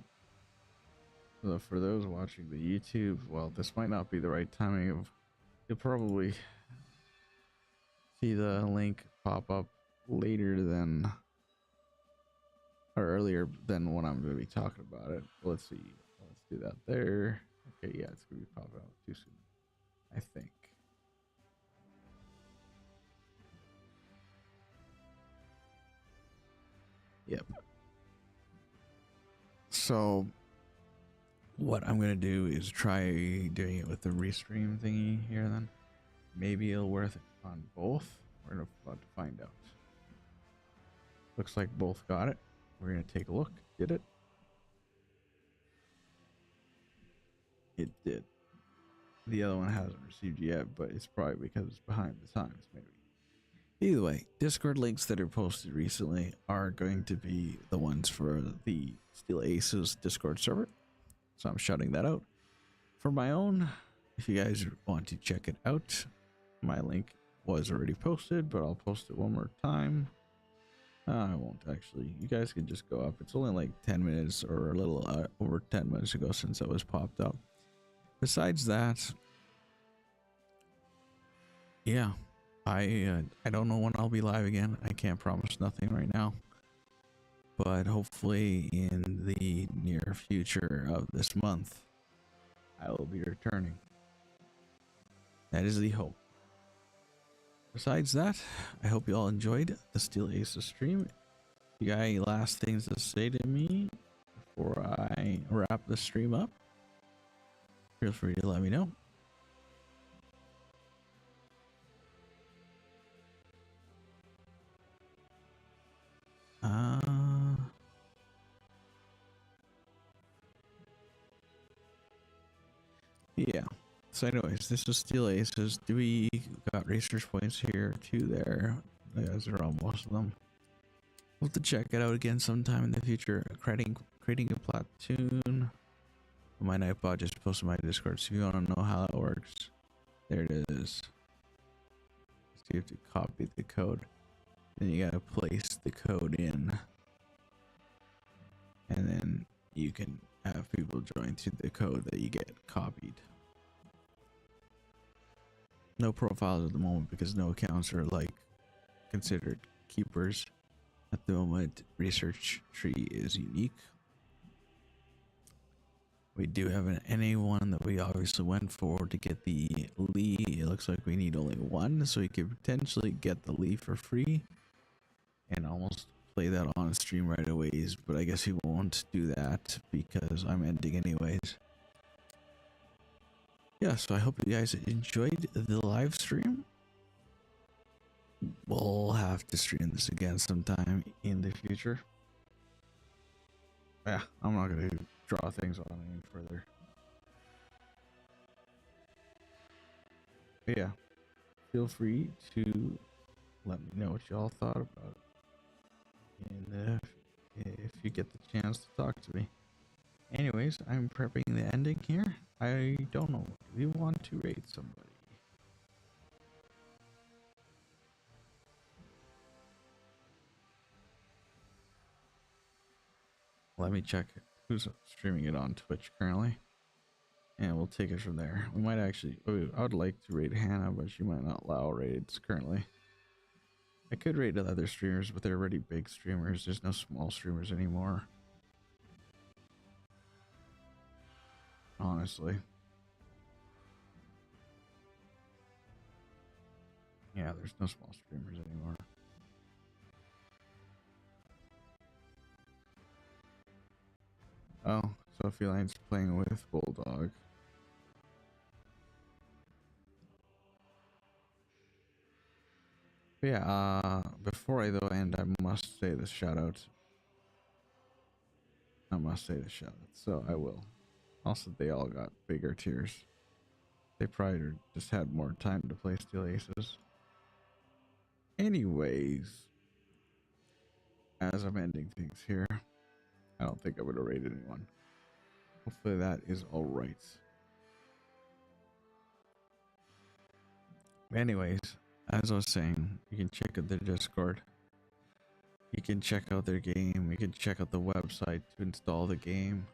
So for those watching the YouTube, well, this might not be the right timing of. You'll probably see the link pop up later than, or earlier than when I'm going to be talking about it. Let's see. Let's do that there. Okay, yeah, it's going to be popping up too soon, I think. Yep. So what I'm gonna do is try doing it with the restream thingy here. Then maybe it'll worth it on both. We're about to find out. Looks like both got it. We're gonna take a look. Did it? It did. The other one hasn't received yet, but it's probably because it's behind the times, maybe. Either way, Discord links that are posted recently are going to be the ones for the Steel Aces Discord server. So I'm shutting that out. For my own, if you guys want to check it out, my link was already posted, but I'll post it one more time. I won't actually. You guys can just go up. It's only like 10 minutes or a little over 10 minutes ago since it was popped up. Besides that, yeah, I don't know when I'll be live again. I can't promise nothing right now, but hopefully in the near future of this month, I will be returning. That is the hope. Besides that, I hope you all enjoyed the Steel Aces stream. You got any last things to say to me before I wrap the stream up? Feel free to let me know. Yeah. So anyways, this was Steel Aces. Do we got research points here, 2 there. Those are all most of them. We'll have to check it out again sometime in the future. Creating a platoon. My Nightbot just posted my Discord, so if you want to know how that works, there it is. So you have to copy the code, then you gotta place the code in, and then you can have people join to the code that you get copied. No profiles at the moment because no accounts are like considered keepers at the moment. Research tree is unique. We do have an NA1 that we obviously went for to get the Lee. It looks like we need only 1, so we could potentially get the Lee for free and almost play that on stream right away. But I guess he won't do that because I'm ending anyways. Yeah, so I hope you guys enjoyed the live stream. We'll have to stream this again sometime in the future. Yeah, I'm not going to draw things on any further. But yeah, feel free to let me know what y'all thought about it. And if you get the chance to talk to me. Anyways, I'm prepping the ending here. I don't know. Do you want to raid somebody? Let me check who's streaming it on Twitch currently. And we'll take it from there. We might actually... I would like to raid Hannah, but she might not allow raids currently. I could raid other streamers, but they're already big streamers. There's no small streamers anymore. Honestly. Yeah, there's no small streamers anymore. Oh, Sophie Line's playing with Bulldog. But yeah, before I though end, I must say this shout out. I must say the shout out, so I will. Also, they all got bigger tiers. They probably just had more time to play Steel Aces. Anyways, as I'm ending things here, I don't think I would have rated anyone. Hopefully that is alright. Anyways, as I was saying, you can check out their Discord. You can check out their game. You can check out the website to install the game.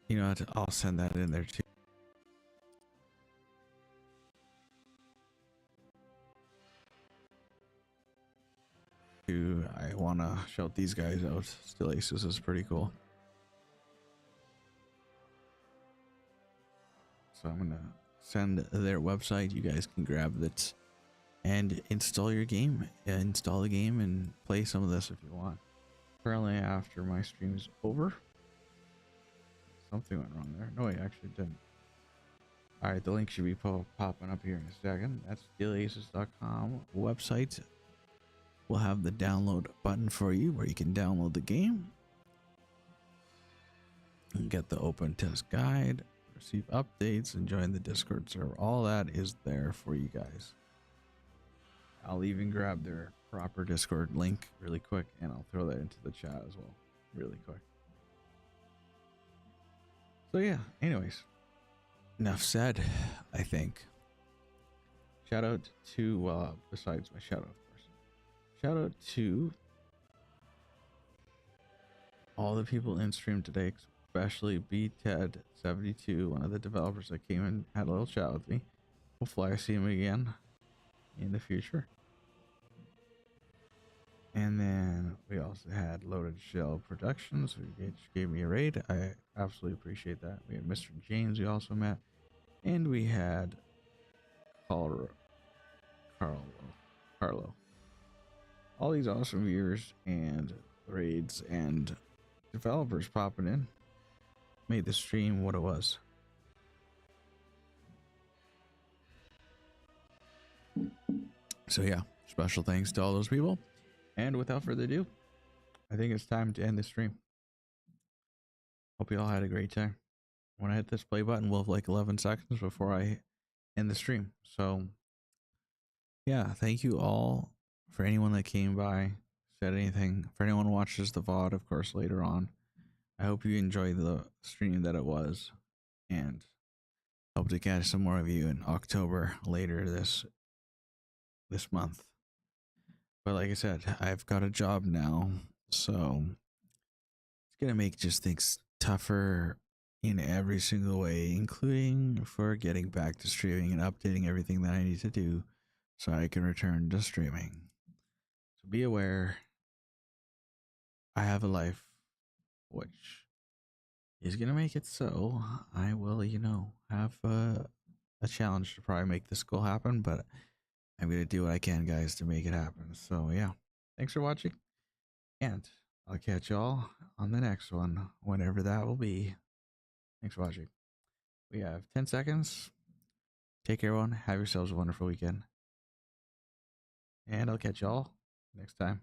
You know what? I'll send that in there too. I want to shout these guys out. Still Aces is pretty cool. So I'm going to send their website. You guys can grab that and install your game. Install the game and play some of this if you want. Currently, after my stream is over, something went wrong there. No, it actually didn't. All right, the link should be popping up here in a second. That's steelaces.com website. We'll have the download button for you where you can download the game and get the open test guide, receive updates, and join the Discord server. All that is there for you guys. I'll even grab their proper Discord link really quick and I'll throw that into the chat as well really quick. So yeah, anyways, enough said, I think. Shout out to, besides my shout out, of course, shout out to all the people in stream today, especially BTED72, one of the developers that came and had a little chat with me. Hopefully I see him again in the future. And then we also had Loaded Shell Productions, who gave me a raid. I absolutely appreciate that. We had Mr. James we also met. And we had Carlo. All these awesome viewers and raids and developers popping in made the stream what it was. So yeah, special thanks to all those people. And without further ado, I think it's time to end the stream. Hope you all had a great time. When I hit this play button, we'll have like 11 seconds before I end the stream. So yeah, thank you all. For anyone that came by, said anything, for anyone who watches the VOD, of course, later on, I hope you enjoyed the stream that it was, and hope to catch some more of you in October later this month. But like I said, I've got a job now, so it's gonna make just things tougher in every single way, including for getting back to streaming and updating everything that I need to do so I can return to streaming. So be aware, I have a life which is gonna make it so I will, have a challenge to probably make this goal happen, but I'm gonna do what I can, guys, to make it happen. So yeah, thanks for watching, and I'll catch y'all on the next one, whenever that will be. Thanks for watching. We have 10 seconds. Take care, everyone. Have yourselves a wonderful weekend, and I'll catch y'all next time.